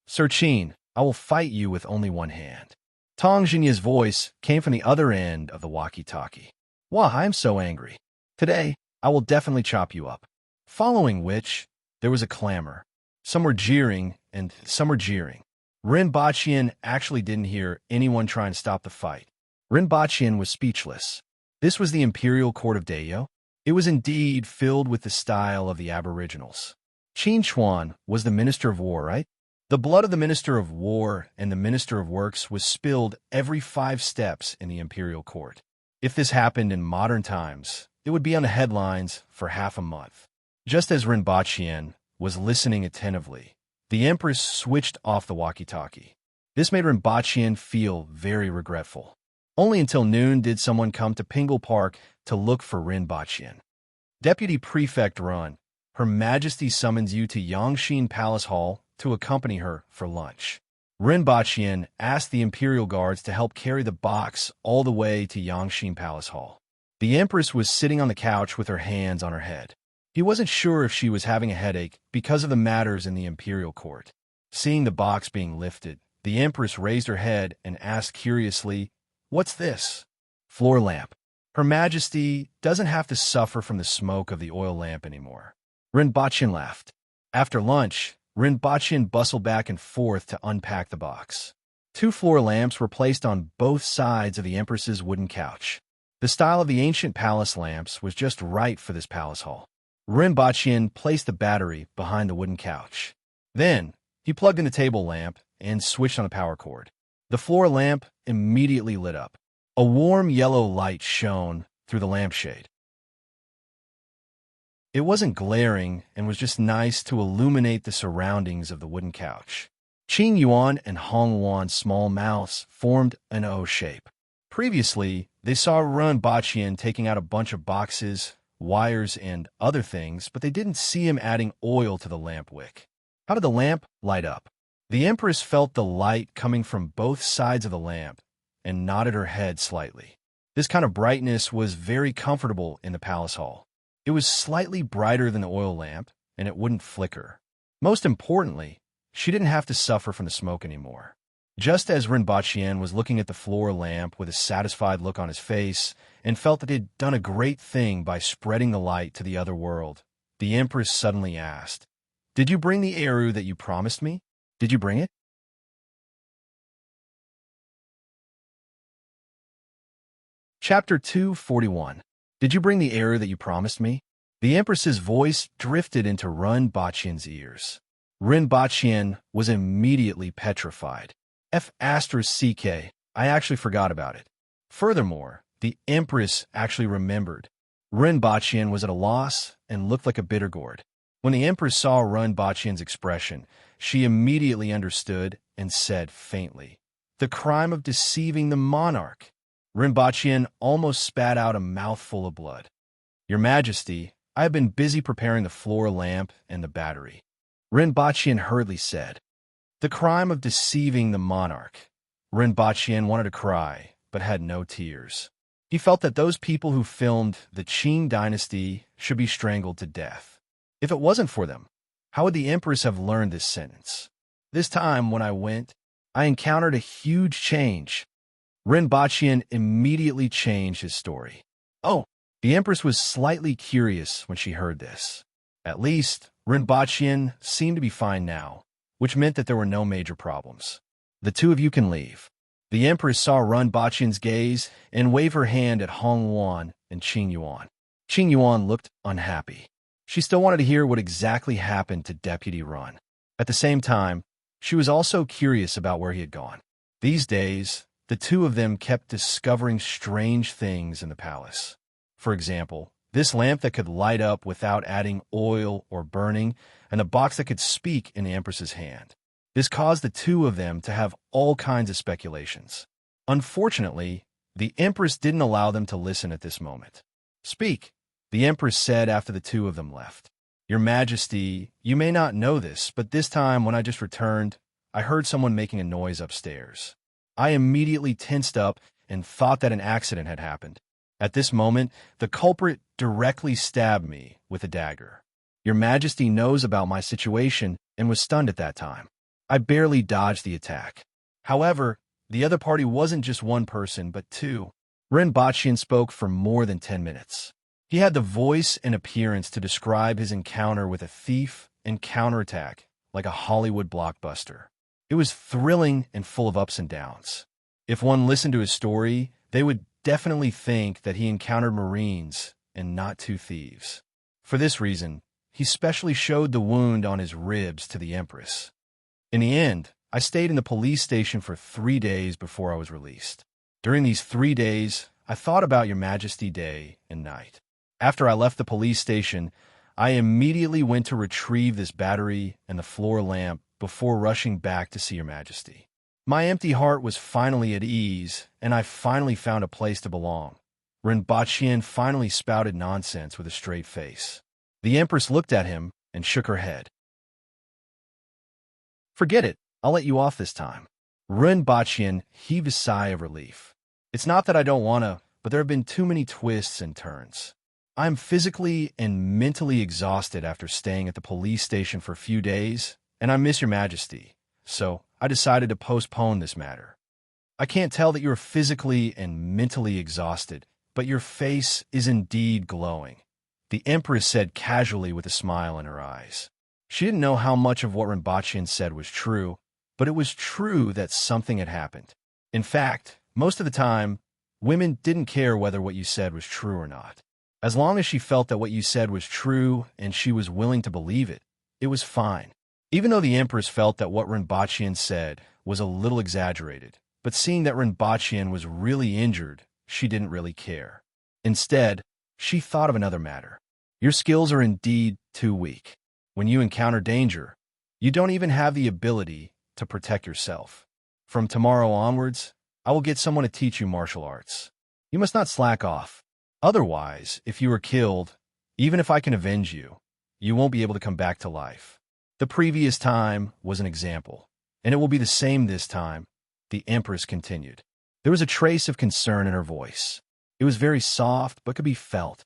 Sir Qin, I will fight you with only one hand. Tongjinya's voice came from the other end of the walkie-talkie. Why, I am so angry. Today, I will definitely chop you up. Following which, there was a clamor. Some were jeering, and some were jeering. Rinpoche actually didn't hear anyone trying to stop the fight. Rinpoche was speechless. This was the imperial court of Dayo. It was indeed filled with the style of the aboriginals. Qin Chuan was the minister of war, right? The blood of the minister of war and the minister of works was spilled every 5 steps in the imperial court. If this happened in modern times, it would be on the headlines for half a month. Just as Rinpoche was listening attentively, the Empress switched off the walkie-talkie. This made Rinpoche feel very regretful. Only until noon did someone come to Pingle Park to look for Rinpoche. Deputy Prefect Run, Her Majesty summons you to Yangshin Palace Hall to accompany her for lunch. Rinpoche asked the Imperial Guards to help carry the box all the way to Yangshin Palace Hall. The Empress was sitting on the couch with her hands on her head. He wasn't sure if she was having a headache because of the matters in the imperial court. Seeing the box being lifted, the Empress raised her head and asked curiously, "What's this?" "Floor lamp. Her Majesty doesn't have to suffer from the smoke of the oil lamp anymore." Rinpoche laughed. After lunch, Rinpoche bustled back and forth to unpack the box. 2 floor lamps were placed on both sides of the Empress's wooden couch. The style of the ancient palace lamps was just right for this palace hall. Rinpoche placed the battery behind the wooden couch. Then, he plugged in the table lamp and switched on the power cord. The floor lamp immediately lit up. A warm yellow light shone through the lampshade. It wasn't glaring and was just nice to illuminate the surroundings of the wooden couch. Qing Yuan and Hong Wan's small mouths formed an O shape. Previously, they saw Rinpoche taking out a bunch of boxes, wires, and other things, but they didn't see him adding oil to the lamp wick. How did the lamp light up? The Empress felt the light coming from both sides of the lamp and nodded her head slightly. This kind of brightness was very comfortable in the palace hall. It was slightly brighter than the oil lamp, and it wouldn't flicker. Most importantly, she didn't have to suffer from the smoke anymore. Just as Rinpoche was looking at the floor lamp with a satisfied look on his face and felt that he'd done a great thing by spreading the light to the other world, the Empress suddenly asked, "Did you bring the eru that you promised me? Did you bring it?" Chapter 241. Did you bring the eru that you promised me? The Empress's voice drifted into Rinpoche's ears. Rinpoche was immediately petrified. F***, I actually forgot about it. Furthermore, the Empress actually remembered. Rinpoche was at a loss and looked like a bitter gourd. When the Empress saw Rinpoche's expression, she immediately understood and said faintly, "The crime of deceiving the monarch." Rinpoche almost spat out a mouthful of blood. "Your Majesty, I have been busy preparing the floor lamp and the battery." Rinpoche hurriedly said, "The crime of deceiving the monarch." Rinpoche wanted to cry, but had no tears. He felt that those people who filmed the Qing dynasty should be strangled to death. If it wasn't for them, how would the Empress have learned this sentence? "This time when I went, I encountered a huge change." Rinpoche immediately changed his story. Oh, the Empress was slightly curious when she heard this. At least, Rinpoche seemed to be fine now, which meant that there were no major problems. "The 2 of you can leave." The Empress saw Rinpoche's gaze and waved her hand at Hong Wan and Qing Yuan. Qing Yuan looked unhappy. She still wanted to hear what exactly happened to Deputy Run. At the same time, she was also curious about where he had gone. These days, the 2 of them kept discovering strange things in the palace. For example, this lamp that could light up without adding oil or burning, and a box that could speak in the Empress's hand. This caused the 2 of them to have all kinds of speculations. Unfortunately, the Empress didn't allow them to listen at this moment. "Speak," the Empress said after the 2 of them left. "Your Majesty, you may not know this, but this time when I just returned, I heard someone making a noise upstairs. I immediately tensed up and thought that an accident had happened. At this moment, the culprit directly stabbed me with a dagger. Your Majesty knows about my situation and was stunned at that time. I barely dodged the attack. However, the other party wasn't just 1 person, but 2. Rinpoche spoke for more than 10 minutes. He had the voice and appearance to describe his encounter with a thief and counterattack like a Hollywood blockbuster. It was thrilling and full of ups and downs. If one listened to his story, they would definitely think that he encountered Marines and not 2 thieves. For this reason, he specially showed the wound on his ribs to the Empress. In the end, I stayed in the police station for 3 days before I was released. During these 3 days, I thought about Your Majesty day and night. After I left the police station, I immediately went to retrieve this battery and the floor lamp before rushing back to see Your Majesty. My empty heart was finally at ease, and I finally found a place to belong. Rinpoche finally spouted nonsense with a straight face. The Empress looked at him and shook her head. "Forget it. I'll let you off this time." Rinpoche heaved a sigh of relief. "It's not that I don't want to, but there have been too many twists and turns." I'm physically and mentally exhausted after staying at the police station for a few days, and I miss your majesty, so I decided to postpone this matter. I can't tell that you're physically and mentally exhausted, but your face is indeed glowing, the Empress said casually with a smile in her eyes. She didn't know how much of what Rinpoche said was true, but it was true that something had happened. In fact, most of the time, women didn't care whether what you said was true or not. As long as she felt that what you said was true and she was willing to believe it, it was fine. Even though the Empress felt that what Rinpoche said was a little exaggerated, but seeing that Rinpoche was really injured, she didn't really care. Instead, she thought of another matter. Your skills are indeed too weak. When you encounter danger, you don't even have the ability to protect yourself. From tomorrow onwards, I will get someone to teach you martial arts. You must not slack off. Otherwise, if you are killed, even if I can avenge you, you won't be able to come back to life. The previous time was an example, and it will be the same this time, the Empress continued. There was a trace of concern in her voice. It was very soft, but could be felt.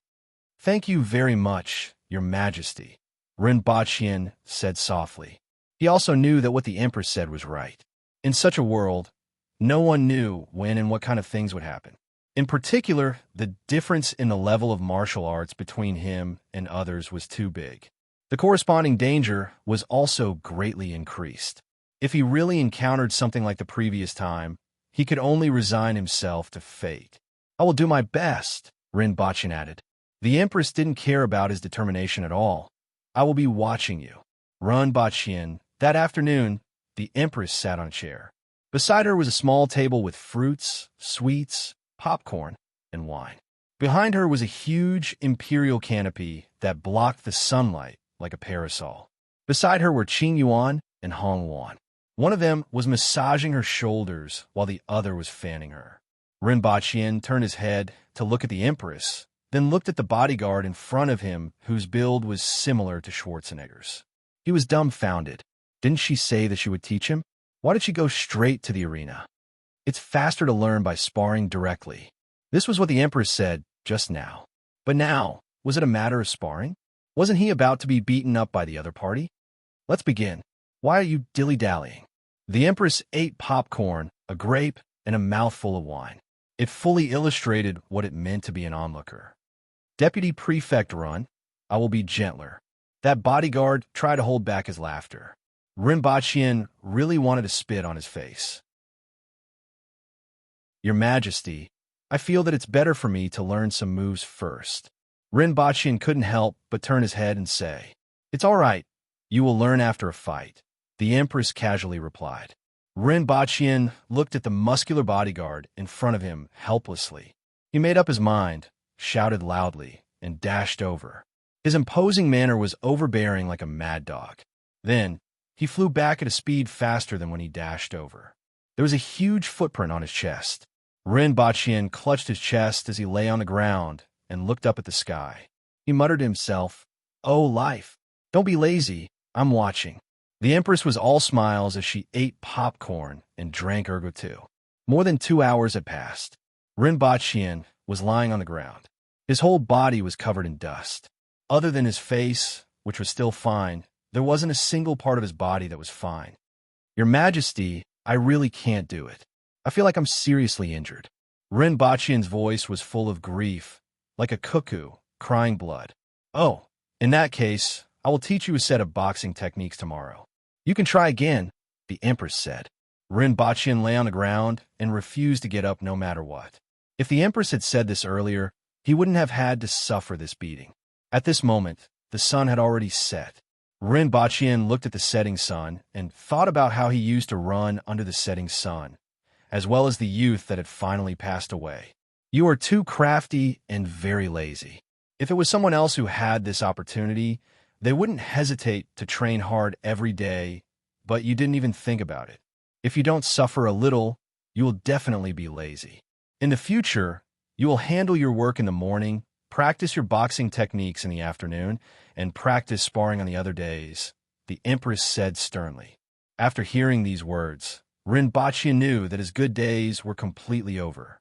Thank you very much, Your Majesty, Rinpoche said softly. He also knew that what the Empress said was right. In such a world, no one knew when and what kind of things would happen. In particular, the difference in the level of martial arts between him and others was too big. The corresponding danger was also greatly increased. If he really encountered something like the previous time, he could only resign himself to fate. I will do my best, Rinpoche added. The Empress didn't care about his determination at all. I will be watching you. Rinpoche. That afternoon, the Empress sat on a chair. Beside her was a small table with fruits, sweets, popcorn, and wine. Behind her was a huge imperial canopy that blocked the sunlight like a parasol. Beside her were Qing Yuan and Hong Yuan. One of them was massaging her shoulders while the other was fanning her. Rinpoche turned his head to look at the Empress, then looked at the bodyguard in front of him whose build was similar to Schwarzenegger's. He was dumbfounded. Didn't she say that she would teach him? Why did she go straight to the arena? It's faster to learn by sparring directly. This was what the Empress said just now. But now, was it a matter of sparring? Wasn't he about to be beaten up by the other party? Let's begin. Why are you dilly-dallying? The Empress ate popcorn, a grape, and a mouthful of wine. It fully illustrated what it meant to be an onlooker. Deputy Prefect Run, I will be gentler. That bodyguard tried to hold back his laughter. Rinpoche really wanted to spit on his face. Your Majesty, I feel that it's better for me to learn some moves first. Rinpoche couldn't help but turn his head and say, It's all right. You will learn after a fight. The Empress casually replied. Rinpoche looked at the muscular bodyguard in front of him helplessly. He made up his mind, shouted loudly, and dashed over. His imposing manner was overbearing like a mad dog. Then, he flew back at a speed faster than when he dashed over. There was a huge footprint on his chest. Rinpoche clutched his chest as he lay on the ground and looked up at the sky. He muttered to himself, Oh, life, don't be lazy, I'm watching. The Empress was all smiles as she ate popcorn and drank ergo too. More than 2 hours had passed. Rinpoche was lying on the ground. His whole body was covered in dust. Other than his face, which was still fine, there wasn't a single part of his body that was fine. Your Majesty, I really can't do it. I feel like I'm seriously injured. Rinpoche's voice was full of grief, like a cuckoo crying blood. Oh, in that case, I will teach you a set of boxing techniques tomorrow. You can try again, the Empress said. Rinpoche lay on the ground and refused to get up no matter what. If the Empress had said this earlier, he wouldn't have had to suffer this beating. At this moment, the sun had already set. Rinpoche looked at the setting sun and thought about how he used to run under the setting sun, as well as the youth that had finally passed away. You are too crafty and very lazy. If it was someone else who had this opportunity, they wouldn't hesitate to train hard every day, but you didn't even think about it. If you don't suffer a little, you will definitely be lazy. In the future, you will handle your work in the morning, practice your boxing techniques in the afternoon, and practice sparring on the other days, the Empress said sternly. After hearing these words, Rinpoche knew that his good days were completely over.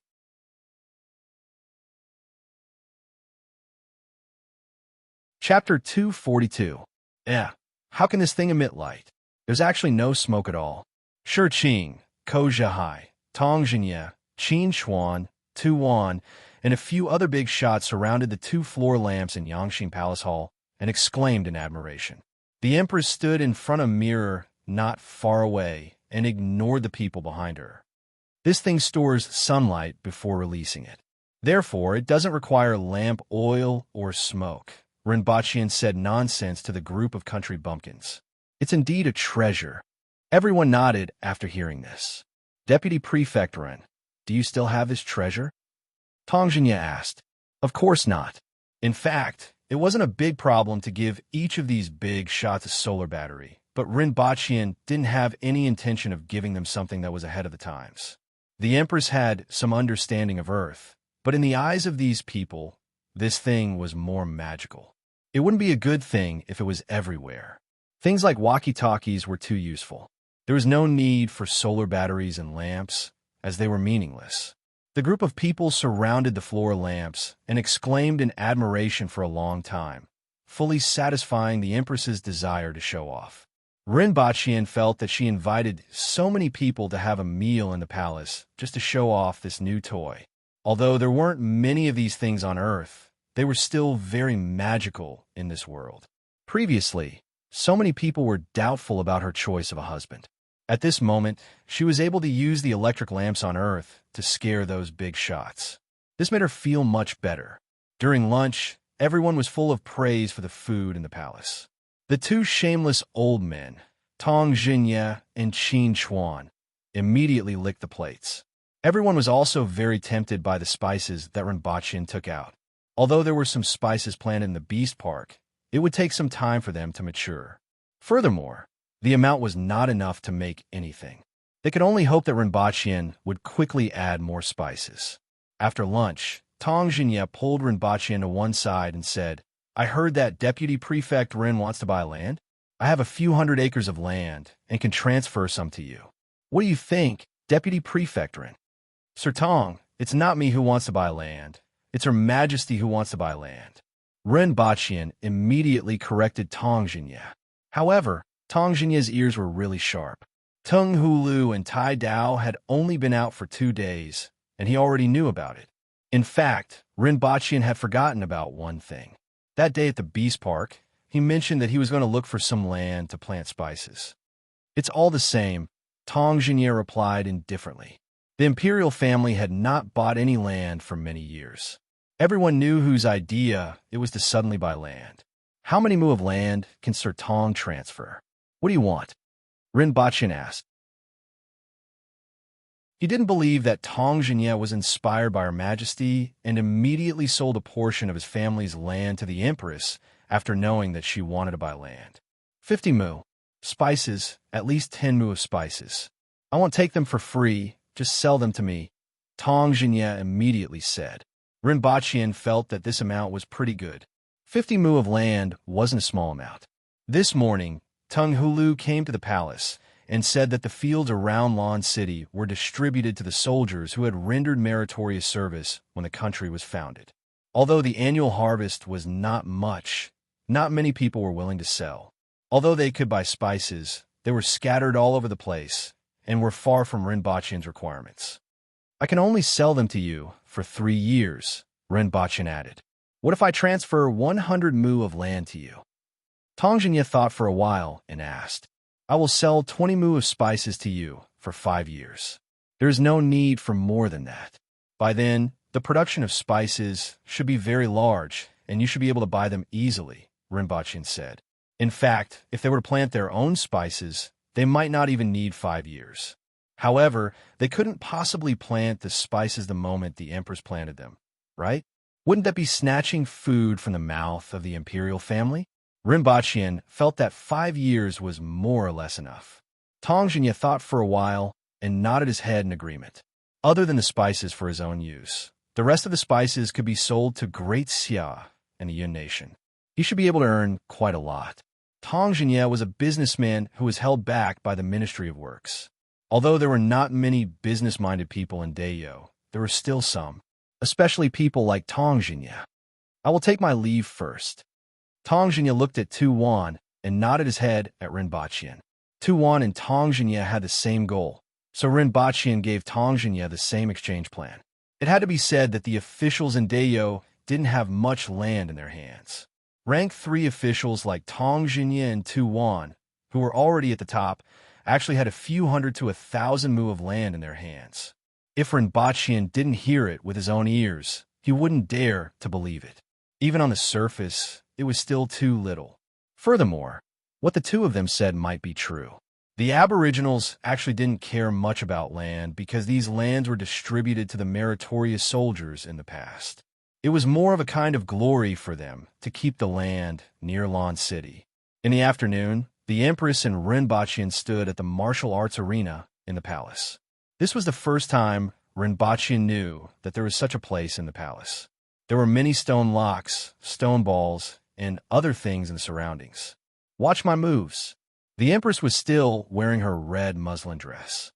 Chapter 242. How can this thing emit light? There's actually no smoke at all. Shi Qing, Ko Zhihai, Tong Zhinya, Qin Xuan, Tu Wan, and a few other big shots surrounded the two floor lamps in Yangxing Palace Hall and exclaimed in admiration. The Empress stood in front of a mirror not far away and ignored the people behind her. This thing stores sunlight before releasing it. Therefore, it doesn't require lamp oil or smoke. Rinpoche said nonsense to the group of country bumpkins. It's indeed a treasure. Everyone nodded after hearing this. Deputy Prefect Ren, do you still have this treasure? Tong Zhinya asked. Of course not. In fact, it wasn't a big problem to give each of these big shots a solar battery, but Rinpoche didn't have any intention of giving them something that was ahead of the times. The Empress had some understanding of Earth, but in the eyes of these people, this thing was more magical. It wouldn't be a good thing if it was everywhere. Things like walkie-talkies were too useful. There was no need for solar batteries and lamps, as they were meaningless. The group of people surrounded the floor lamps and exclaimed in admiration for a long time, fully satisfying the Empress's desire to show off. Rinpoche felt that she invited so many people to have a meal in the palace just to show off this new toy. Although there weren't many of these things on Earth, they were still very magical in this world. Previously, so many people were doubtful about her choice of a husband. At this moment, she was able to use the electric lamps on Earth to scare those big shots. This made her feel much better. During lunch, everyone was full of praise for the food in the palace. The two shameless old men, Tong Zhinya and Qin Xuan, immediately licked the plates. Everyone was also very tempted by the spices that Rinpoche took out. Although there were some spices planted in the Beast Park, it would take some time for them to mature. Furthermore, the amount was not enough to make anything. They could only hope that Rinpoche would quickly add more spices. After lunch, Tong Zhinya pulled Rinpoche to one side and said, I heard that Deputy Prefect Ren wants to buy land. I have a few hundred acres of land and can transfer some to you. What do you think, Deputy Prefect Ren? Sir Tong, it's not me who wants to buy land. It's Her Majesty who wants to buy land. Rinpoche immediately corrected Tong Zhinya. However, Tong Zhinya's ears were really sharp. Tung Hulu and Tai Dao had only been out for 2 days, and he already knew about it. In fact, Rinpoche had forgotten about one thing. That day at the Beast Park, he mentioned that he was going to look for some land to plant spices. It's all the same, Tong Zhinya replied indifferently. The imperial family had not bought any land for many years. Everyone knew whose idea it was to suddenly buy land. How many mu of land can Sir Tong transfer? What do you want? Rinpoche asked. He didn't believe that Tong Zhinya was inspired by Her Majesty and immediately sold a portion of his family's land to the Empress after knowing that she wanted to buy land. 50 mu. Spices, at least 10 mu of spices. I won't take them for free, just sell them to me, Tong Zhinya immediately said. Rinpoche felt that this amount was pretty good. 50 mu of land wasn't a small amount. This morning, Tung Hulu came to the palace and said that the fields around Lan City were distributed to the soldiers who had rendered meritorious service when the country was founded. Although the annual harvest was not much, not many people were willing to sell. Although they could buy spices, they were scattered all over the place and were far from Rinpoche's requirements. I can only sell them to you for 3 years, Rinpoche added. What if I transfer 100 mu of land to you? Tong Zhinya thought for a while and asked, I will sell 20 mu of spices to you for 5 years. There is no need for more than that. By then, the production of spices should be very large, and you should be able to buy them easily, Rinpoche said. In fact, if they were to plant their own spices, they might not even need 5 years. However, they couldn't possibly plant the spices the moment the Empress planted them, right? Wouldn't that be snatching food from the mouth of the imperial family? Rinpoche felt that 5 years was more or less enough. Tong Zhinya thought for a while and nodded his head in agreement. Other than the spices for his own use, the rest of the spices could be sold to Great Xia and the Yun Nation. He should be able to earn quite a lot. Tong Zhinya was a businessman who was held back by the Ministry of Works. Although there were not many business-minded people in Dayo, there were still some, especially people like Tong Zhinya. I will take my leave first. Tong Jinya looked at Tu Wan and nodded his head at Rinpochian. Tu Wan and Tong Jinya had the same goal, so Rinpochian gave Tong Jinya the same exchange plan. It had to be said that the officials in Dayo didn't have much land in their hands. Rank 3 officials like Tong Jinya and Tu Wan, who were already at the top, actually had a few hundred to 1,000 mu of land in their hands. If Rinpochian didn't hear it with his own ears, he wouldn't dare to believe it. Even on the surface, it was still too little. Furthermore, what the two of them said might be true. The Aboriginals actually didn't care much about land because these lands were distributed to the meritorious soldiers in the past. It was more of a kind of glory for them to keep the land near Lan City. In the afternoon, the Empress and Rinpochian stood at the martial arts arena in the palace. This was the first time Rinpochian knew that there was such a place in the palace. There were many stone locks, stone balls, and other things in the surroundings. Watch my moves. The Empress was still wearing her red muslin dress.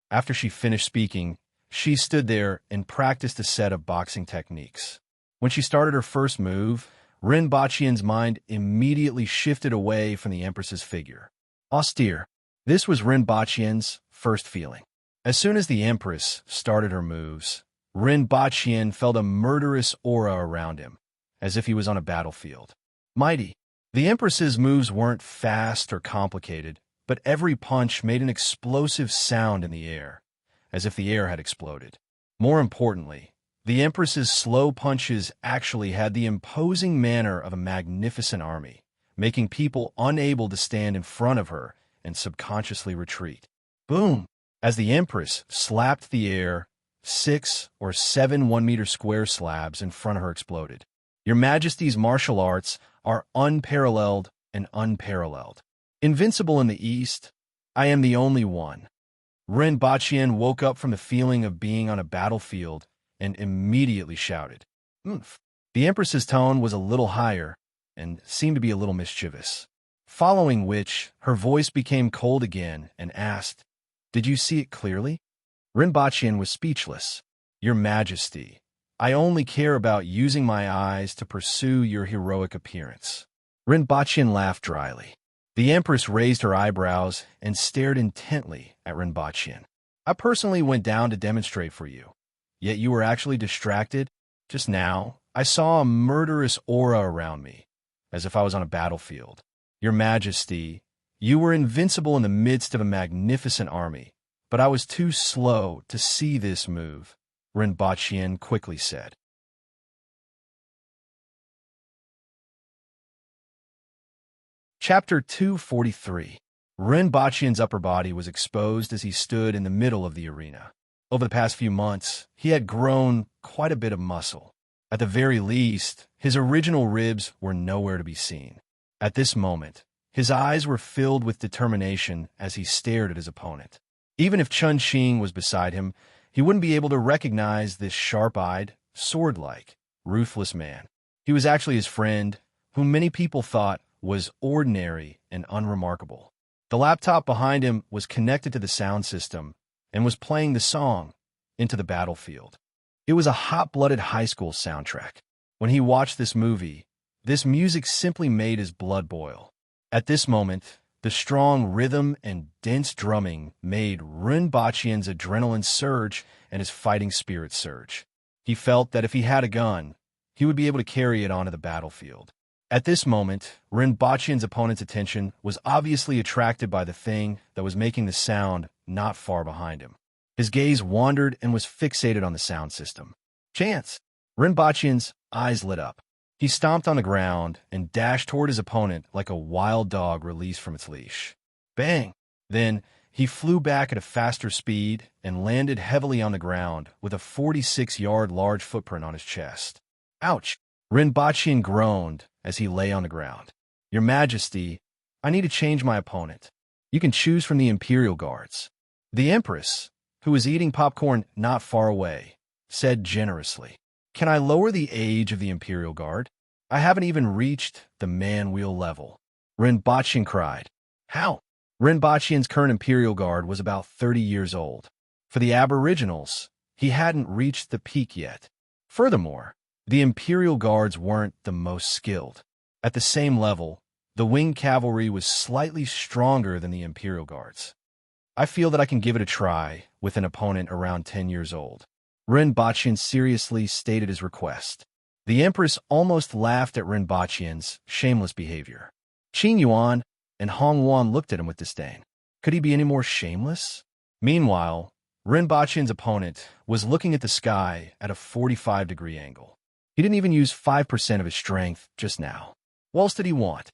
After she finished speaking, she stood there and practiced a set of boxing techniques. When she started her first move, Rinpochian's mind immediately shifted away from the Empress's figure. Austere. This was Rinpochian's first feeling. As soon as the Empress started her moves, Rinpochian felt a murderous aura around him, as if he was on a battlefield. Mighty. The Empress's moves weren't fast or complicated, but every punch made an explosive sound in the air, as if the air had exploded. More importantly, the Empress's slow punches actually had the imposing manner of a magnificent army, making people unable to stand in front of her and subconsciously retreat. Boom! As the Empress slapped the air, 6 or 7 1-meter square slabs in front of her exploded. Your Majesty's martial arts are unparalleled and unparalleled. Invincible in the East, I am the only one. Rinpochian woke up from the feeling of being on a battlefield and immediately shouted, "Oomph!" The Empress's tone was a little higher and seemed to be a little mischievous, following which her voice became cold again and asked, "Did you see it clearly?" Rinpochian was speechless. "Your Majesty, I only care about using my eyes to pursue your heroic appearance." Rinpochian laughed dryly. The Empress raised her eyebrows and stared intently at Rinpochian. "I personally went down to demonstrate for you, yet you were actually distracted. Just now, I saw a murderous aura around me, as if I was on a battlefield. Your Majesty, you were invincible in the midst of a magnificent army, but I was too slow to see this move," Rinpochian quickly said. Chapter 243. Rinpochian's upper body was exposed as he stood in the middle of the arena. Over the past few months, he had grown quite a bit of muscle. At the very least, his original ribs were nowhere to be seen. At this moment, his eyes were filled with determination as he stared at his opponent. Even if Chun Xing was beside him, he wouldn't be able to recognize this sharp-eyed, sword-like, ruthless man. He was actually his friend, whom many people thought was ordinary and unremarkable. The laptop behind him was connected to the sound system and was playing the song, Into the Battlefield. It was a hot-blooded high school soundtrack. When he watched this movie, this music simply made his blood boil. At this moment, the strong rhythm and dense drumming made Rinpochian's adrenaline surge and his fighting spirit surge. He felt that if he had a gun, he would be able to carry it onto the battlefield. At this moment, Rinpochian's opponent's attention was obviously attracted by the thing that was making the sound not far behind him. His gaze wandered and was fixated on the sound system. Chance! Rinpochian's eyes lit up. He stomped on the ground and dashed toward his opponent like a wild dog released from its leash. Bang! Then, he flew back at a faster speed and landed heavily on the ground with a 46-yard large footprint on his chest. Ouch! Rinpochian groaned as he lay on the ground. Your Majesty, I need to change my opponent. You can choose from the Imperial Guards. The Empress, who was eating popcorn not far away, said generously. Can I lower the age of the Imperial Guard? I haven't even reached the man-wheel level. Rinpochian cried. How? Rinpochian's current Imperial Guard was about 30 years old. For the Aboriginals, he hadn't reached the peak yet. Furthermore, The Imperial Guards weren't the most skilled. At the same level, the winged cavalry was slightly stronger than the Imperial Guards. I feel that I can give it a try with an opponent around 10 years old. Renbachian seriously stated his request. The Empress almost laughed at Renbachian's shameless behavior. Qin Yuan and Hong Wan looked at him with disdain. Could he be any more shameless? Meanwhile, Renbachian's opponent was looking at the sky at a 45-degree angle. He didn't even use 5% of his strength just now. What else did he want?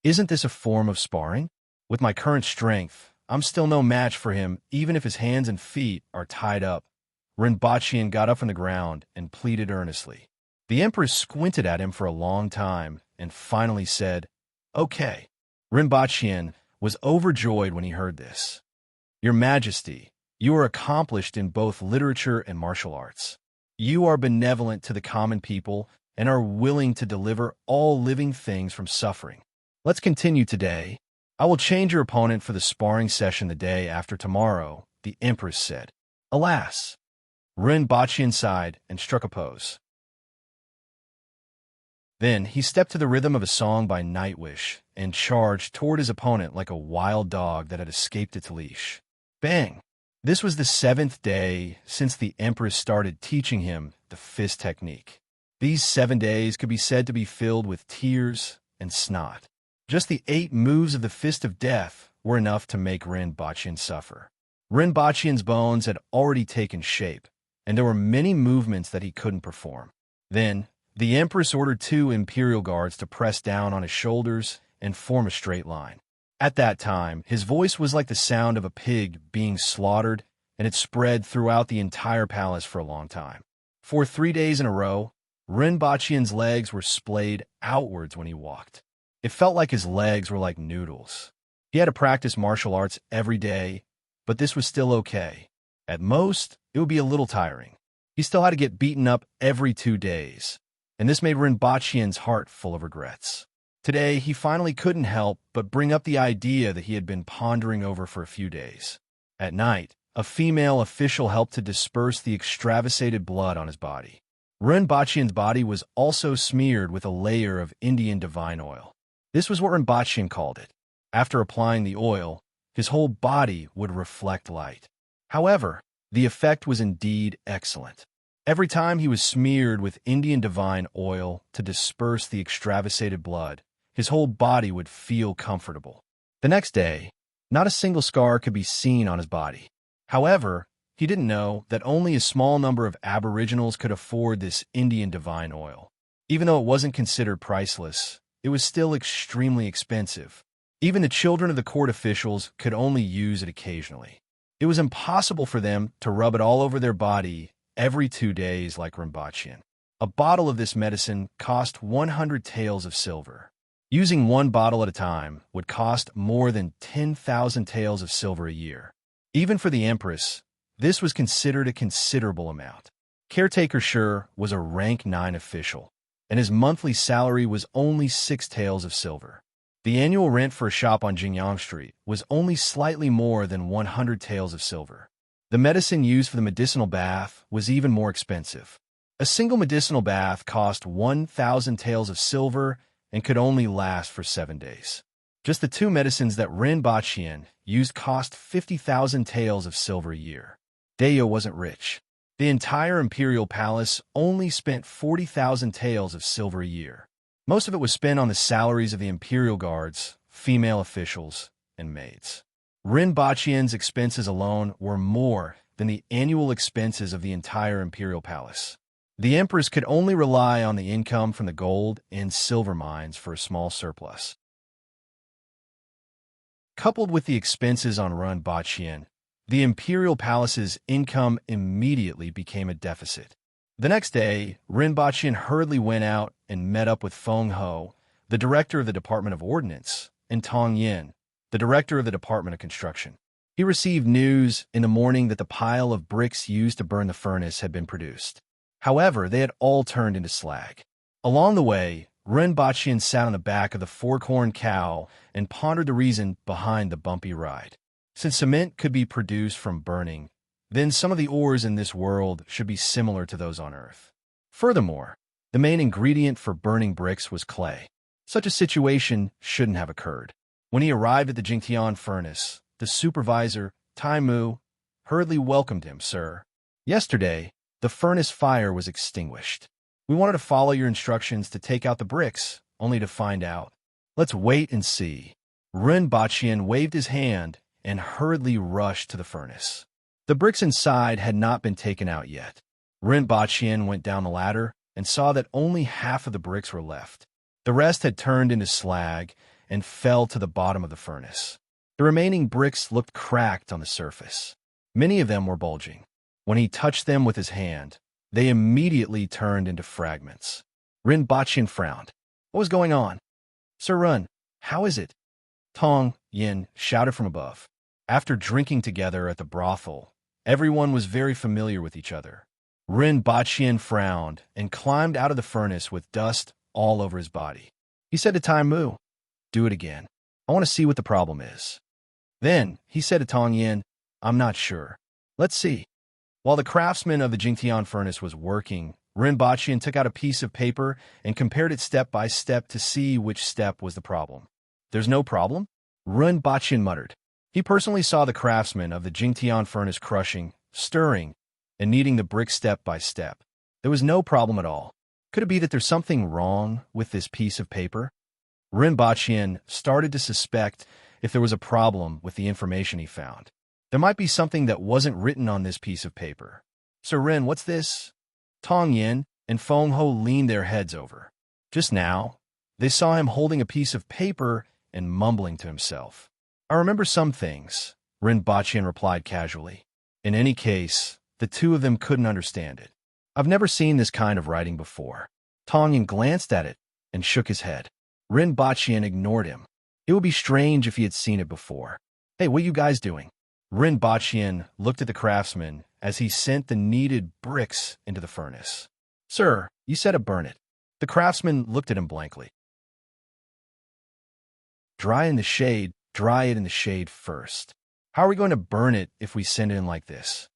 Isn't this a form of sparring? With my current strength, I'm still no match for him, even if his hands and feet are tied up. Renbachian got up from the ground and pleaded earnestly. The Empress squinted at him for a long time and finally said, "Okay." Renbachian was overjoyed when he heard this. "Your Majesty, you are accomplished in both literature and martial arts. You are benevolent to the common people and are willing to deliver all living things from suffering. Let's continue today. I will change your opponent for the sparring session the day after tomorrow," the Empress said. Alas! Renbachian sighed and struck a pose. Then he stepped to the rhythm of a song by Nightwish and charged toward his opponent like a wild dog that had escaped its leash. Bang! This was the 7th day since the Empress started teaching him the fist technique. These 7 days could be said to be filled with tears and snot. Just the 8 moves of the Fist of Death were enough to make Renbachian suffer. Renbachian's bones had already taken shape, and there were many movements that he couldn't perform. Then, the Empress ordered 2 Imperial Guards to press down on his shoulders and form a straight line. At that time, his voice was like the sound of a pig being slaughtered, and it spread throughout the entire palace for a long time. For 3 days in a row, Renbachian's legs were splayed outwards when he walked. It felt like his legs were like noodles. He had to practice martial arts every day, but this was still okay. At most, it would be a little tiring. He still had to get beaten up every 2 days, and this made Renbachian's heart full of regrets. Today, he finally couldn't help but bring up the idea that he had been pondering over for a few days. At night, a female official helped to disperse the extravasated blood on his body. Renbachian's body was also smeared with a layer of Indian divine oil. This was what Renbachian called it. After applying the oil, his whole body would reflect light. However, the effect was indeed excellent. Every time he was smeared with Indian divine oil to disperse the extravasated blood, his whole body would feel comfortable. The next day, not a single scar could be seen on his body. However, he didn't know that only a small number of aboriginals could afford this Indian divine oil. Even though it wasn't considered priceless, it was still extremely expensive. Even the children of the court officials could only use it occasionally. It was impossible for them to rub it all over their body every 2 days like Renbachian. A bottle of this medicine cost 100 taels of silver. Using 1 bottle at a time would cost more than 10,000 taels of silver a year. Even for the Empress, this was considered a considerable amount. Caretaker Shur was a rank 9 official, and his monthly salary was only 6 taels of silver. The annual rent for a shop on Jingyang Street was only slightly more than 100 taels of silver. The medicine used for the medicinal bath was even more expensive. A single medicinal bath cost 1,000 taels of silver and could only last for 7 days. Just the 2 medicines that Renbachian used cost 50,000 taels of silver a year. Dayo wasn't rich. The entire imperial palace only spent 40,000 taels of silver a year. Most of it was spent on the salaries of the imperial guards, female officials, and maids. Renbachian's expenses alone were more than the annual expenses of the entire imperial palace. The Empress could only rely on the income from the gold and silver mines for a small surplus. Coupled with the expenses on Renbachian, the imperial palace's income immediately became a deficit. The next day, Renbachian hurriedly went out and met up with Feng Ho, the director of the Department of Ordnance, and Tong Yin, the director of the Department of Construction. He received news in the morning that the pile of bricks used to burn the furnace had been produced. However, they had all turned into slag. Along the way, Renbachian sat on the back of the 4-corn cow and pondered the reason behind the bumpy ride. Since cement could be produced from burning, then some of the ores in this world should be similar to those on Earth. Furthermore, The main ingredient for burning bricks was clay. Such a situation shouldn't have occurred. When he arrived at the Jingtian furnace, the supervisor, Tai Mu, hurriedly welcomed him. Sir, yesterday, the furnace fire was extinguished. We wanted to follow your instructions to take out the bricks, only to find out. Let's wait and see. Ren Baqian waved his hand and hurriedly rushed to the furnace. The bricks inside had not been taken out yet. Ren Baqian went down the ladder and saw that only half of the bricks were left. The rest had turned into slag and fell to the bottom of the furnace. The remaining bricks looked cracked on the surface. Many of them were bulging. When he touched them with his hand, they immediately turned into fragments. Ren Baqian frowned. What was going on? Sir Run, how is it? Tong Yin shouted from above. After drinking together at the brothel, everyone was very familiar with each other. Ren Baqian frowned and climbed out of the furnace with dust all over his body. He said to Tai Mu, do it again. I want to see what the problem is. Then he said to Tong Yin, I'm not sure. Let's see. While the craftsman of the Jingtian furnace was working, Ren Baqian took out a piece of paper and compared it step by step to see which step was the problem. There's no problem? Ren Baqian muttered. He personally saw the craftsman of the Jingtian furnace crushing, stirring, and kneading the brick step by step. There was no problem at all. Could it be that there's something wrong with this piece of paper? Ren Baqian started to suspect if there was a problem with the information he found. There might be something that wasn't written on this piece of paper. Sir Ren, what's this? Tong Yin and Feng Ho leaned their heads over. Just now, they saw him holding a piece of paper and mumbling to himself. I remember some things, Ren Baqian replied casually. In any case, the two of them couldn't understand it. I've never seen this kind of writing before. Tong Yin glanced at it and shook his head. Ren Baqian ignored him. It would be strange if he had seen it before. Hey, what are you guys doing? Ren Baqian looked at the craftsman as he sent the kneaded bricks into the furnace. Sir, you said to burn it. The craftsman looked at him blankly. Dry it in the shade first. How are we going to burn it if we send it in like this?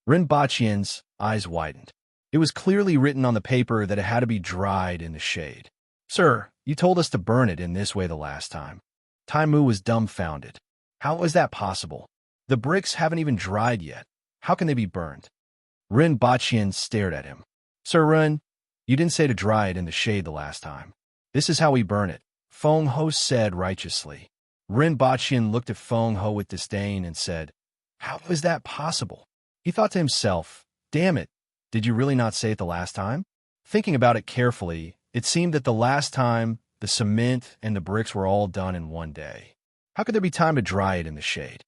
Ren Baqian's eyes widened. It was clearly written on the paper that it had to be dried in the shade. Sir, you told us to burn it in this way the last time. Tai Mu was dumbfounded. How is that possible? The bricks haven't even dried yet. How can they be burned? Ren Baqian stared at him. Sir Ren, you didn't say to dry it in the shade the last time. This is how we burn it, Feng Ho said righteously. Ren Baqian looked at Feng Ho with disdain and said, how is that possible? He thought to himself, damn it, did you really not say it the last time? Thinking about it carefully, it seemed that the last time, the cement and the bricks were all done in one day. How could there be time to dry it in the shade?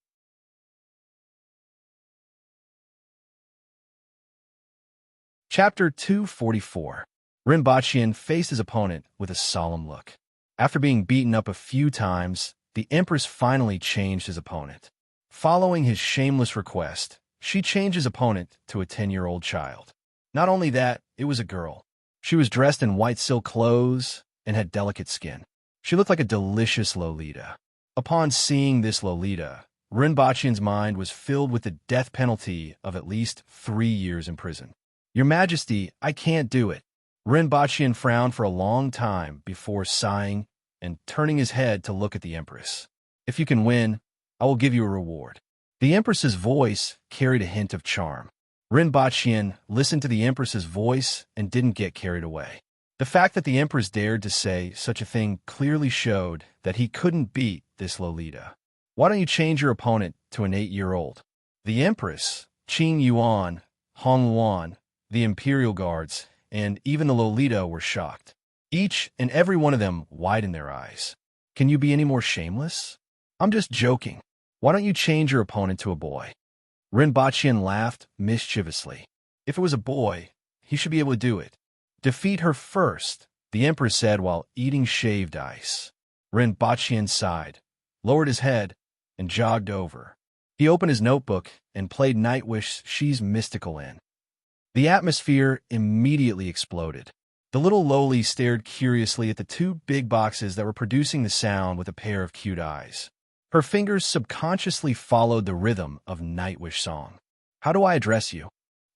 Chapter 244. Ren Baqian faced his opponent with a solemn look. After being beaten up a few times, the Empress finally changed his opponent. Following his shameless request, she changed his opponent to a 10-year-old child. Not only that, it was a girl. She was dressed in white silk clothes and had delicate skin. She looked like a delicious Lolita. Upon seeing this Lolita, Ren Baqian's mind was filled with the death penalty of at least 3 years in prison. Your Majesty, I can't do it. Ren Baqian frowned for a long time before sighing and turning his head to look at the Empress. If you can win, I will give you a reward. The Empress's voice carried a hint of charm. Ren Baqian listened to the Empress's voice and didn't get carried away. The fact that the Empress dared to say such a thing clearly showed that he couldn't beat this Lolita. Why don't you change your opponent to an 8-year-old? The Empress, Qing Yuan, Hong Yuan, the Imperial Guards, and even the Lolita were shocked. Each and every one of them widened their eyes. Can you be any more shameless? I'm just joking. Why don't you change your opponent to a boy? Ren Baqian laughed mischievously. If it was a boy, he should be able to do it. Defeat her first, the Empress said while eating shaved ice. Ren Baqian sighed, lowered his head, and jogged over. He opened his notebook and played Nightwish She's Mystical in. The atmosphere immediately exploded. The little loli stared curiously at the two big boxes that were producing the sound with a pair of cute eyes. Her fingers subconsciously followed the rhythm of Nightwish song. How do I address you?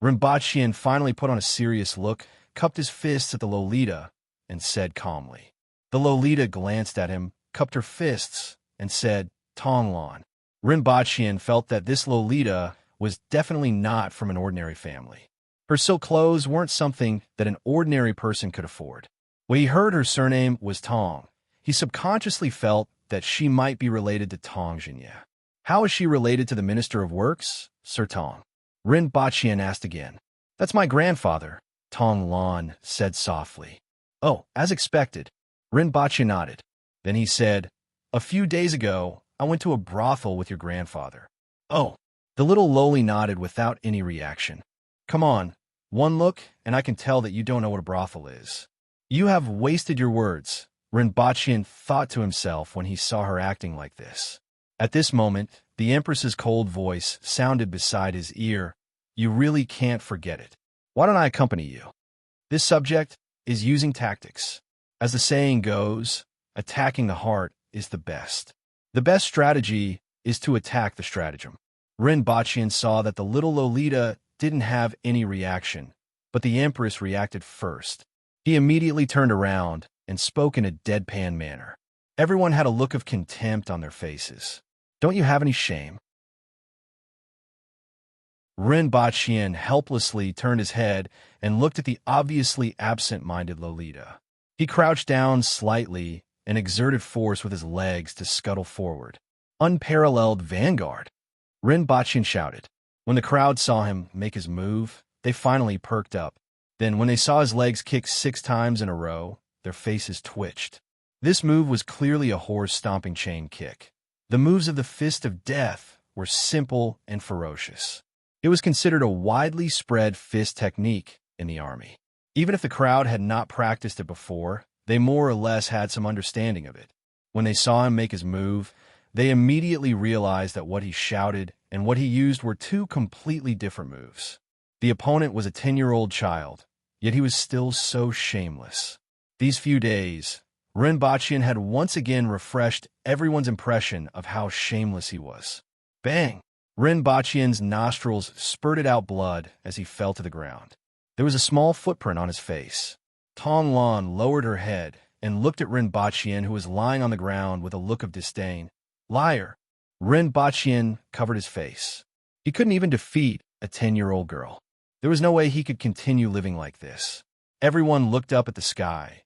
Ren Baqian finally put on a serious look, cupped his fists at the Lolita and said calmly. The Lolita glanced at him, cupped her fists, and said, Tonglan. Rinpochian felt that this Lolita was definitely not from an ordinary family. Her silk clothes weren't something that an ordinary person could afford. When he heard her surname was Tong, he subconsciously felt that she might be related to Tong Jianye. How is she related to the Minister of Works, Sir Tong? Rinpochian asked again. That's my grandfather, Tong Lan said softly. Oh, as expected. Rinpoche nodded. Then he said, a few days ago, I went to a brothel with your grandfather. Oh. The little loli nodded without any reaction. Come on, one look, and I can tell that you don't know what a brothel is. You have wasted your words, Rinpochian thought to himself when he saw her acting like this. At this moment, the Empress's cold voice sounded beside his ear. You really can't forget it. Why don't I accompany you? This subject is using tactics. As the saying goes, attacking the heart is the best. The best strategy is to attack the stratagem. Rinpochian saw that the little Lolita didn't have any reaction, but the Empress reacted first. He immediately turned around and spoke in a deadpan manner. Everyone had a look of contempt on their faces. Don't you have any shame? Rinpochian helplessly turned his head and looked at the obviously absent-minded Lolita. He crouched down slightly and exerted force with his legs to scuttle forward. Unparalleled vanguard! Rinpochian shouted. When the crowd saw him make his move, they finally perked up. Then, when they saw his legs kick 6 times in a row, their faces twitched. This move was clearly a horse-stomping chain kick. The moves of the Fist of Death were simple and ferocious. It was considered a widely spread fist technique in the army. Even if the crowd had not practiced it before, they more or less had some understanding of it. When they saw him make his move, they immediately realized that what he shouted and what he used were 2 completely different moves. The opponent was a 10-year-old child, yet he was still so shameless. These few days, Rinpochian had once again refreshed everyone's impression of how shameless he was. Bang! Rinpochian's nostrils spurted out blood as he fell to the ground. There was a small footprint on his face. Tonglan lowered her head and looked at Rinpochian, who was lying on the ground with a look of disdain. Liar! Rinpochian covered his face. He couldn't even defeat a 10-year-old girl. There was no way he could continue living like this. Everyone looked up at the sky.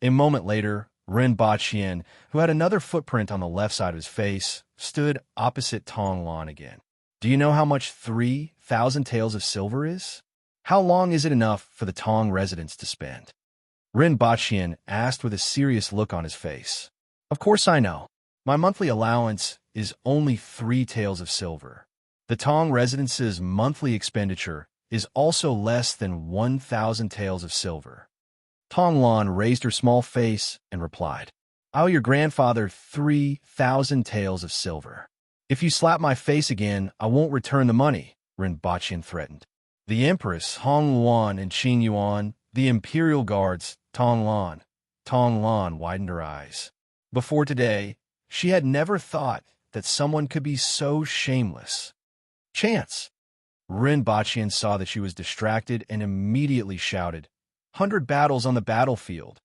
A moment later, Rinpochian, who had another footprint on the left side of his face, stood opposite Tonglan again. Do you know how much 3,000 taels of silver is? How long is it enough for the Tong residents to spend? Rinpochian asked with a serious look on his face. Of course I know. My monthly allowance is only 3 taels of silver. The Tong residence's monthly expenditure is also less than 1,000 taels of silver. Tonglan raised her small face and replied, I owe your grandfather 3,000 taels of silver. If you slap my face again, I won't return the money, Rinpochian threatened. The Empress, Hong Luan and Qing Yuan, the Imperial Guards, Tonglan widened her eyes. Before today, she had never thought that someone could be so shameless. Chance! Rinpochian saw that she was distracted and immediately shouted, 100 battles on the battlefield.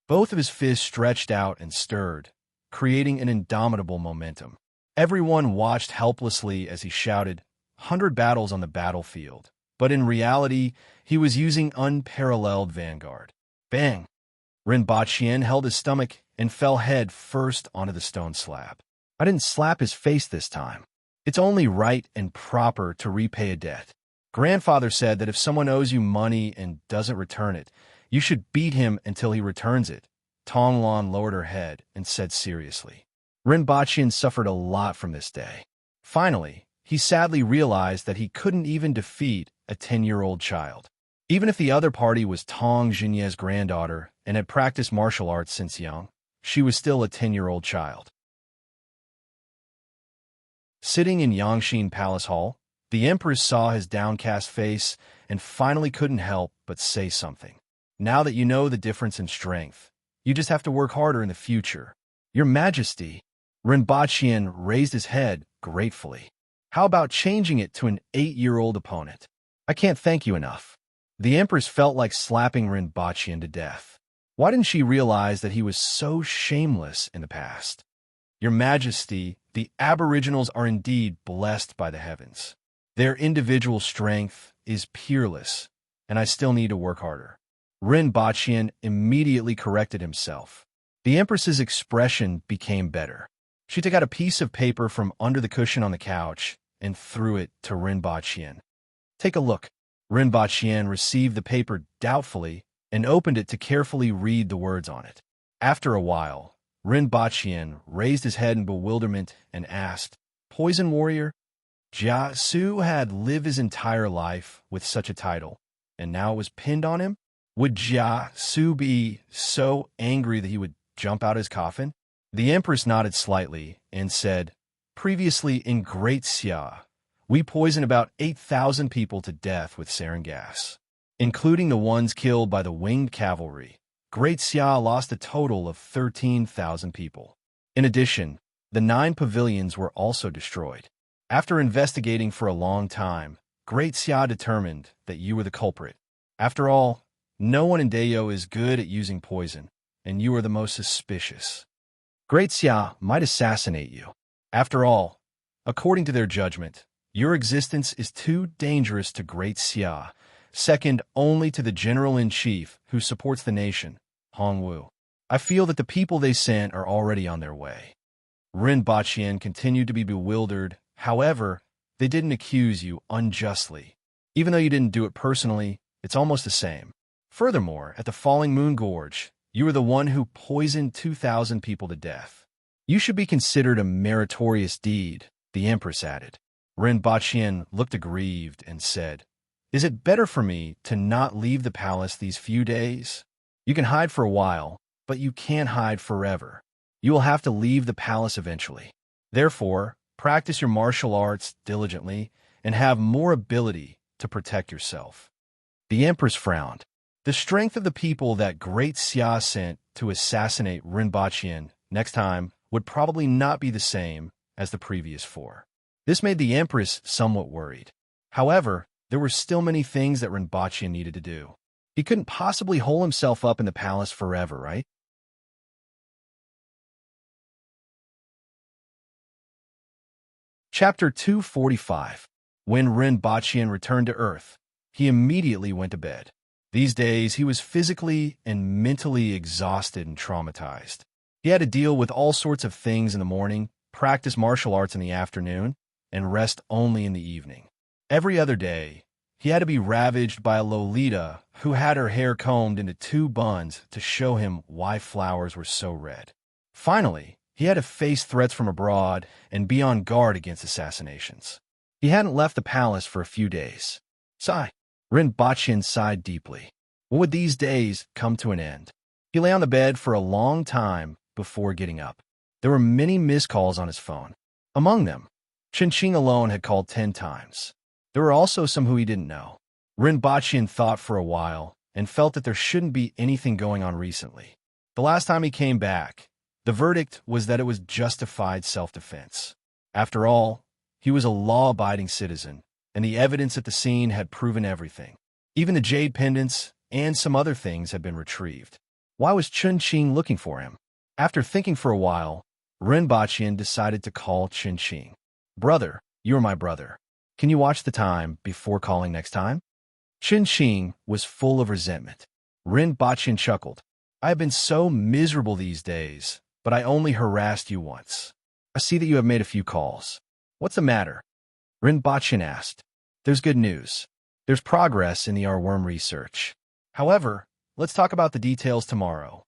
Both of his fists stretched out and stirred, creating an indomitable momentum. Everyone watched helplessly as he shouted, 100 battles on the battlefield. But in reality, he was using unparalleled vanguard. Bang! Rinpochian held his stomach and fell head first onto the stone slab. I didn't slap his face this time. It's only right and proper to repay a debt. Grandfather said that if someone owes you money and doesn't return it, you should beat him until he returns it. Tonglan lowered her head and said seriously. Rinpochian suffered a lot from this day. Finally, he sadly realized that he couldn't even defeat a 10-year-old child. Even if the other party was Tong Jinye's granddaughter and had practiced martial arts since young, she was still a 10-year-old child. Sitting in Yangxin Palace Hall, the Empress saw his downcast face and finally couldn't help but say something. Now that you know the difference in strength, you just have to work harder in the future. Your Majesty, Rinpochian raised his head gratefully. How about changing it to an 8-year-old opponent? I can't thank you enough. The Empress felt like slapping Rinpoche to death. Why didn't she realize that he was so shameless in the past? Your Majesty, the Aboriginals are indeed blessed by the heavens. Their individual strength is peerless, and I still need to work harder. Rinpoche immediately corrected himself. The Empress's expression became better. She took out a piece of paper from under the cushion on the couch and threw it to Rinpoche. Take a look. Rinpoche received the paper doubtfully and opened it to carefully read the words on it. After a while, Rinpoche raised his head in bewilderment and asked, "Poison warrior?" Jia Su had lived his entire life with such a title, and now it was pinned on him? Would Jia Su be so angry that he would jump out his coffin? The Empress nodded slightly and said, "Previously in Great Xia, we poisoned about 8,000 people to death with sarin gas, including the ones killed by the winged cavalry. Great Xia lost a total of 13,000 people. In addition, the 9 pavilions were also destroyed. After investigating for a long time, Great Xia determined that you were the culprit. After all, no one in Dayo is good at using poison, and you are the most suspicious. Great Xia might assassinate you. After all, according to their judgment, your existence is too dangerous to Great Xia, second only to the General-in-Chief who supports the nation, Hongwu. I feel that the people they sent are already on their way." Rinpoche continued to be bewildered. However, they didn't accuse you unjustly. Even though you didn't do it personally, it's almost the same. Furthermore, at the Falling Moon Gorge, you were the one who poisoned 2,000 people to death. You should be considered a meritorious deed, the Empress added. Rinpoche looked aggrieved and said, "Is it better for me to not leave the palace these few days? You can hide for a while, but you can't hide forever. You will have to leave the palace eventually. Therefore, practice your martial arts diligently and have more ability to protect yourself." The Empress frowned. The strength of the people that Great Xia sent to assassinate Rinpoche next time would probably not be the same as the previous 4. This made the Empress somewhat worried. However, there were still many things that Rinpoche needed to do. He couldn't possibly hole himself up in the palace forever, right? Chapter 245. When Rinpoche returned to Earth, he immediately went to bed. These days, he was physically and mentally exhausted and traumatized. He had to deal with all sorts of things in the morning, practice martial arts in the afternoon, and rest only in the evening. Every other day, he had to be ravaged by a Lolita who had her hair combed into 2 buns to show him why flowers were so red. Finally, he had to face threats from abroad and be on guard against assassinations. He hadn't left the palace for a few days. Sigh. Rinpoche sighed deeply. When would these days come to an end? He lay on the bed for a long time before getting up. There were many missed calls on his phone. Among them, Qingqing alone had called 10 times. There were also some who he didn't know. Rinpoche thought for a while and felt that there shouldn't be anything going on recently. The last time he came back, the verdict was that it was justified self-defense. After all, he was a law-abiding citizen, and the evidence at the scene had proven everything. Even the jade pendants and some other things had been retrieved. Why was Qingqing looking for him? After thinking for a while, Rinpoche decided to call Qingqing. "Brother, you are my brother. Can you watch the time before calling next time?" Qingqing was full of resentment. Rinpoche chuckled. "I have been so miserable these days, but I only harassed you once. I see that you have made a few calls. What's the matter?" Rinpoche asked. "There's good news. There's progress in the R-worm research. However, let's talk about the details tomorrow."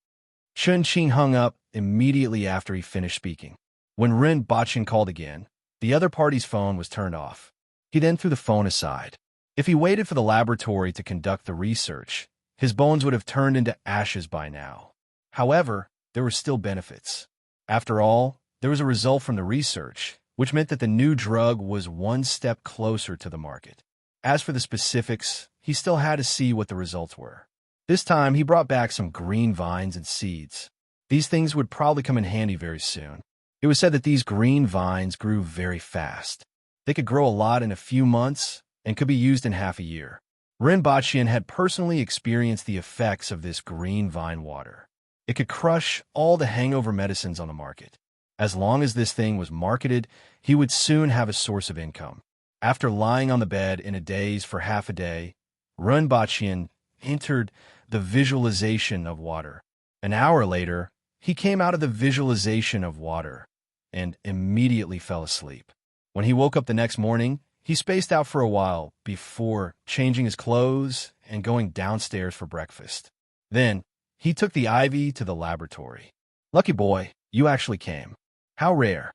Qingqing hung up immediately after he finished speaking. When Rinpoche called again, the other party's phone was turned off. He then threw the phone aside. If he waited for the laboratory to conduct the research, his bones would have turned into ashes by now. However, there were still benefits. After all, there was a result from the research, which meant that the new drug was one step closer to the market. As for the specifics, he still had to see what the results were. This time, he brought back some green vines and seeds. These things would probably come in handy very soon. It was said that these green vines grew very fast. They could grow a lot in a few months and could be used in half a year. Rinpoche had personally experienced the effects of this green vine water. It could crush all the hangover medicines on the market. As long as this thing was marketed, he would soon have a source of income. After lying on the bed in a daze for half a day, Rinpoche entered the visualization of water. An hour later, he came out of the visualization of water and immediately fell asleep. When he woke up the next morning, he spaced out for a while before changing his clothes and going downstairs for breakfast. Then, he took the ivy to the laboratory. "Lucky boy, you actually came. How rare."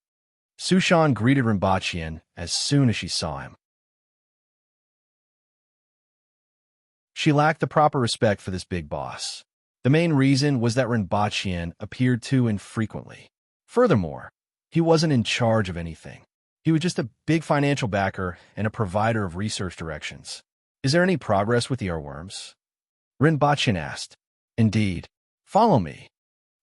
Sushan greeted Rinpoche as soon as she saw him. She lacked the proper respect for this big boss. The main reason was that Rinpoche appeared too infrequently. Furthermore, he wasn't in charge of anything. He was just a big financial backer and a provider of research directions. "Is there any progress with the earworms?" Rinpoche asked. "Indeed. Follow me."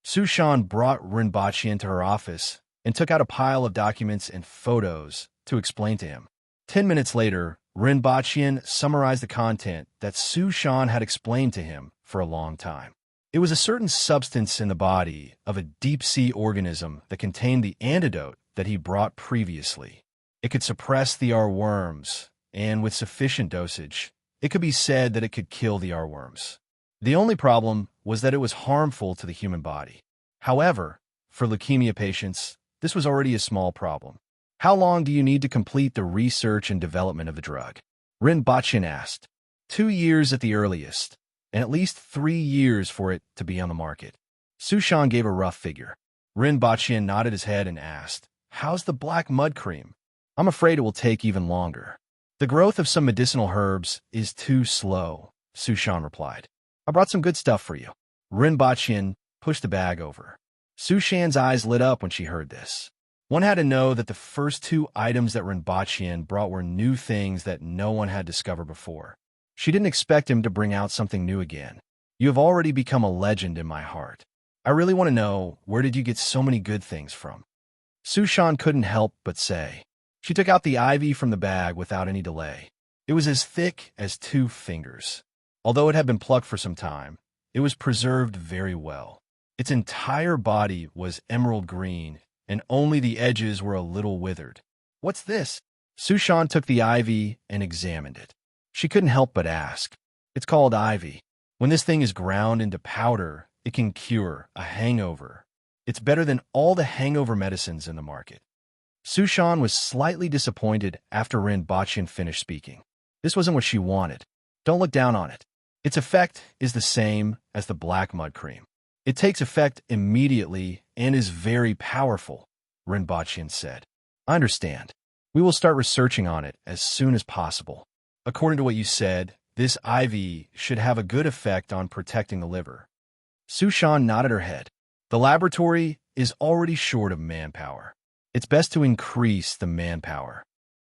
Sushan brought Rinpoche into her office and took out a pile of documents and photos to explain to him. 10 minutes later, Rinpoche summarized the content that Sushan had explained to him for a long time. It was a certain substance in the body of a deep-sea organism that contained the antidote that he brought previously. It could suppress the earworms, and with sufficient dosage, it could be said that it could kill the earworms. The only problem was that it was harmful to the human body. However, for leukemia patients, this was already a small problem. "How long do you need to complete the research and development of the drug?" Rinpoche asked. 2 years at the earliest, and at least 3 years for it to be on the market. Sushan gave a rough figure. Rinpoche nodded his head and asked, "How's the black mud cream?" "I'm afraid it will take even longer. The growth of some medicinal herbs is too slow," Sushan replied. "I brought some good stuff for you." Rinpoche pushed the bag over. Sushan's eyes lit up when she heard this. One had to know that the first 2 items that Rinpoche brought were new things that no one had discovered before. She didn't expect him to bring out something new again. "You have already become a legend in my heart. I really want to know, where did you get so many good things from?" Sushan couldn't help but say. She took out the ivy from the bag without any delay. It was as thick as 2 fingers. Although it had been plucked for some time, it was preserved very well. Its entire body was emerald green, and only the edges were a little withered. "What's this?" Sushan took the ivy and examined it. She couldn't help but ask. "It's called ivy. When this thing is ground into powder, it can cure a hangover. It's better than all the hangover medicines in the market." Sushan was slightly disappointed after Rinpoche finished speaking. This wasn't what she wanted. "Don't look down on it. Its effect is the same as the black mud cream. It takes effect immediately and is very powerful," Rinpoche said. "I understand. We will start researching on it as soon as possible. According to what you said, this ivy should have a good effect on protecting the liver." Sushan nodded her head. "The laboratory is already short of manpower. It's best to increase the manpower.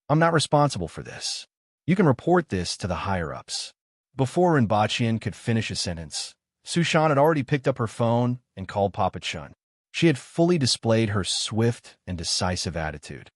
I'm not responsible for this. You can report this to the higher-ups." Before Rinpoche could finish a sentence, Sushan had already picked up her phone and called Papa Chun. She had fully displayed her swift and decisive attitude.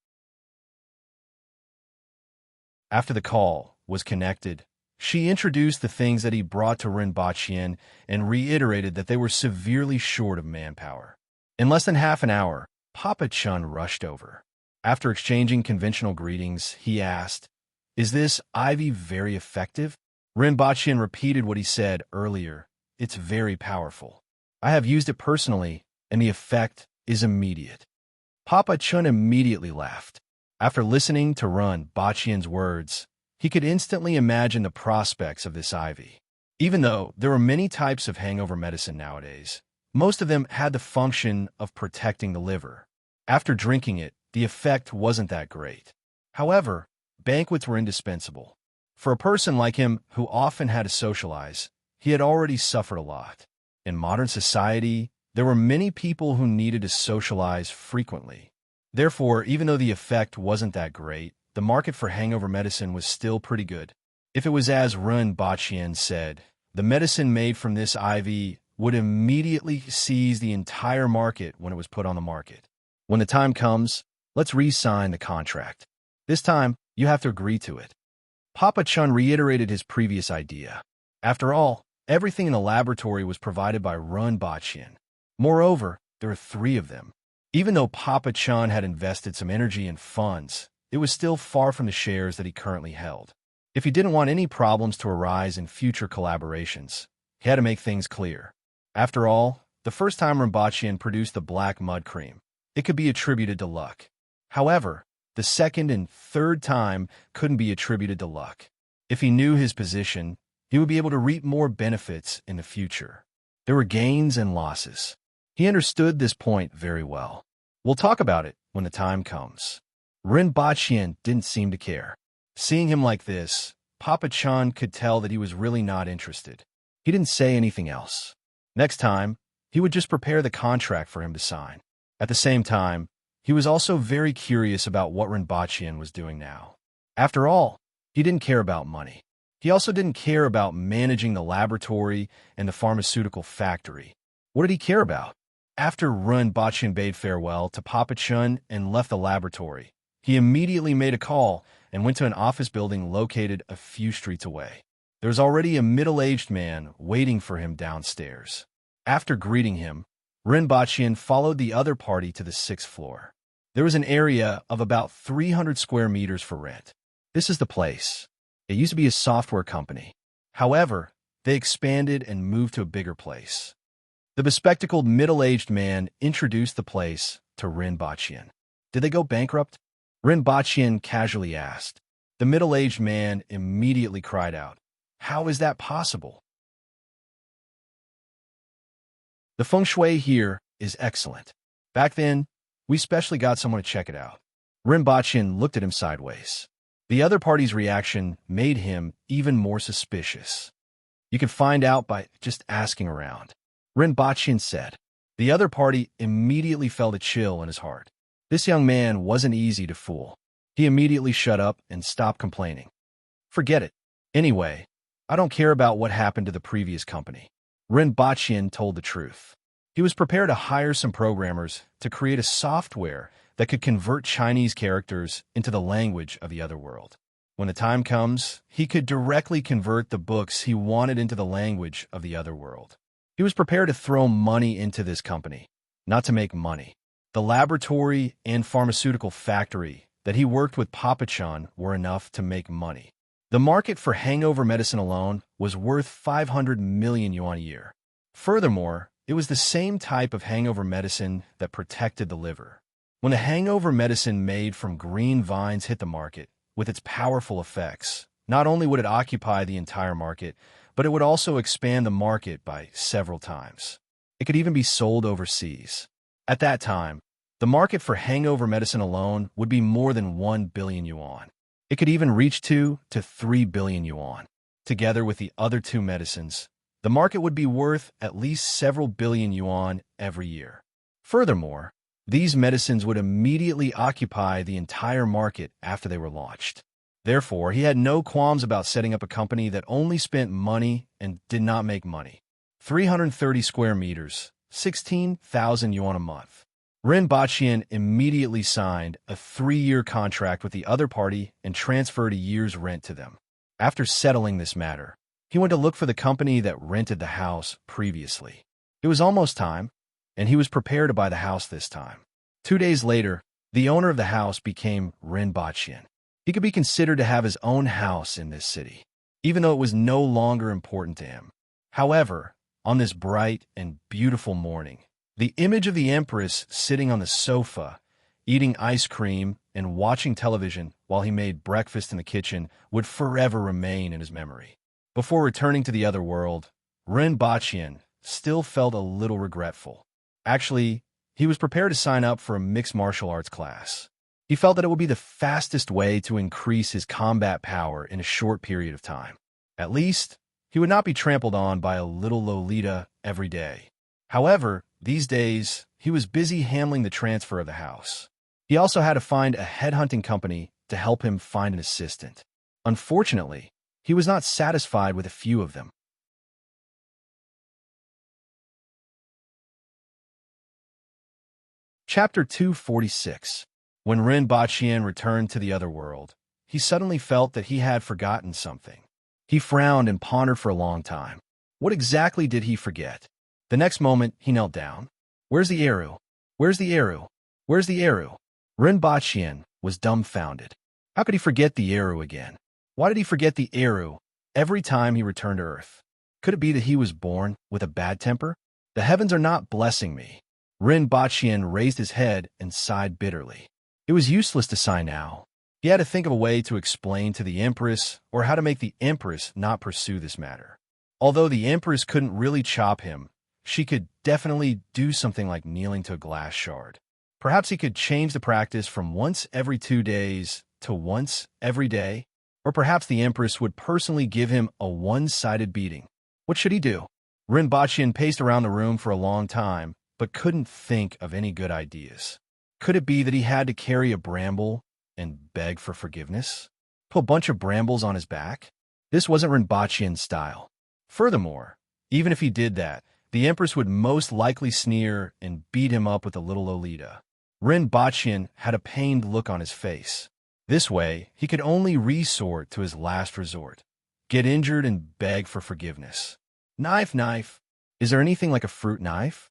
After the call was connected, she introduced the things that he brought to Rinpoche and reiterated that they were severely short of manpower. In less than half an hour, Papa Chun rushed over. After exchanging conventional greetings, he asked, "Is this ivy very effective?" Rinpoche repeated what he said earlier. "It's very powerful. I have used it personally, and the effect is immediate." Papa Chun immediately laughed. After listening to Rinpoche's words, he could instantly imagine the prospects of this ivy. Even though there were many types of hangover medicine nowadays, most of them had the function of protecting the liver. After drinking it, the effect wasn't that great. However, banquets were indispensable. For a person like him who often had to socialize, he had already suffered a lot. In modern society, there were many people who needed to socialize frequently. Therefore, even though the effect wasn't that great, the market for hangover medicine was still pretty good. If it was as Rinpoche said, the medicine made from this ivy would immediately seize the entire market when it was put on the market. "When the time comes, let's re-sign the contract. This time, you have to agree to it." Papa Chun reiterated his previous idea. After all, everything in the laboratory was provided by Run Bachien. Moreover, there are 3 of them. Even though Papa Chun had invested some energy and funds, it was still far from the shares that he currently held. If he didn't want any problems to arise in future collaborations, he had to make things clear. After all, the first time Rinpochian produced the black mud cream, it could be attributed to luck. However, the second and third time couldn't be attributed to luck. If he knew his position, he would be able to reap more benefits in the future. There were gains and losses. He understood this point very well. We'll talk about it when the time comes. Rinpochian didn't seem to care. Seeing him like this, Papa Chun could tell that he was really not interested. He didn't say anything else. Next time, he would just prepare the contract for him to sign. At the same time, he was also very curious about what Rinpochian was doing now. After all, he didn't care about money. He also didn't care about managing the laboratory and the pharmaceutical factory. What did he care about? After Rinpochian bade farewell to Papa Chun and left the laboratory, he immediately made a call and went to an office building located a few streets away. There was already a middle-aged man waiting for him downstairs. After greeting him, Rinpochian followed the other party to the 6th floor. There was an area of about 300 square meters for rent. This is the place. It used to be a software company. However, they expanded and moved to a bigger place. The bespectacled middle-aged man introduced the place to Rinpochian. Did they go bankrupt? Rinpochian casually asked. The middle-aged man immediately cried out, "How is that possible? The feng shui here is excellent. Back then, we specially got someone to check it out." Rinpochian looked at him sideways. The other party's reaction made him even more suspicious. "You can find out by just asking around," Rinpochian said. The other party immediately felt a chill in his heart. This young man wasn't easy to fool. He immediately shut up and stopped complaining. "Forget it. Anyway, I don't care about what happened to the previous company." Rinpochian told the truth. He was prepared to hire some programmers to create a software that could convert Chinese characters into the language of the other world. When the time comes, he could directly convert the books he wanted into the language of the other world. He was prepared to throw money into this company, not to make money. The laboratory and pharmaceutical factory that he worked with Papa Chun were enough to make money. The market for hangover medicine alone was worth 500 million yuan a year. Furthermore, it was the same type of hangover medicine that protected the liver. When the hangover medicine made from green vines hit the market, with its powerful effects, not only would it occupy the entire market, but it would also expand the market by several times. It could even be sold overseas. At that time, the market for hangover medicine alone would be more than 1 billion yuan. It could even reach 2 to 3 billion yuan. Together with the other 2 medicines, the market would be worth at least several billion yuan every year. Furthermore, these medicines would immediately occupy the entire market after they were launched. Therefore, he had no qualms about setting up a company that only spent money and did not make money. 330 square meters, 16,000 yuan a month. Rinpochian immediately signed a 3-year contract with the other party and transferred a year's rent to them. After settling this matter, he went to look for the company that rented the house previously. It was almost time, and he was prepared to buy the house this time. 2 days later, the owner of the house became Rinpochian. He could be considered to have his own house in this city, even though it was no longer important to him. However, on this bright and beautiful morning, the image of the Empress sitting on the sofa, eating ice cream and watching television while he made breakfast in the kitchen would forever remain in his memory. Before returning to the other world, Rinpochian still felt a little regretful. Actually, he was prepared to sign up for a mixed martial arts class. He felt that it would be the fastest way to increase his combat power in a short period of time. At least, he would not be trampled on by a little Lolita every day. However, these days, he was busy handling the transfer of the house. He also had to find a headhunting company to help him find an assistant. Unfortunately, he was not satisfied with a few of them. Chapter 246. When Rinpochian returned to the other world, he suddenly felt that he had forgotten something. He frowned and pondered for a long time. What exactly did he forget? The next moment, he knelt down. Where's the Eru? Where's the Eru? Where's the Eru? Rinpoche was dumbfounded. How could he forget the Eru again? Why did he forget the Eru every time he returned to Earth? Could it be that he was born with a bad temper? The heavens are not blessing me. Rinpoche raised his head and sighed bitterly. It was useless to sigh now. He had to think of a way to explain to the Empress or how to make the Empress not pursue this matter. Although the Empress couldn't really chop him, she could definitely do something like kneeling to a glass shard. Perhaps he could change the practice from once every 2 days to once every day, or perhaps the Empress would personally give him a one-sided beating. What should he do? Rinpoche paced around the room for a long time, but couldn't think of any good ideas. Could it be that he had to carry a bramble and beg for forgiveness? Put a bunch of brambles on his back? This wasn't Rinpoche's style. Furthermore, even if he did that, the Empress would most likely sneer and beat him up with a little Lolita. Rinpoche had a pained look on his face. This way, he could only resort to his last resort. Get injured and beg for forgiveness. Knife. Is there anything like a fruit knife?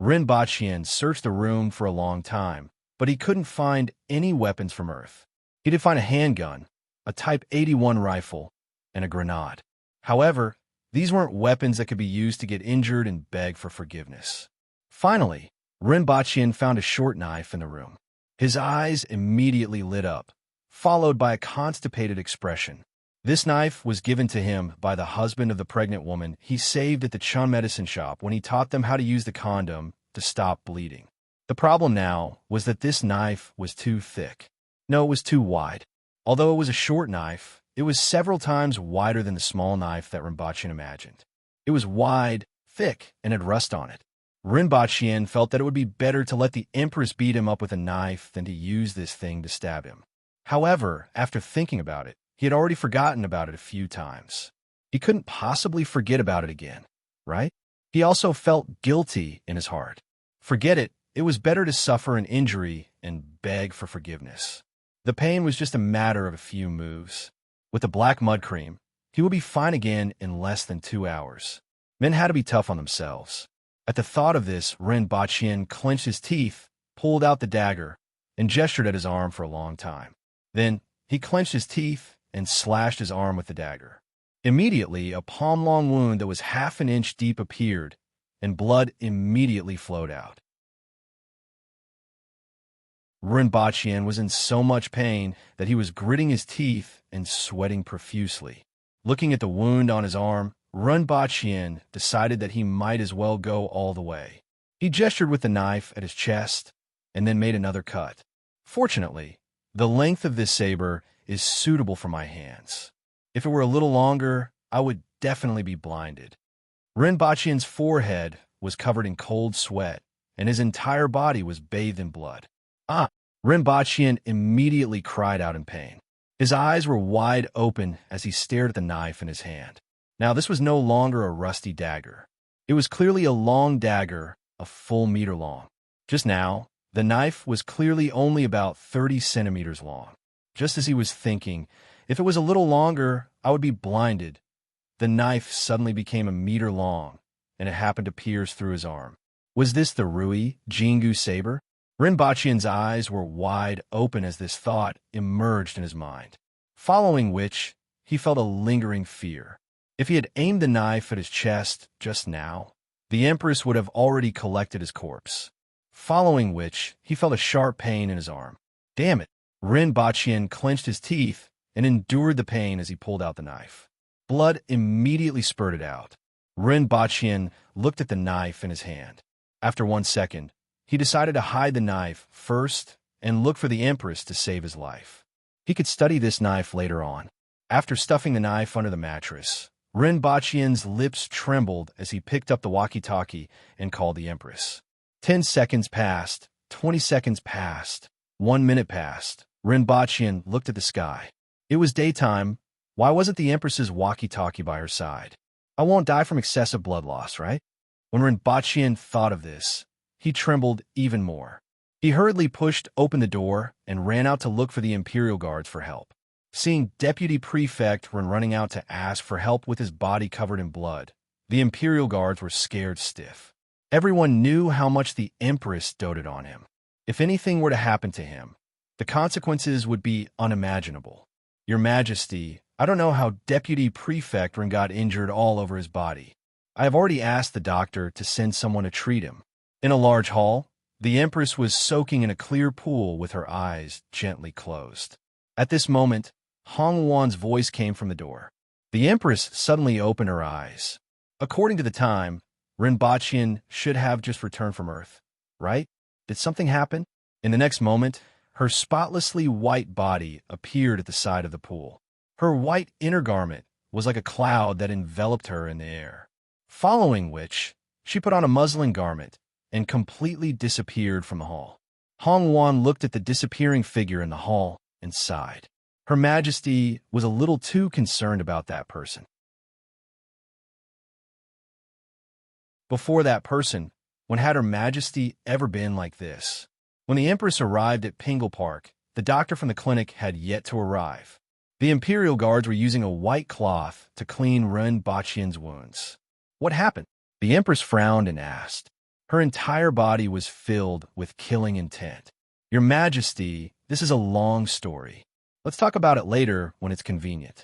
Rinpoche searched the room for a long time, but he couldn't find any weapons from Earth. He did find a handgun, a Type 81 rifle, and a grenade. However, these weren't weapons that could be used to get injured and beg for forgiveness. Finally, Rinpoche found a short knife in the room. His eyes immediately lit up, followed by a constipated expression. This knife was given to him by the husband of the pregnant woman he saved at the Chun medicine shop when he taught them how to use the condom to stop bleeding. The problem now was that this knife was too thick. No, it was too wide. Although it was a short knife, it was several times wider than the small knife that Rinpoche imagined. It was wide, thick, and had rust on it. Rinpoche felt that it would be better to let the Empress beat him up with a knife than to use this thing to stab him. However, after thinking about it, he had already forgotten about it a few times. He couldn't possibly forget about it again, right? He also felt guilty in his heart. Forget it, it was better to suffer an injury and beg for forgiveness. The pain was just a matter of a few moves. With the black mud cream, he would be fine again in less than 2 hours. Men had to be tough on themselves. At the thought of this, Rinpoche clenched his teeth, pulled out the dagger, and gestured at his arm for a long time. Then, he clenched his teeth and slashed his arm with the dagger. Immediately, a palm-long wound that was half an inch deep appeared, and blood immediately flowed out. Rinpoche was in so much pain that he was gritting his teeth and sweating profusely. Looking at the wound on his arm, Rinpoche decided that he might as well go all the way. He gestured with the knife at his chest and then made another cut. Fortunately, the length of this saber is suitable for my hands. If it were a little longer, I would definitely be blinded. Rinpoche's forehead was covered in cold sweat, and his entire body was bathed in blood. Rinpoche immediately cried out in pain. His eyes were wide open as he stared at the knife in his hand. Now, this was no longer a rusty dagger. It was clearly a long dagger, a full meter long. Just now, the knife was clearly only about 30 centimeters long. Just as he was thinking, if it was a little longer, I would be blinded, the knife suddenly became a meter long, and it happened to pierce through his arm. Was this the Rui Jingu saber? Rinpoche's eyes were wide open as this thought emerged in his mind, following which he felt a lingering fear. If he had aimed the knife at his chest just now, the Empress would have already collected his corpse, following which he felt a sharp pain in his arm. Damn it! Rinpoche clenched his teeth and endured the pain as he pulled out the knife. Blood immediately spurted out. Rinpoche looked at the knife in his hand. After 1 second, he decided to hide the knife first and look for the Empress to save his life. He could study this knife later on. After stuffing the knife under the mattress, Rinpoche's lips trembled as he picked up the walkie-talkie and called the Empress. 10 seconds passed, 20 seconds passed, 1 minute passed. Rinpoche looked at the sky. It was daytime. Why wasn't the Empress's walkie-talkie by her side? I won't die from excessive blood loss, right? When Rinpoche thought of this, he trembled even more. He hurriedly pushed open the door and ran out to look for the Imperial Guards for help. Seeing Deputy Prefect Ren running out to ask for help with his body covered in blood, the Imperial Guards were scared stiff. Everyone knew how much the Empress doted on him. If anything were to happen to him, the consequences would be unimaginable. Your Majesty, I don't know how Deputy Prefect Ren got injured all over his body. I have already asked the doctor to send someone to treat him. In a large hall, the Empress was soaking in a clear pool with her eyes gently closed. At this moment, Hong Wan's voice came from the door. The Empress suddenly opened her eyes. According to the time, Rinpochian should have just returned from Earth, right? Did something happen? In the next moment, her spotlessly white body appeared at the side of the pool. Her white inner garment was like a cloud that enveloped her in the air. Following which, she put on a muslin garment and completely disappeared from the hall. Hong Wan looked at the disappearing figure in the hall and sighed. Her Majesty was a little too concerned about that person. Before that person, when had Her Majesty ever been like this? When the Empress arrived at Pingle Park, the doctor from the clinic had yet to arrive. The Imperial Guards were using a white cloth to clean Ren Baqian's wounds. What happened? The Empress frowned and asked. Her entire body was filled with killing intent. Your Majesty, this is a long story. Let's talk about it later when it's convenient.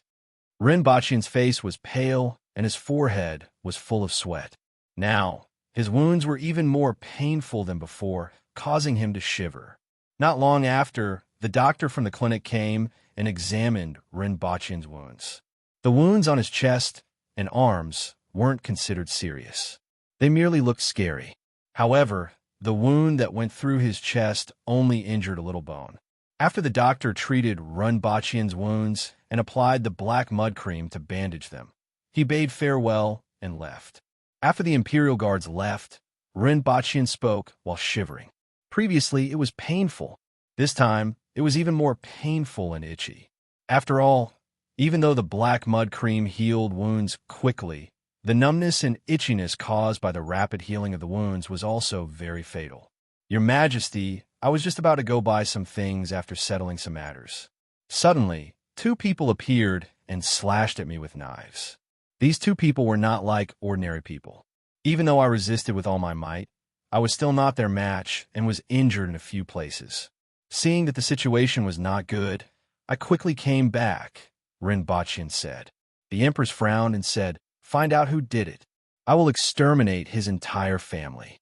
Ren Baqian's face was pale and his forehead was full of sweat. Now, his wounds were even more painful than before, causing him to shiver. Not long after, the doctor from the clinic came and examined Ren Baqian's wounds. The wounds on his chest and arms weren't considered serious. They merely looked scary. However, the wound that went through his chest only injured a little bone. After the doctor treated Ren Baqian's wounds and applied the black mud cream to bandage them, he bade farewell and left. After the Imperial Guards left, Ren Baqian spoke while shivering. Previously, it was painful. This time, it was even more painful and itchy. After all, even though the black mud cream healed wounds quickly, the numbness and itchiness caused by the rapid healing of the wounds was also very fatal. Your Majesty, I was just about to go buy some things after settling some matters. Suddenly, two people appeared and slashed at me with knives. These two people were not like ordinary people. Even though I resisted with all my might, I was still not their match and was injured in a few places. Seeing that the situation was not good, I quickly came back, Ren Baqian said. The Empress frowned and said, Find out who did it. I will exterminate his entire family.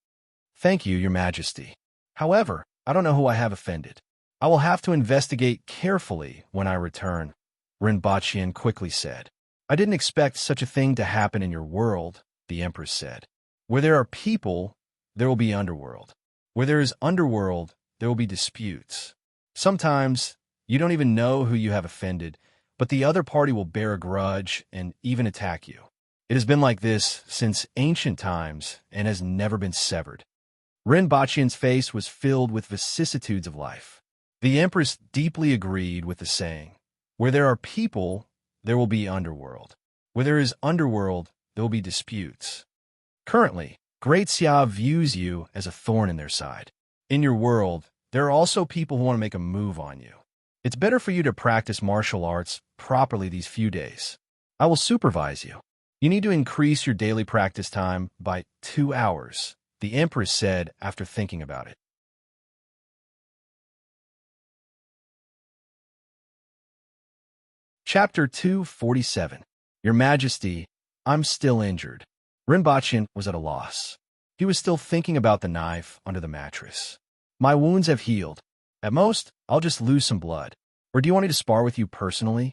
Thank you, Your Majesty. However, I don't know who I have offended. I will have to investigate carefully when I return, Ren Baqian quickly said. I didn't expect such a thing to happen in your world, the Empress said. Where there are people, there will be underworld. Where there is underworld, there will be disputes. Sometimes, you don't even know who you have offended, but the other party will bear a grudge and even attack you. It has been like this since ancient times and has never been severed. Ren Baqian's face was filled with vicissitudes of life. The Empress deeply agreed with the saying, Where there are people, there will be underworld. Where there is underworld, there will be disputes. Currently, Great Xia views you as a thorn in their side. In your world, there are also people who want to make a move on you. It's better for you to practice martial arts properly these few days. I will supervise you. You need to increase your daily practice time by 2 hours, the Empress said after thinking about it. Chapter 247. Your Majesty, I'm still injured. Ren Baqian was at a loss. He was still thinking about the knife under the mattress. My wounds have healed. At most, I'll just lose some blood. Or do you want me to spar with you personally?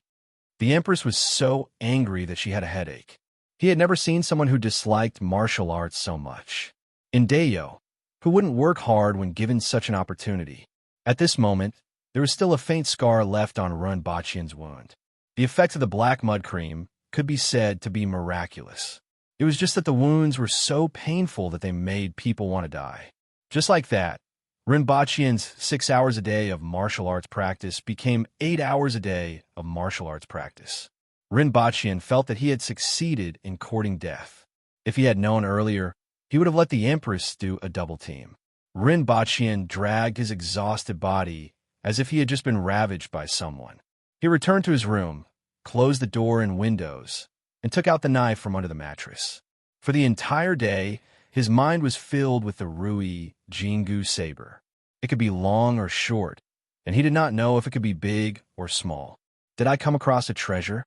The Empress was so angry that she had a headache. He had never seen someone who disliked martial arts so much. In Dayo, who wouldn't work hard when given such an opportunity. At this moment, there was still a faint scar left on Ren Baqian's wound. The effect of the black mud cream could be said to be miraculous. It was just that the wounds were so painful that they made people want to die. Just like that, Ren Baqian's 6 hours a day of martial arts practice became 8 hours a day of martial arts practice. Ren Baqian felt that he had succeeded in courting death. If he had known earlier, he would have let the Empress do a double team. Ren Baqian dragged his exhausted body as if he had just been ravaged by someone. He returned to his room, closed the door and windows, and took out the knife from under the mattress. For the entire day, his mind was filled with the Rui Jingu saber. It could be long or short, and he did not know if it could be big or small. Did I come across a treasure?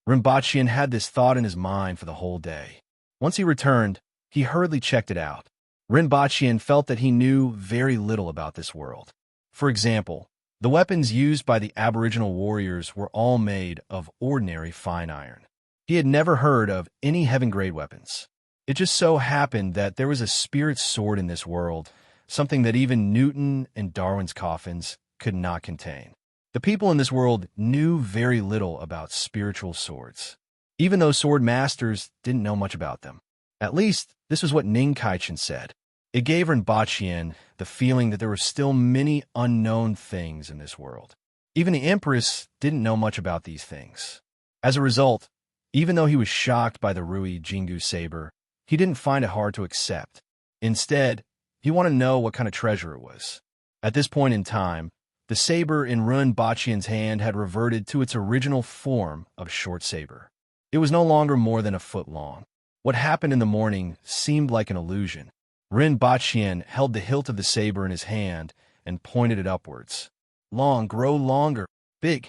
Rinpoche had this thought in his mind for the whole day. Once he returned, he hurriedly checked it out. Rinpoche felt that he knew very little about this world. For example, the weapons used by the Aboriginal warriors were all made of ordinary fine iron. He had never heard of any heaven-grade weapons. It just so happened that there was a spirit sword in this world, something that even Newton and Darwin's coffins could not contain. The people in this world knew very little about spiritual swords, even though sword masters didn't know much about them. At least, this was what Ning Kaichen said. It gave Rinpoche the feeling that there were still many unknown things in this world. Even the Empress didn't know much about these things. As a result, even though he was shocked by the Rui Jingu saber, he didn't find it hard to accept. Instead, he wanted to know what kind of treasure it was. At this point in time, the saber in Rinpoche's hand had reverted to its original form of short saber. It was no longer more than a foot long. What happened in the morning seemed like an illusion. Rinpoche held the hilt of the saber in his hand and pointed it upwards. Long, grow longer. Big,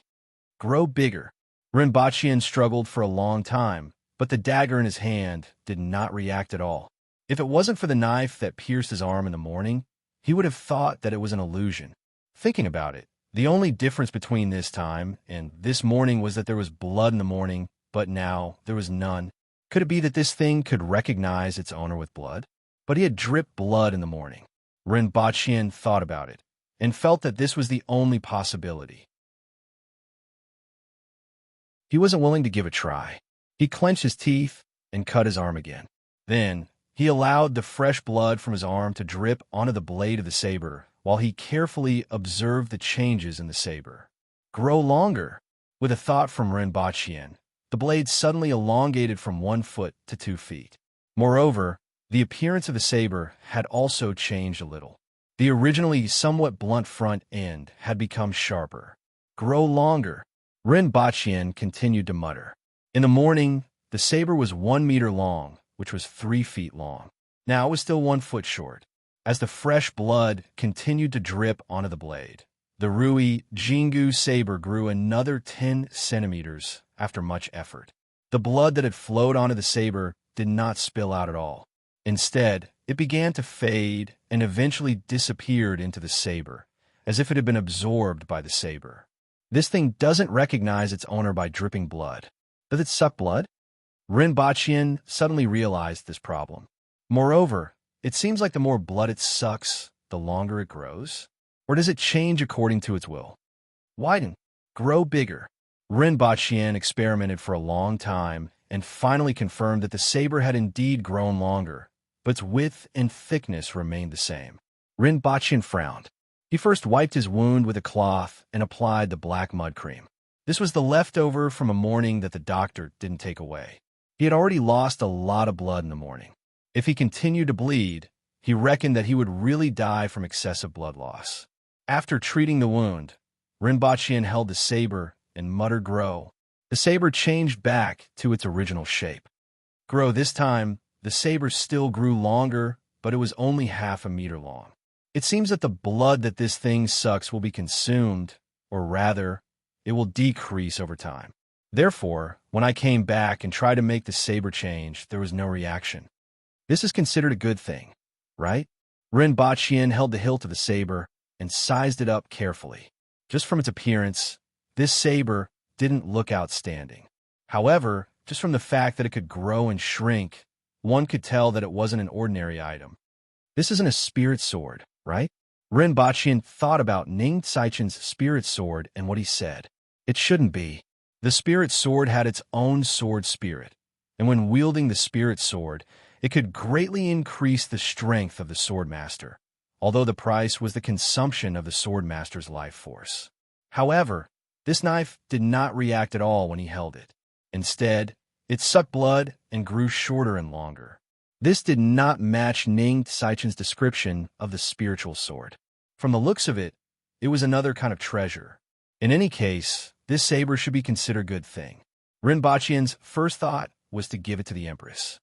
grow bigger. Rinpoche struggled for a long time, but the dagger in his hand did not react at all. If it wasn't for the knife that pierced his arm in the morning, he would have thought that it was an illusion. Thinking about it, the only difference between this time and this morning was that there was blood in the morning, but now there was none. Could it be that this thing could recognize its owner with blood? But he had dripped blood in the morning. Rinpoche thought about it and felt that this was the only possibility. He wasn't willing to give a try. He clenched his teeth and cut his arm again. Then, he allowed the fresh blood from his arm to drip onto the blade of the saber while he carefully observed the changes in the saber. Grow longer. With a thought from Rinpoche, the blade suddenly elongated from 1 foot to 2 feet. Moreover, the appearance of the saber had also changed a little. The originally somewhat blunt front end had become sharper. Grow longer. Rinpoche continued to mutter. In the morning, the saber was 1 meter long, which was 3 feet long. Now it was still 1 foot short. As the fresh blood continued to drip onto the blade, the Rui Jingu saber grew another 10 centimeters after much effort. The blood that had flowed onto the saber did not spill out at all. Instead, it began to fade and eventually disappeared into the saber, as if it had been absorbed by the saber. This thing doesn't recognize its owner by dripping blood. Does it suck blood? Rinpoche suddenly realized this problem. Moreover, it seems like the more blood it sucks, the longer it grows. Or does it change according to its will? Widen. Grow bigger. Rinpoche experimented for a long time and finally confirmed that the saber had indeed grown longer, but its width and thickness remained the same. Rinpoche frowned. He first wiped his wound with a cloth and applied the black mud cream. This was the leftover from a morning that the doctor didn't take away. He had already lost a lot of blood in the morning. If he continued to bleed, he reckoned that he would really die from excessive blood loss. After treating the wound, Rinpoche held the saber and muttered, "Grow." The saber changed back to its original shape. Grow. This time, the saber still grew longer, but it was only half a meter long. It seems that the blood that this thing sucks will be consumed, or rather, it will decrease over time. Therefore, when I came back and tried to make the saber change, there was no reaction. This is considered a good thing, right? Rinpoche held the hilt of the saber and sized it up carefully. Just from its appearance, this saber didn't look outstanding. However, just from the fact that it could grow and shrink, one could tell that it wasn't an ordinary item. This isn't a spirit sword, right? Rinpoche thought about Ning Saichen's spirit sword and what he said. It shouldn't be. The spirit sword had its own sword spirit, and when wielding the spirit sword, it could greatly increase the strength of the swordmaster, although the price was the consumption of the swordmaster's life force. However, this knife did not react at all when he held it. Instead, it sucked blood and grew shorter and longer. This did not match Ning Saichen's description of the spiritual sword. From the looks of it, it was another kind of treasure. In any case, this saber should be considered a good thing. Rinpoche's first thought was to give it to the Empress.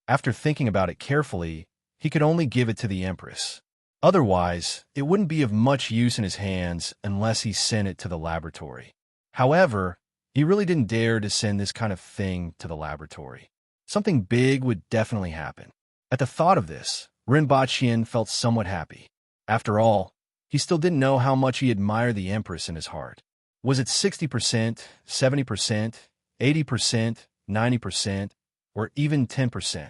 After thinking about it carefully, he could only give it to the Empress. Otherwise, it wouldn't be of much use in his hands unless he sent it to the laboratory. However, he really didn't dare to send this kind of thing to the laboratory. Something big would definitely happen. At the thought of this, Rinpoche felt somewhat happy. After all, he still didn't know how much he admired the Empress in his heart. Was it 60%, 70%, 80%, 90%, or even 10%?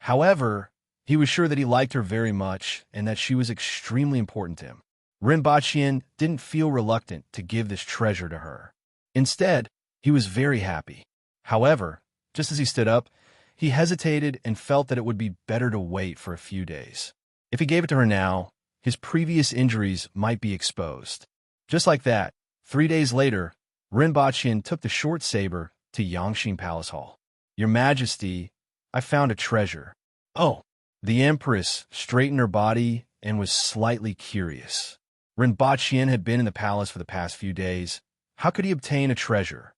However, he was sure that he liked her very much and that she was extremely important to him. Rinpoche didn't feel reluctant to give this treasure to her. Instead, he was very happy. However, just as he stood up, he hesitated and felt that it would be better to wait for a few days. If he gave it to her now, his previous injuries might be exposed. Just like that, 3 days later, Rinpoche took the short saber to Yangxin Palace Hall. "Your Majesty, I found a treasure." "Oh." The Empress straightened her body and was slightly curious. Rinpoche had been in the palace for the past few days. How could he obtain a treasure?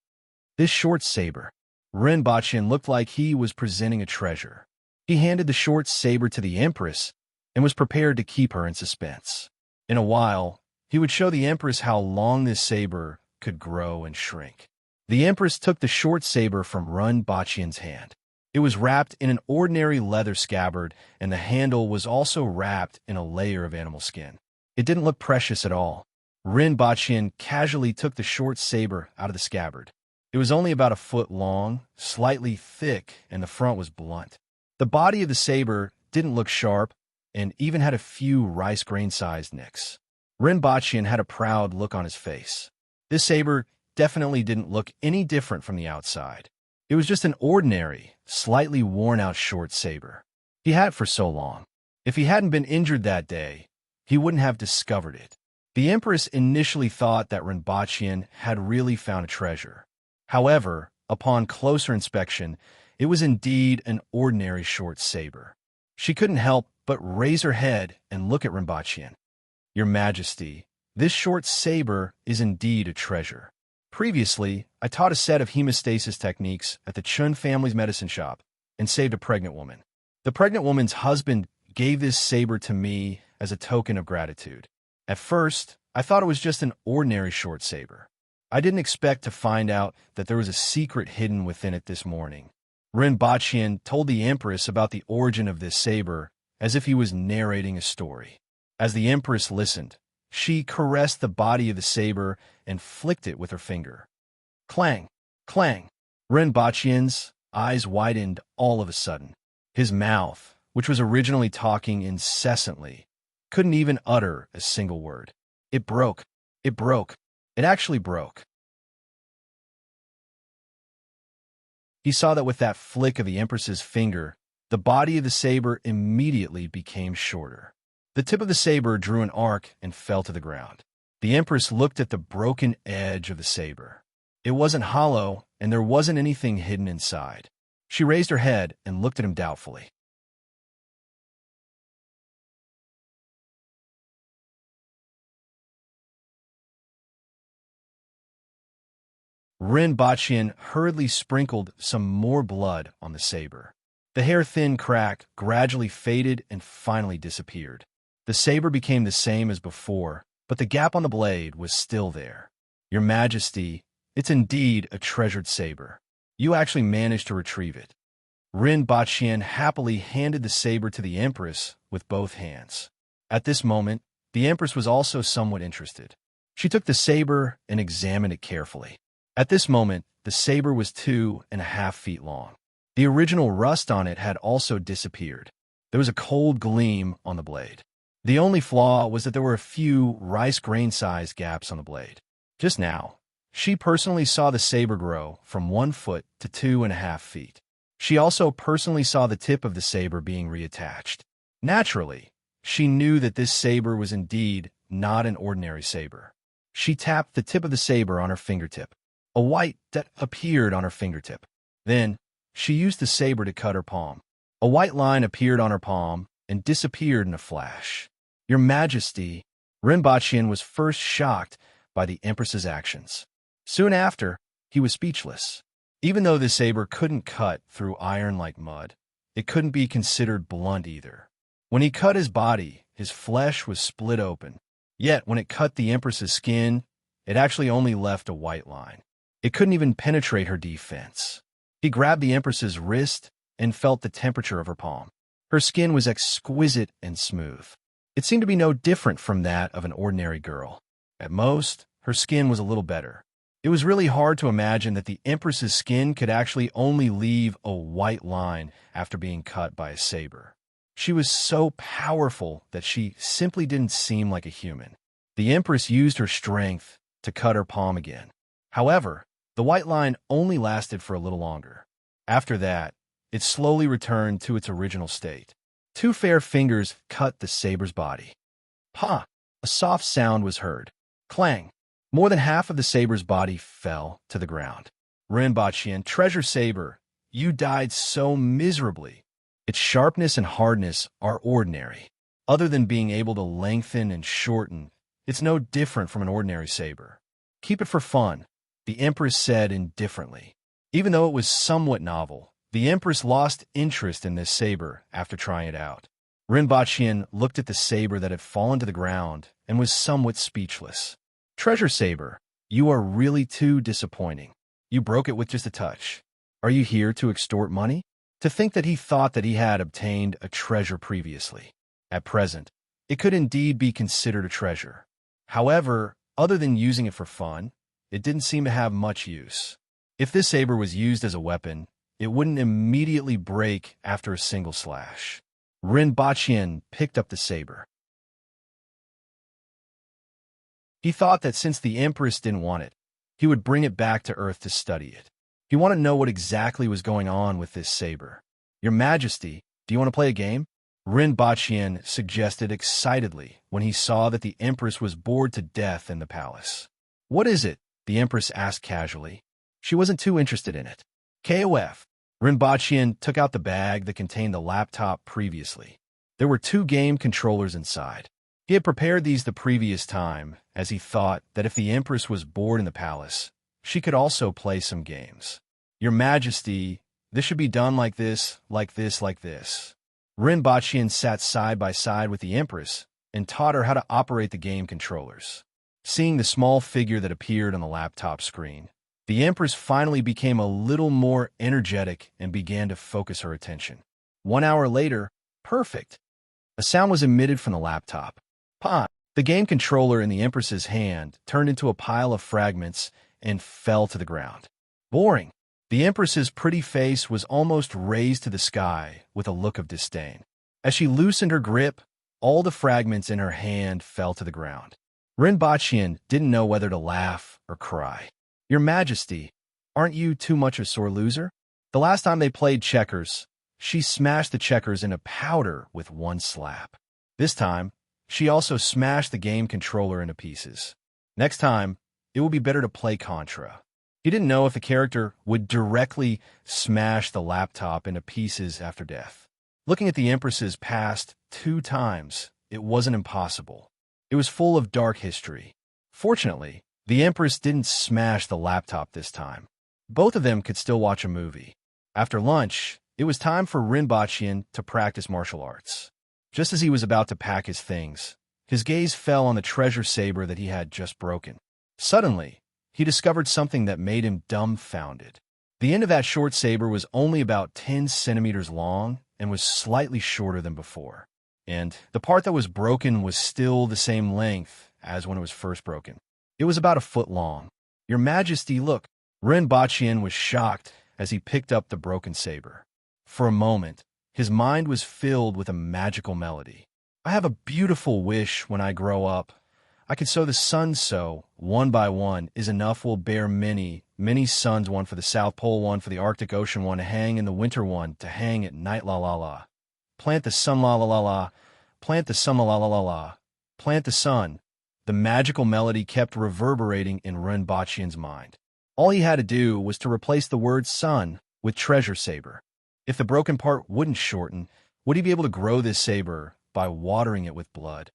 This short saber. Rinpoche looked like he was presenting a treasure. He handed the short saber to the Empress and was prepared to keep her in suspense. In a while, he would show the Empress how long this saber could grow and shrink. The Empress took the short saber from Rinpoche's hand. It was wrapped in an ordinary leather scabbard, and the handle was also wrapped in a layer of animal skin. It didn't look precious at all. Rinpoche casually took the short saber out of the scabbard. It was only about a foot long, slightly thick, and the front was blunt. The body of the saber didn't look sharp, and even had a few rice grain-sized nicks. Rinpoche had a proud look on his face. This saber definitely didn't look any different from the outside. It was just an ordinary, slightly worn-out short saber. He had it for so long. If he hadn't been injured that day, he wouldn't have discovered it. The Empress initially thought that Rinpoche had really found a treasure. However, upon closer inspection, it was indeed an ordinary short saber. She couldn't help but raise her head and look at Rinpoche. "Your Majesty, this short saber is indeed a treasure. Previously, I taught a set of hemostasis techniques at the Chun family's medicine shop and saved a pregnant woman. The pregnant woman's husband gave this saber to me as a token of gratitude. At first, I thought it was just an ordinary short saber. I didn't expect to find out that there was a secret hidden within it this morning." Rinpoche told the Empress about the origin of this saber as if he was narrating a story. As the Empress listened, she caressed the body of the saber and flicked it with her finger. Clang! Clang! Rinpoche's eyes widened all of a sudden. His mouth, which was originally talking incessantly, couldn't even utter a single word. It broke. It broke. It actually broke. He saw that with that flick of the Empress's finger, the body of the saber immediately became shorter. The tip of the saber drew an arc and fell to the ground. The Empress looked at the broken edge of the saber. It wasn't hollow, and there wasn't anything hidden inside. She raised her head and looked at him doubtfully. Rinpoche hurriedly sprinkled some more blood on the saber. The hair-thin crack gradually faded and finally disappeared. The saber became the same as before, but the gap on the blade was still there. "Your Majesty, it's indeed a treasured saber. You actually managed to retrieve it." Rinpoche happily handed the saber to the Empress with both hands. At this moment, the Empress was also somewhat interested. She took the saber and examined it carefully. At this moment, the saber was 2.5 feet long. The original rust on it had also disappeared. There was a cold gleam on the blade. The only flaw was that there were a few rice grain-sized gaps on the blade. Just now, she personally saw the saber grow from 1 foot to 2.5 feet. She also personally saw the tip of the saber being reattached. Naturally, she knew that this saber was indeed not an ordinary saber. She tapped the tip of the saber on her fingertip. A white dot appeared on her fingertip. Then, she used the saber to cut her palm. A white line appeared on her palm and disappeared in a flash. "Your Majesty, Rinpoche was first shocked by the Empress's actions. Soon after, he was speechless. Even though the saber couldn't cut through iron like mud, it couldn't be considered blunt either. When he cut his body, his flesh was split open. Yet, when it cut the Empress's skin, it actually only left a white line. It couldn't even penetrate her defense. He grabbed the Empress's wrist and felt the temperature of her palm. Her skin was exquisite and smooth. It seemed to be no different from that of an ordinary girl. At most, her skin was a little better. It was really hard to imagine that the Empress's skin could actually only leave a white line after being cut by a saber. She was so powerful that she simply didn't seem like a human. The Empress used her strength to cut her palm again. However, the white line only lasted for a little longer. After that, it slowly returned to its original state. Two fair fingers cut the saber's body. Pa! A soft sound was heard. Clang! More than half of the saber's body fell to the ground. Rinpoche, treasure saber, you died so miserably. Its sharpness and hardness are ordinary. Other than being able to lengthen and shorten, it's no different from an ordinary saber. Keep it for fun, the Empress said indifferently. Even though it was somewhat novel, the Empress lost interest in this saber after trying it out. Rinpoche looked at the saber that had fallen to the ground and was somewhat speechless. Treasure saber, you are really too disappointing. You broke it with just a touch. Are you here to extort money? To think that he thought that he had obtained a treasure previously. At present, it could indeed be considered a treasure. However, other than using it for fun, it didn't seem to have much use. If this saber was used as a weapon, it wouldn't immediately break after a single slash. Rinpoche picked up the saber. He thought that since the Empress didn't want it, he would bring it back to Earth to study it. He wanted to know what exactly was going on with this saber. Your Majesty, do you want to play a game? Rinpoche suggested excitedly when he saw that the Empress was bored to death in the palace. What is it? The Empress asked casually. She wasn't too interested in it. KOF. Rinpoche took out the bag that contained the laptop previously. There were 2 game controllers inside. He had prepared these the previous time, as he thought that if the Empress was bored in the palace, she could also play some games. Your Majesty, this should be done like this, like this, like this. Rinpoche sat side by side with the Empress and taught her how to operate the game controllers. Seeing the small figure that appeared on the laptop screen, the Empress finally became a little more energetic and began to focus her attention. 1 hour later, perfect. A sound was emitted from the laptop. Pa! The game controller in the Empress's hand turned into a pile of fragments and fell to the ground. Boring. The Empress's pretty face was almost raised to the sky with a look of disdain. As she loosened her grip, all the fragments in her hand fell to the ground. Rinpoche didn't know whether to laugh or cry. Your Majesty, aren't you too much a sore loser? The last time they played checkers, she smashed the checkers into powder with 1 slap. This time, she also smashed the game controller into pieces. Next time, it would be better to play Contra. He didn't know if the character would directly smash the laptop into pieces after death. Looking at the Empress's past 2 times, it wasn't impossible. It was full of dark history. Fortunately, the Empress didn't smash the laptop this time. Both of them could still watch a movie. After lunch, it was time for Rinpoche to practice martial arts. Just as he was about to pack his things, his gaze fell on the treasure saber that he had just broken. Suddenly, he discovered something that made him dumbfounded. The end of that short saber was only about 10 centimeters long and was slightly shorter than before. And the part that was broken was still the same length as when it was first broken. It was about 1 foot long. Your Majesty, look. Rinpoche was shocked as he picked up the broken saber. For a moment, his mind was filled with a magical melody. I have a beautiful wish when I grow up. I could sow the sun so, 1 by 1, is enough will bear many, many suns, 1 for the South Pole, 1 for the Arctic Ocean, 1 to hang in the winter, 1 to hang at night, la la la. Plant the sun, la la la la. Plant the sun, la la la la. Plant the sun. The magical melody kept reverberating in Rinpoche's mind. All he had to do was to replace the word sun with treasure saber. If the broken part wouldn't shorten, would he be able to grow this saber by watering it with blood?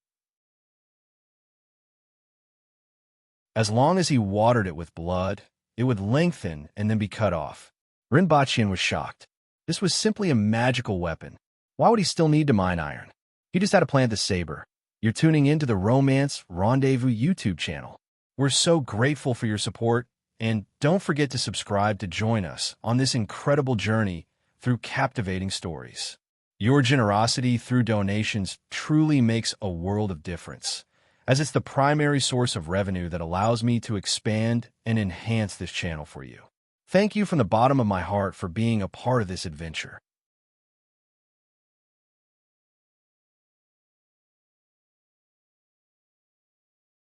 As long as he watered it with blood, it would lengthen and then be cut off. Rinpoche was shocked. This was simply a magical weapon. Why would he still need to mine iron? He just had to plant the saber. You're tuning into the Romance Rendezvous YouTube channel. We're so grateful for your support, and don't forget to subscribe to join us on this incredible journey through captivating stories. Your generosity through donations truly makes a world of difference, as it's the primary source of revenue that allows me to expand and enhance this channel for you. Thank you from the bottom of my heart for being a part of this adventure.